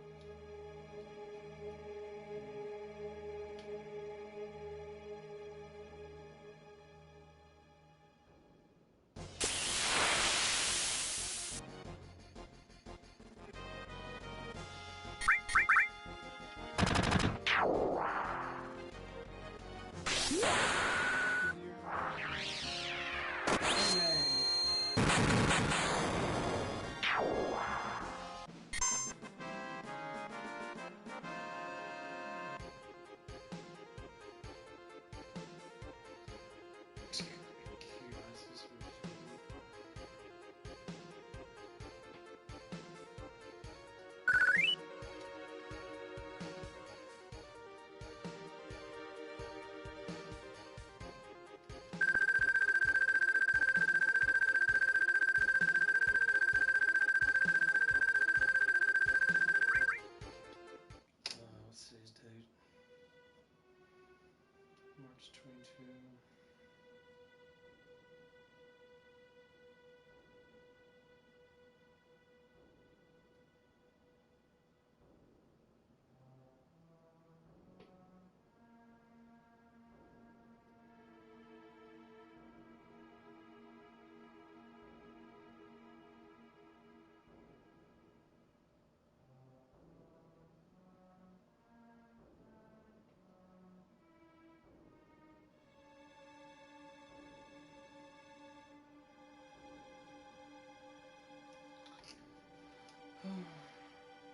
Speaker 1: What's today's date? March 22.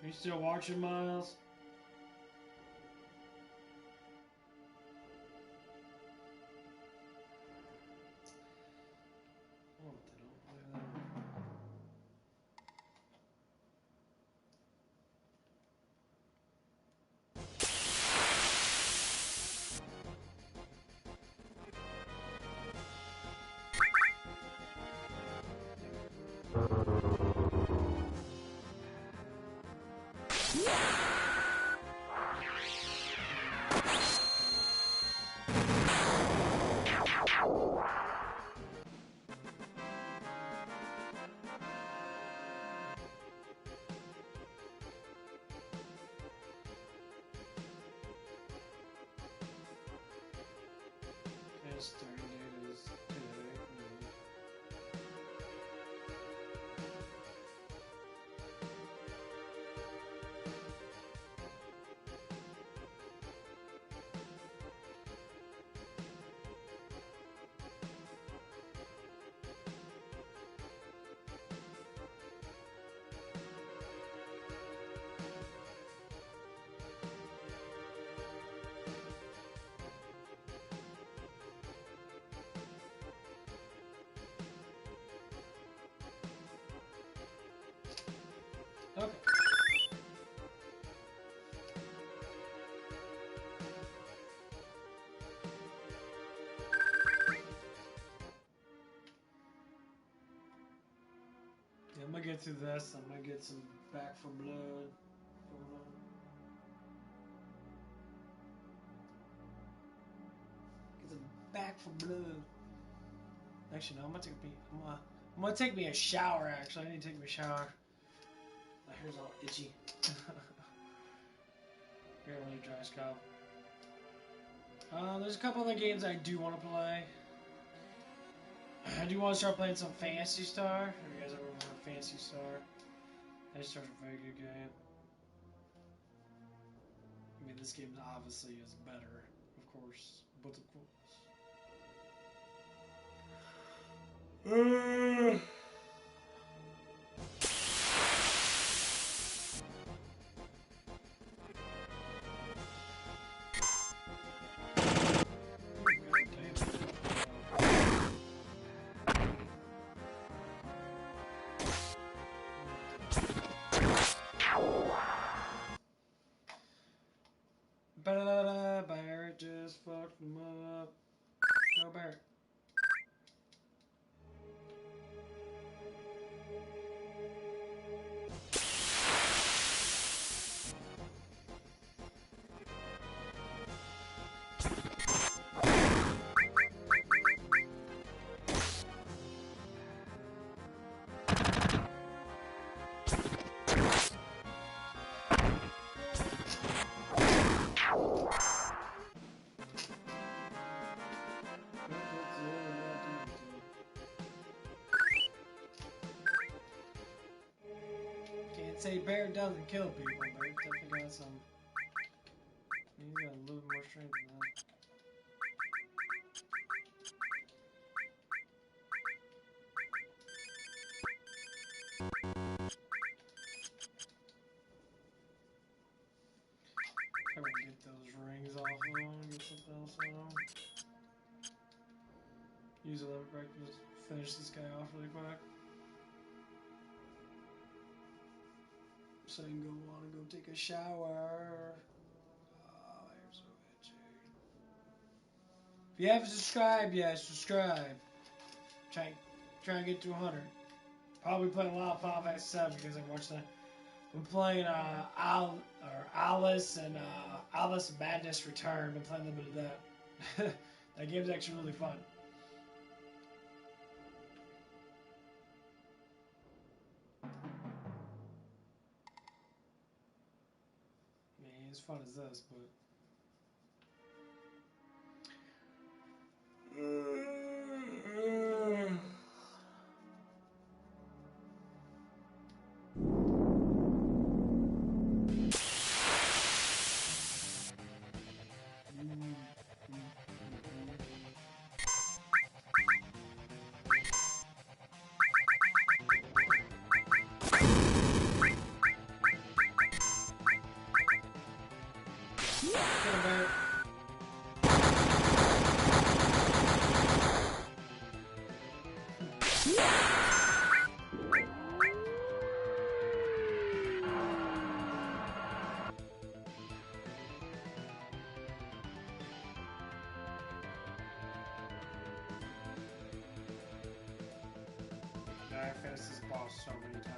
Speaker 1: You still watching, Miles? Oh, they don't play that. Starting date is today. Okay. Yeah, I'm gonna get through this. I'm gonna get some Back for Blood going on. Get some Back for Blood. Actually, no. I'm gonna take me a shower. Actually, I need to take me a shower. My hair's all itchy. Got a really dry scalp. There's a couple other games I do want to play. I do want to start playing some Phantasy Star. Have you guys ever heard of Phantasy Star? Phantasy Star's a very good game. mean, this game obviously is better, of course, but of course. Barrett just fucked him up. Go Barrett. Can't say Barrett doesn't kill people, Barrett definitely got some. He's got a little more strength than that. I'm gonna get those rings off of him, get something else on him. Use a lever break to just finish this guy off really quick. So you can go on and go take a shower. Oh, I'm so itchy. If you haven't subscribed yet, subscribe. Try and get to 100. Probably playing a lot of Final Fantasy 7 because I watched that. I'm playing Alice and Alice Madness Return. Been playing a little bit of that. That game's actually really fun. I mean, as fun as this, but. I faced this boss so many times.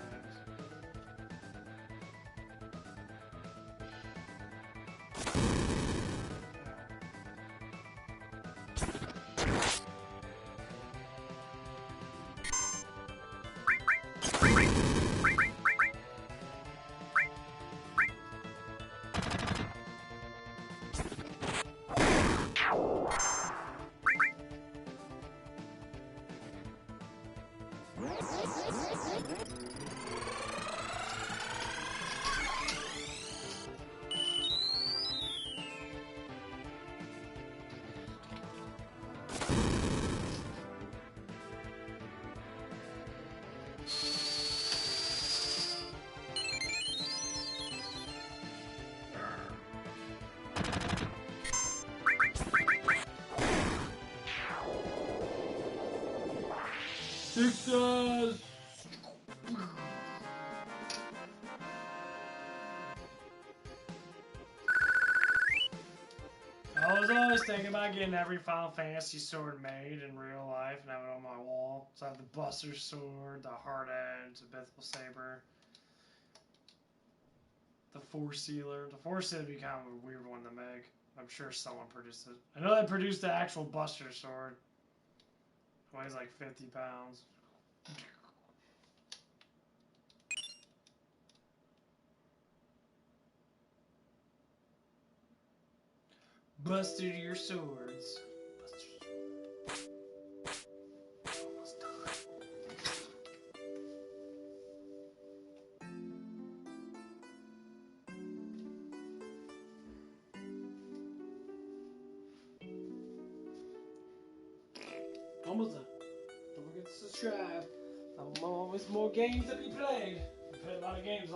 Speaker 1: Success! I was always thinking about getting every Final Fantasy sword made in real life and having it on my wall. So I have the Buster Sword, the Hard Edge, the Mythical Saber, the Force Sealer. The Force Sealer would be kind of a weird one to make. I'm sure someone produced it. I know they produced the actual Buster Sword. It weighs like 50 pounds. Buster your swords. Almost done. almost done. Don't forget to subscribe. Always more games to be played. We play a lot of games, a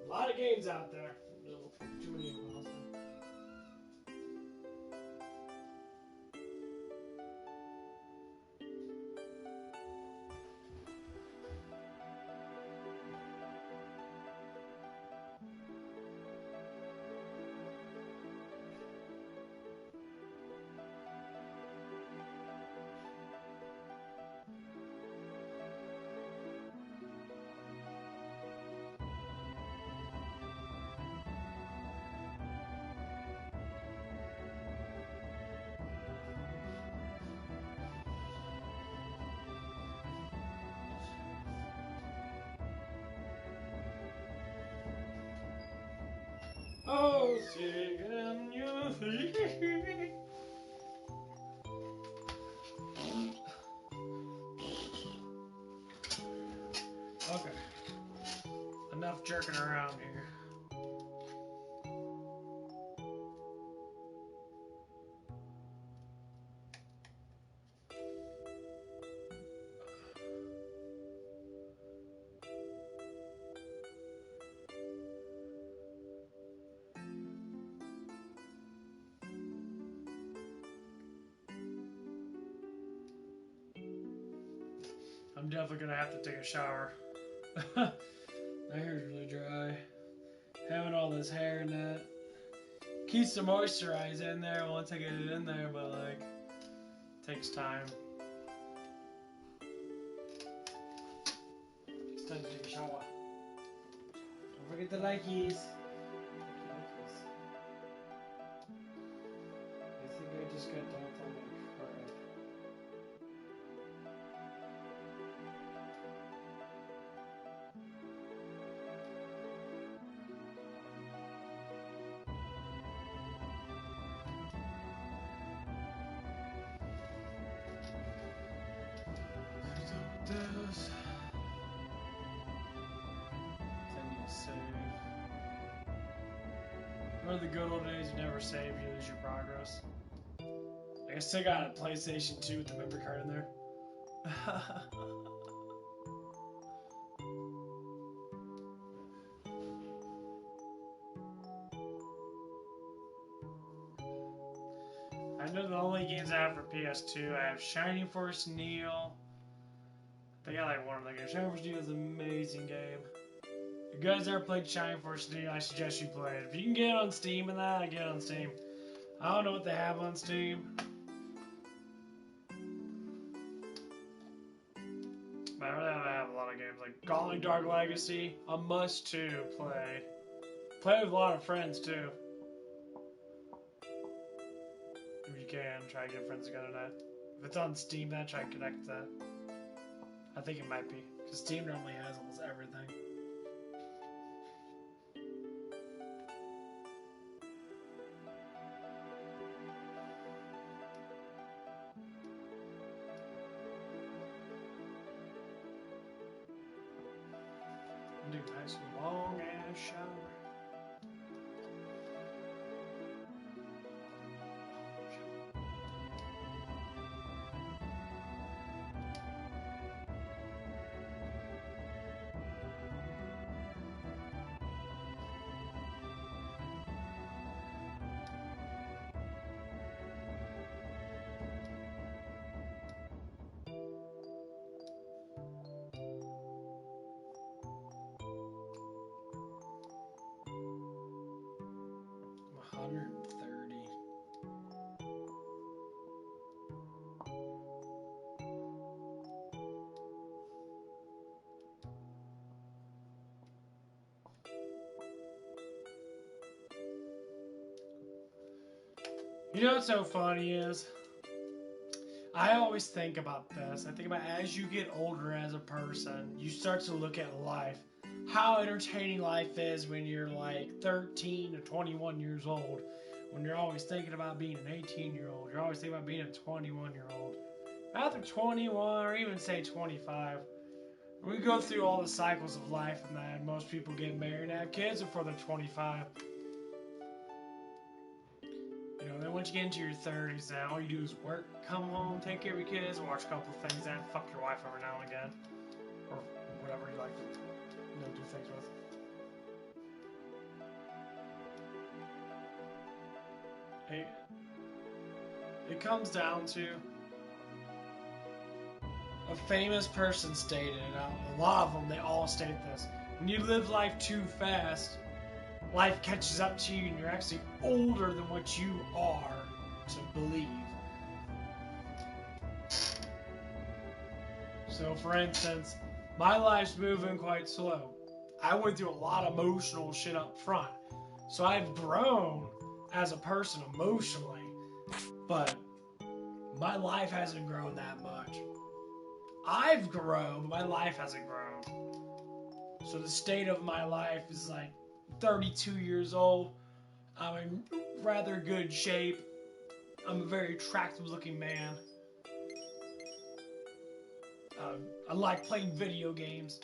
Speaker 1: lot of games out there. Too many of them. Oh, can you see? Okay. Enough jerking around here. I'm definitely gonna have to take a shower. My hair's really dry. Having all this hair and that keeps the moisturize in there once I get it in there, but like takes time. It's time to take a shower. Don't forget the likies. I think I just got done with all my crap. This. Then you save. Remember the good old days? You never save, you lose your progress. I still got a PlayStation 2 with the memory card in there. I know the only games I have for PS2. I have Shining Force Neo. I think I like one of the games. Shining Force Neo is an amazing game. If you guys ever played Shining Force Neo, I suggest you play it. If you can get it on Steam and that, get it on Steam. I don't know what they have on Steam. But I really have a lot of games. Like Gauntlet Dark Legacy, a must to play. Play with a lot of friends too. If you can, try to get friends together that. If it's on Steam, then try to connect that. I think it might be. Because Steam normally has almost everything. Do a nice long ass shower. You know what's so funny is, I always think about this. I think about as you get older as a person, you start to look at life. How entertaining life is when you're like 13 to 21 years old. When you're always thinking about being an 18-year-old. You're always thinking about being a 21-year-old. After 21 or even say 25, we go through all the cycles of life and that. Most people get married and have kids before they're 25. You know, then once you get into your 30s, now all you do is work, come home, take care of your kids, watch a couple of things, and fuck your wife every now and again, or whatever you like to, do things with. It comes down to a famous person stated, a lot of them, they all state this: when you live life too fast, life catches up to you and you're actually older than what you are to believe. So for instance, my life's moving quite slow. I went through a lot of emotional shit up front. So I've grown as a person emotionally, but my life hasn't grown that much. I've grown, but my life hasn't grown. So the state of my life is like 32 years old. I'm in rather good shape. I'm a very attractive looking man. I like playing video games.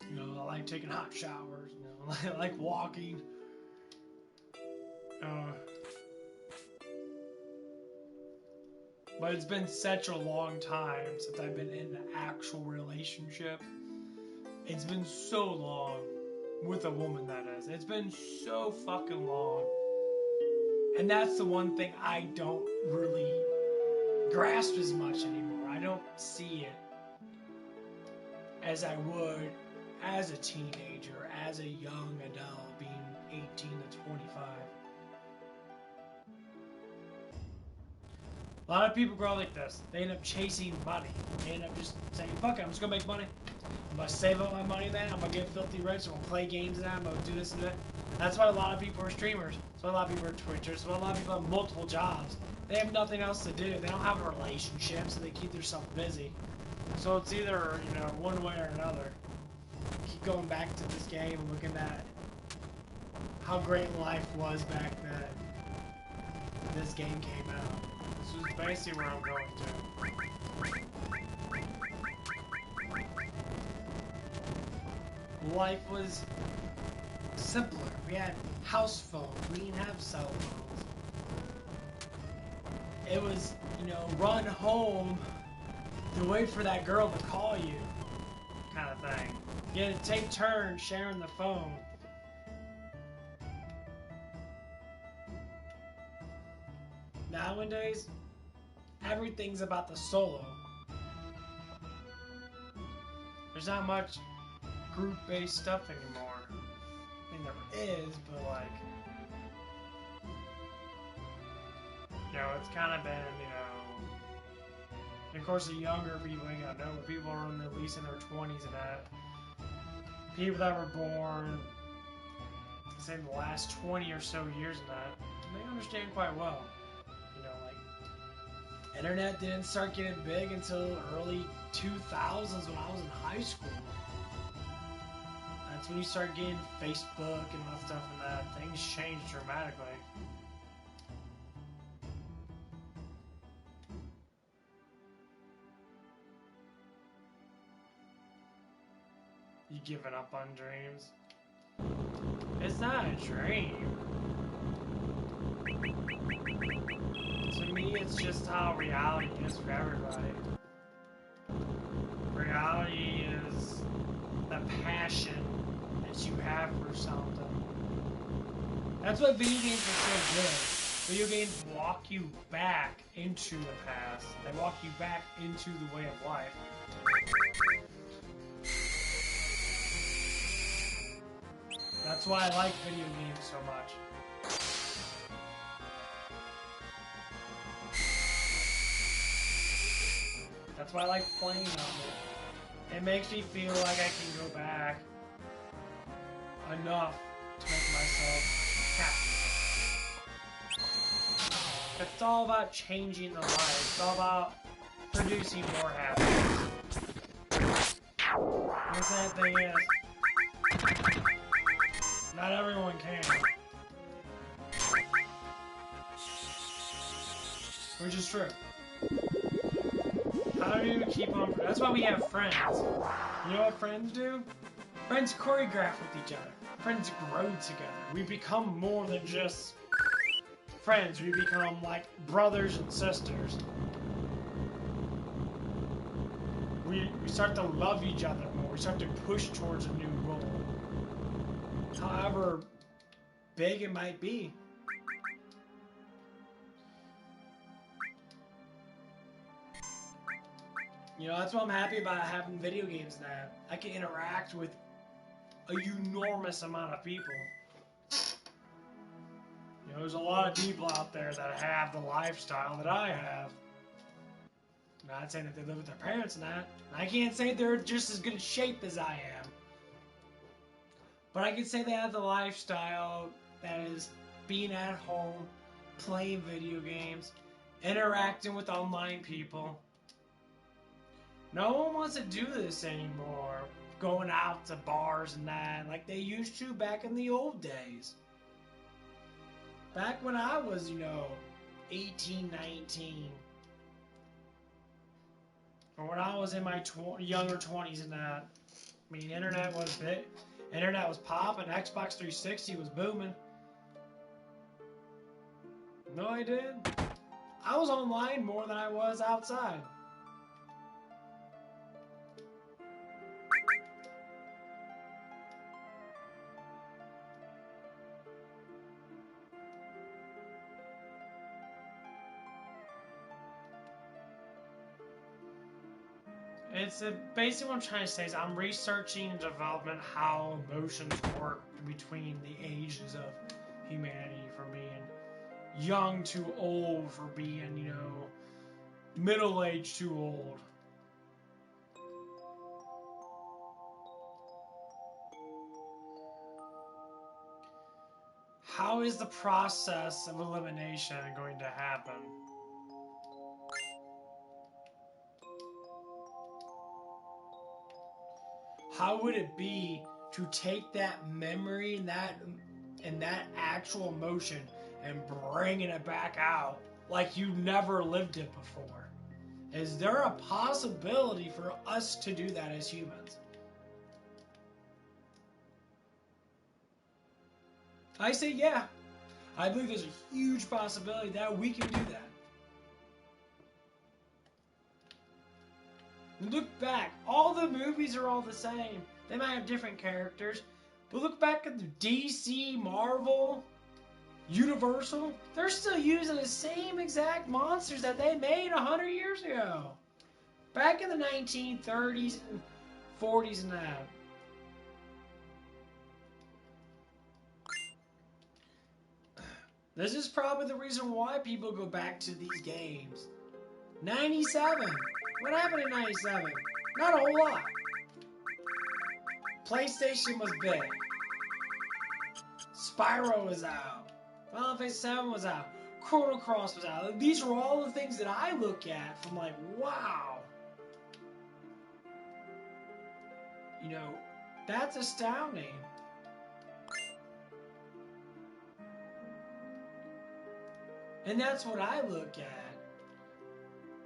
Speaker 1: You know, I like taking hot showers. You know, I like walking. But it's been such a long time since I've been in an actual relationship. It's been so long with a woman, that is. It's been so fucking long. And that's the one thing I don't really grasp as much anymore. I don't see it as I would as a teenager, as a young adult, being 18 to 25. A lot of people grow like this. They end up chasing money. They end up just saying, fuck it, I'm just gonna make money. I'm gonna save up my money then, I'm gonna get filthy rich, I'm gonna play games then, I'm gonna do this and that. That's why a lot of people are streamers. That's why a lot of people are Twitchers. That's why a lot of people have multiple jobs. They have nothing else to do. They don't have a relationship, so they keep themselves busy. So it's either, you know, one way or another. Keep going back to this game and looking at how great life was back then. This game came out. This is basically where I'm going to. Life was simpler. We had house phones. We didn't have cell phones. It was, you know, run home to wait for that girl to call you, kind of thing. You had to take turns sharing the phone. Nowadays, everything's about the solo. There's not much group-based stuff anymore. I mean, there is, but like, you know, it's kind of been, you know, and of course the younger people, you know, people are in at least in their 20s and that. People that were born, say, in the last 20 or so years and that, they understand quite well. You know, like, internet didn't start getting big until early 2000s when I was in high school. That's when you start getting Facebook and all that stuff and that. Things changed dramatically. You giving up on dreams? It's not a dream. To me, it's just how reality is for everybody. Reality is the passion that you have for something. That's what video games are so good. Video games walk you back into the past. They walk you back into the way of life. That's why I like video games so much. That's why I like playing them. It makes me feel like I can go back enough to make myself happy. It's all about changing the life. It's all about producing more happiness. The sad thing is, not everyone can. Which is true. How do you keep on? That's why we have friends. You know what friends do? Friends choreograph with each other. friends grow together. We become more than just friends. We become like brothers and sisters. We start to love each other more. We start to push towards a new goal. However big it might be. You know, that's why I'm happy about having video games now. I can interact with a enormous amount of people. You know, there's a lot of people out there that have the lifestyle that I have. I'm not saying that they live with their parents and that. I can't say they're just as good in shape as I am. But I can say they have the lifestyle that is being at home, playing video games, interacting with online people. No one wants to do this anymore, going out to bars and that, like they used to back in the old days. Back when I was, 18, 19. Or when I was in my younger 20s and that. I mean, internet was big. Internet was popping, Xbox 360 was booming. No, I did. I was online more than I was outside. Basically what I'm trying to say is I'm researching and developing how emotions work between the ages of humanity, from being young to old, for being, middle-aged to old. How is the process of elimination going to happen? How would it be to take that memory and that actual emotion and bringing it back out like you never lived it before? Is there a possibility for us to do that as humans? I say yeah. I believe there's a huge possibility that we can do that. Look back, all the movies are all the same. They might have different characters, but look back at the DC, Marvel, Universal. They're still using the same exact monsters that they made 100 years ago. Back in the 1930s and 40s and that. This is probably the reason why people go back to these games. 97. What happened in 97? Not a whole lot. PlayStation was big. Spyro was out. Final Fantasy 7 was out. Chrono Cross was out. These are all the things that I look at from like, wow. That's astounding. And that's what I look at.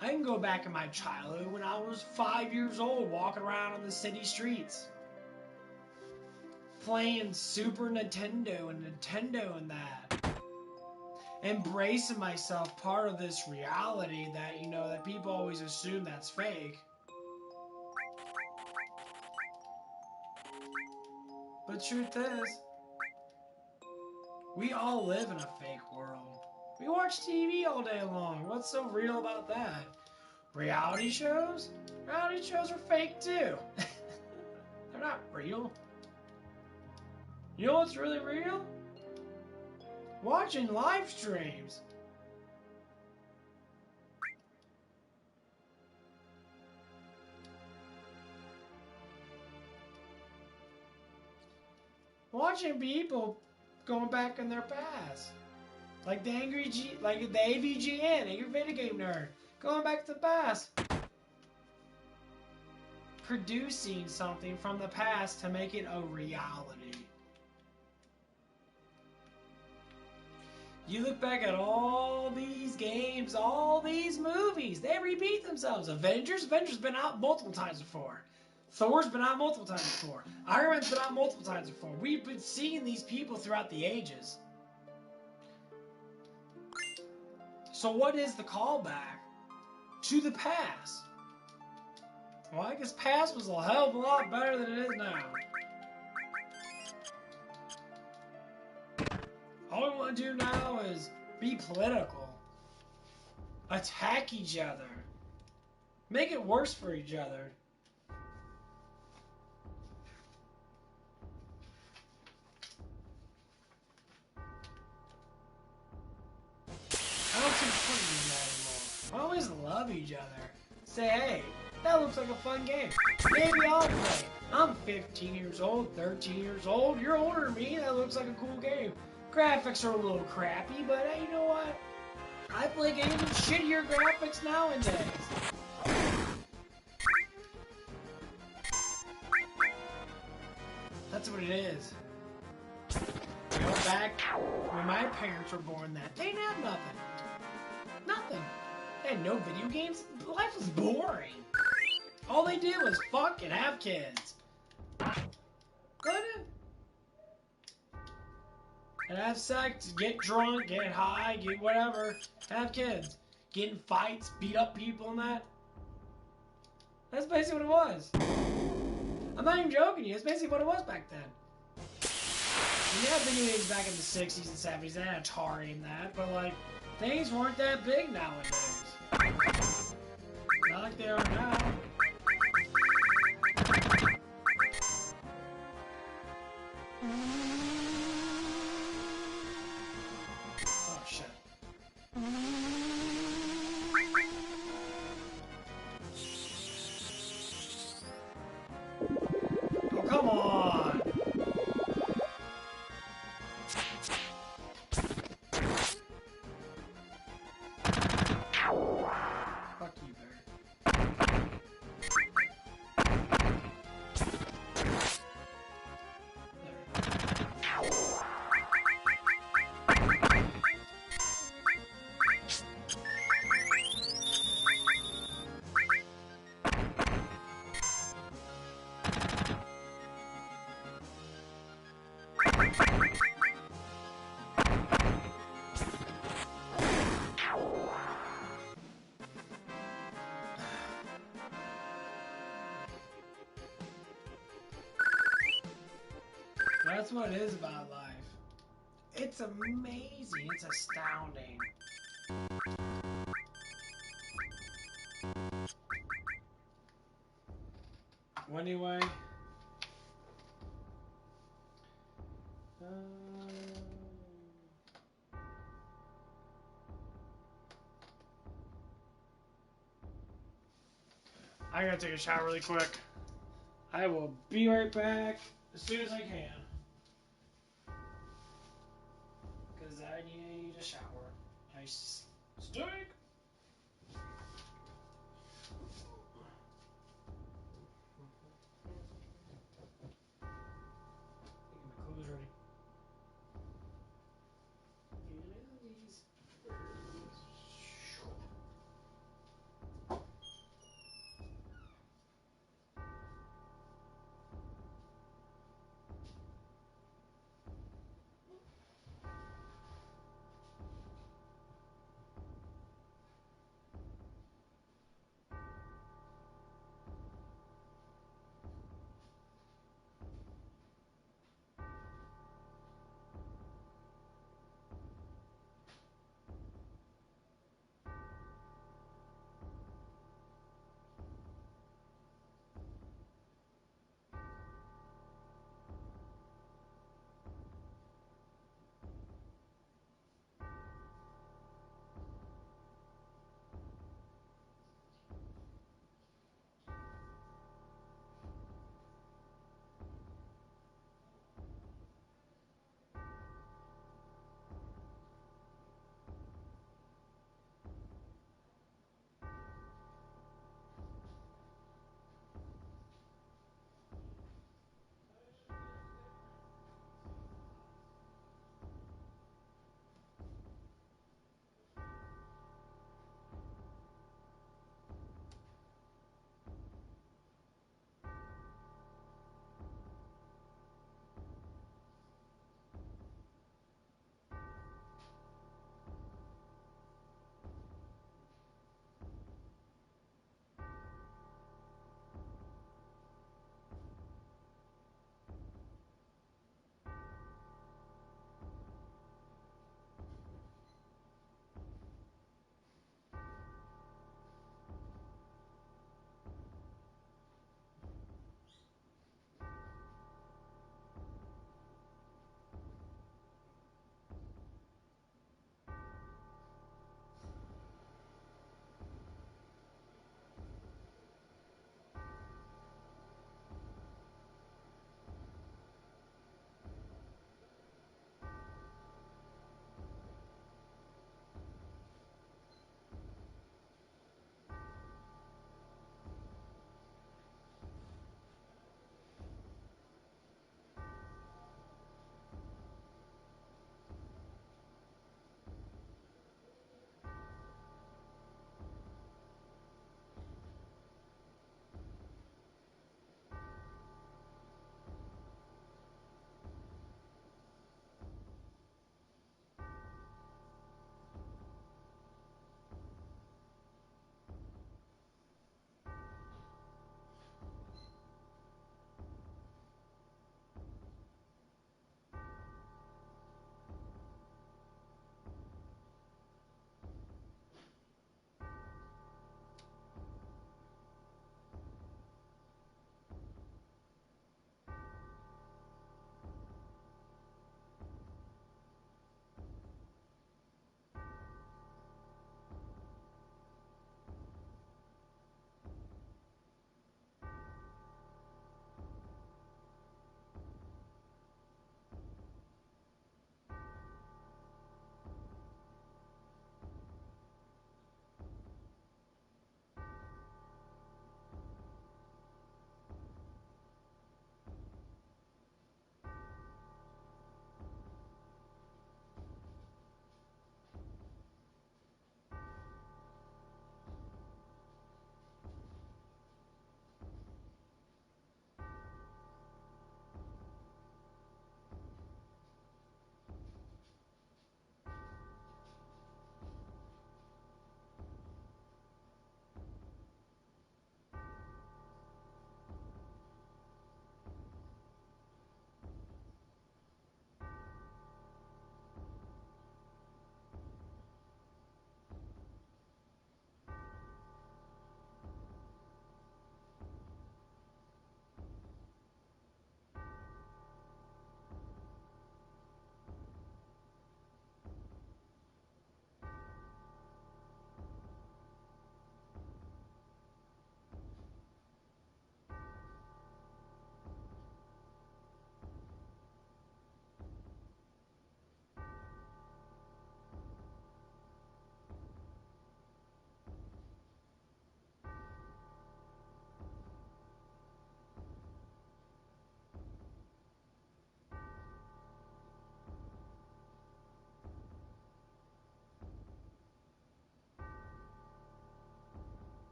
Speaker 1: I can go back in my childhood when I was 5 years old, walking around on the city streets, playing Super Nintendo and that, embracing myself part of this reality that, that people always assume that's fake. But truth is, we all live in a fake world. We watch TV all day long. What's so real about that? Reality shows? Reality shows are fake too. They're not real. You know what's really real? Watching live streams. Watching people going back in their past. Like the like the AVGN, Angry Video Game Nerd, going back to the past. Producing something from the past to make it a reality. You look back at all these games, all these movies, they repeat themselves. Avengers been out multiple times before. Thor's been out multiple times before. Iron Man's been out multiple times before. We've been seeing these people throughout the ages. So what is the callback to the past? Well, I guess past was a hell of a lot better than it is now. All we want to do now is be political. Attack each other. Make it worse for each other. I don't see the point in doing that anymore. Why always love each other? Say, hey, that looks like a fun game. Maybe I'll play. I'm 15 years old, 13 years old. You're older than me. That looks like a cool game. Graphics are a little crappy, but hey, you know what? I play games with shittier graphics nowadays. That's what it is. Go back when my parents were born, that they didn't have nothing. Nothing. They had no video games. Life was boring. All they did was fuck and have kids. And have sex, get drunk, get high, get whatever, have kids. Get in fights, beat up people and that. That's basically what it was. I'm not even joking you, it's basically what it was back then. We had video games back in the 60s and 70s, they had Atari and that, but like, things weren't that big nowadays. Not like they are now. Oh shit. Oh, come on! Fuck you, Bear. That's what it is about life. It's amazing. It's astounding. Well, anyway. I gotta take a shower really quick. I will be right back as soon as I can. Because I need a shower. I stink. Get my clothes ready.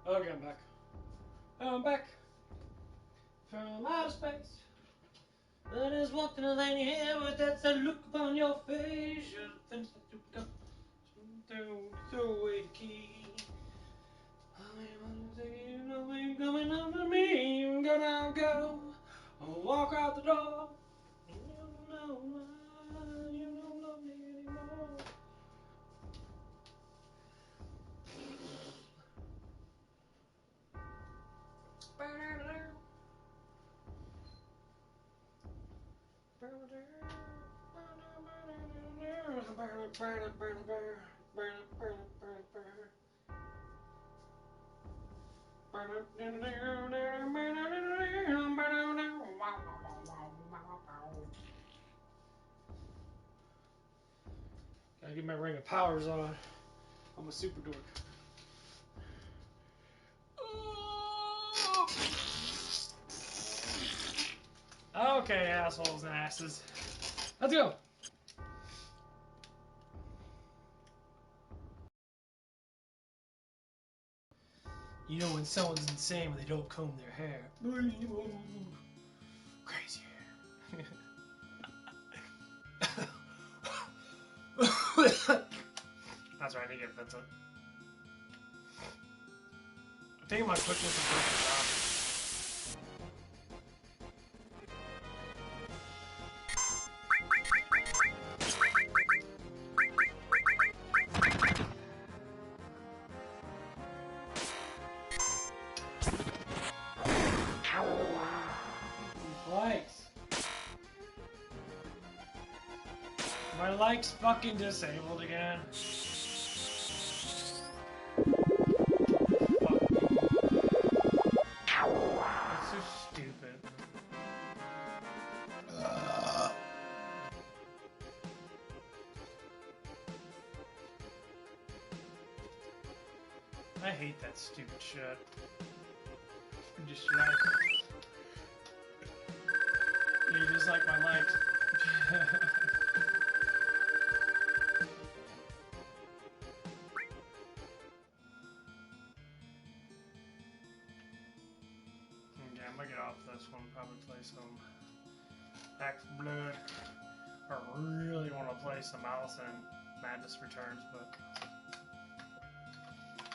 Speaker 1: Okay, I'm back. I'm back from outer space. That is walking along your hair, but that's a look upon your face. You're the fence that you pick up. Throw away the key. You know ain't coming after me. I'm gonna go. I'll walk out the door. You don't know why you don't love me anymore. Gotta get my ring of powers on. I'm a super dork. Okay, assholes and asses. Let's go. You know when someone's insane when they don't comb their hair. Crazy hair. That's right, I did get Vincent. I think my quickness is perfect. Likes. My likes fucking disabled again. That's so stupid. I hate that stupid shit. Just like you just like my likes. Okay, I'm gonna get off this one. Probably play some Back 4 Blood. I really want to play some Alice in Madness Returns, but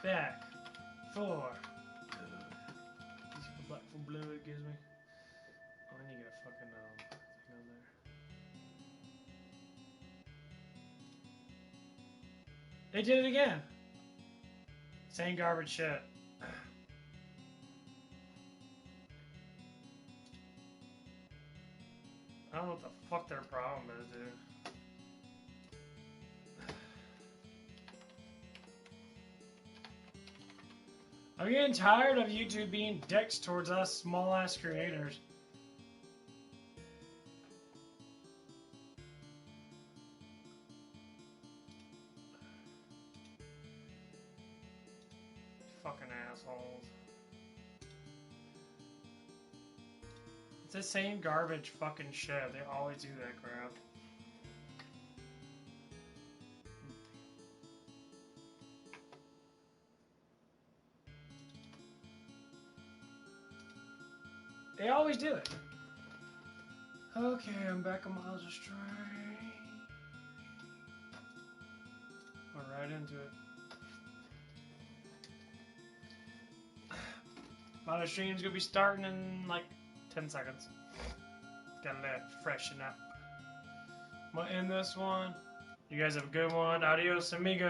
Speaker 1: Back 4 Back 4 Blood gives me. Oh, I need to get a fucking thing on there. They did it again. Same garbage shit. I don't know what the fuck their problem is, dude. I'm getting tired of YouTube being dicks towards us small ass creators. Fucking assholes. It's the same garbage fucking shit. They always do that crap. They always do it. Okay, I'm back on Miles Astray. We're right into it. My stream's gonna be starting in like 10 seconds. Gotta let it freshen up. I'm gonna end this one. You guys have a good one. Adios, amigos.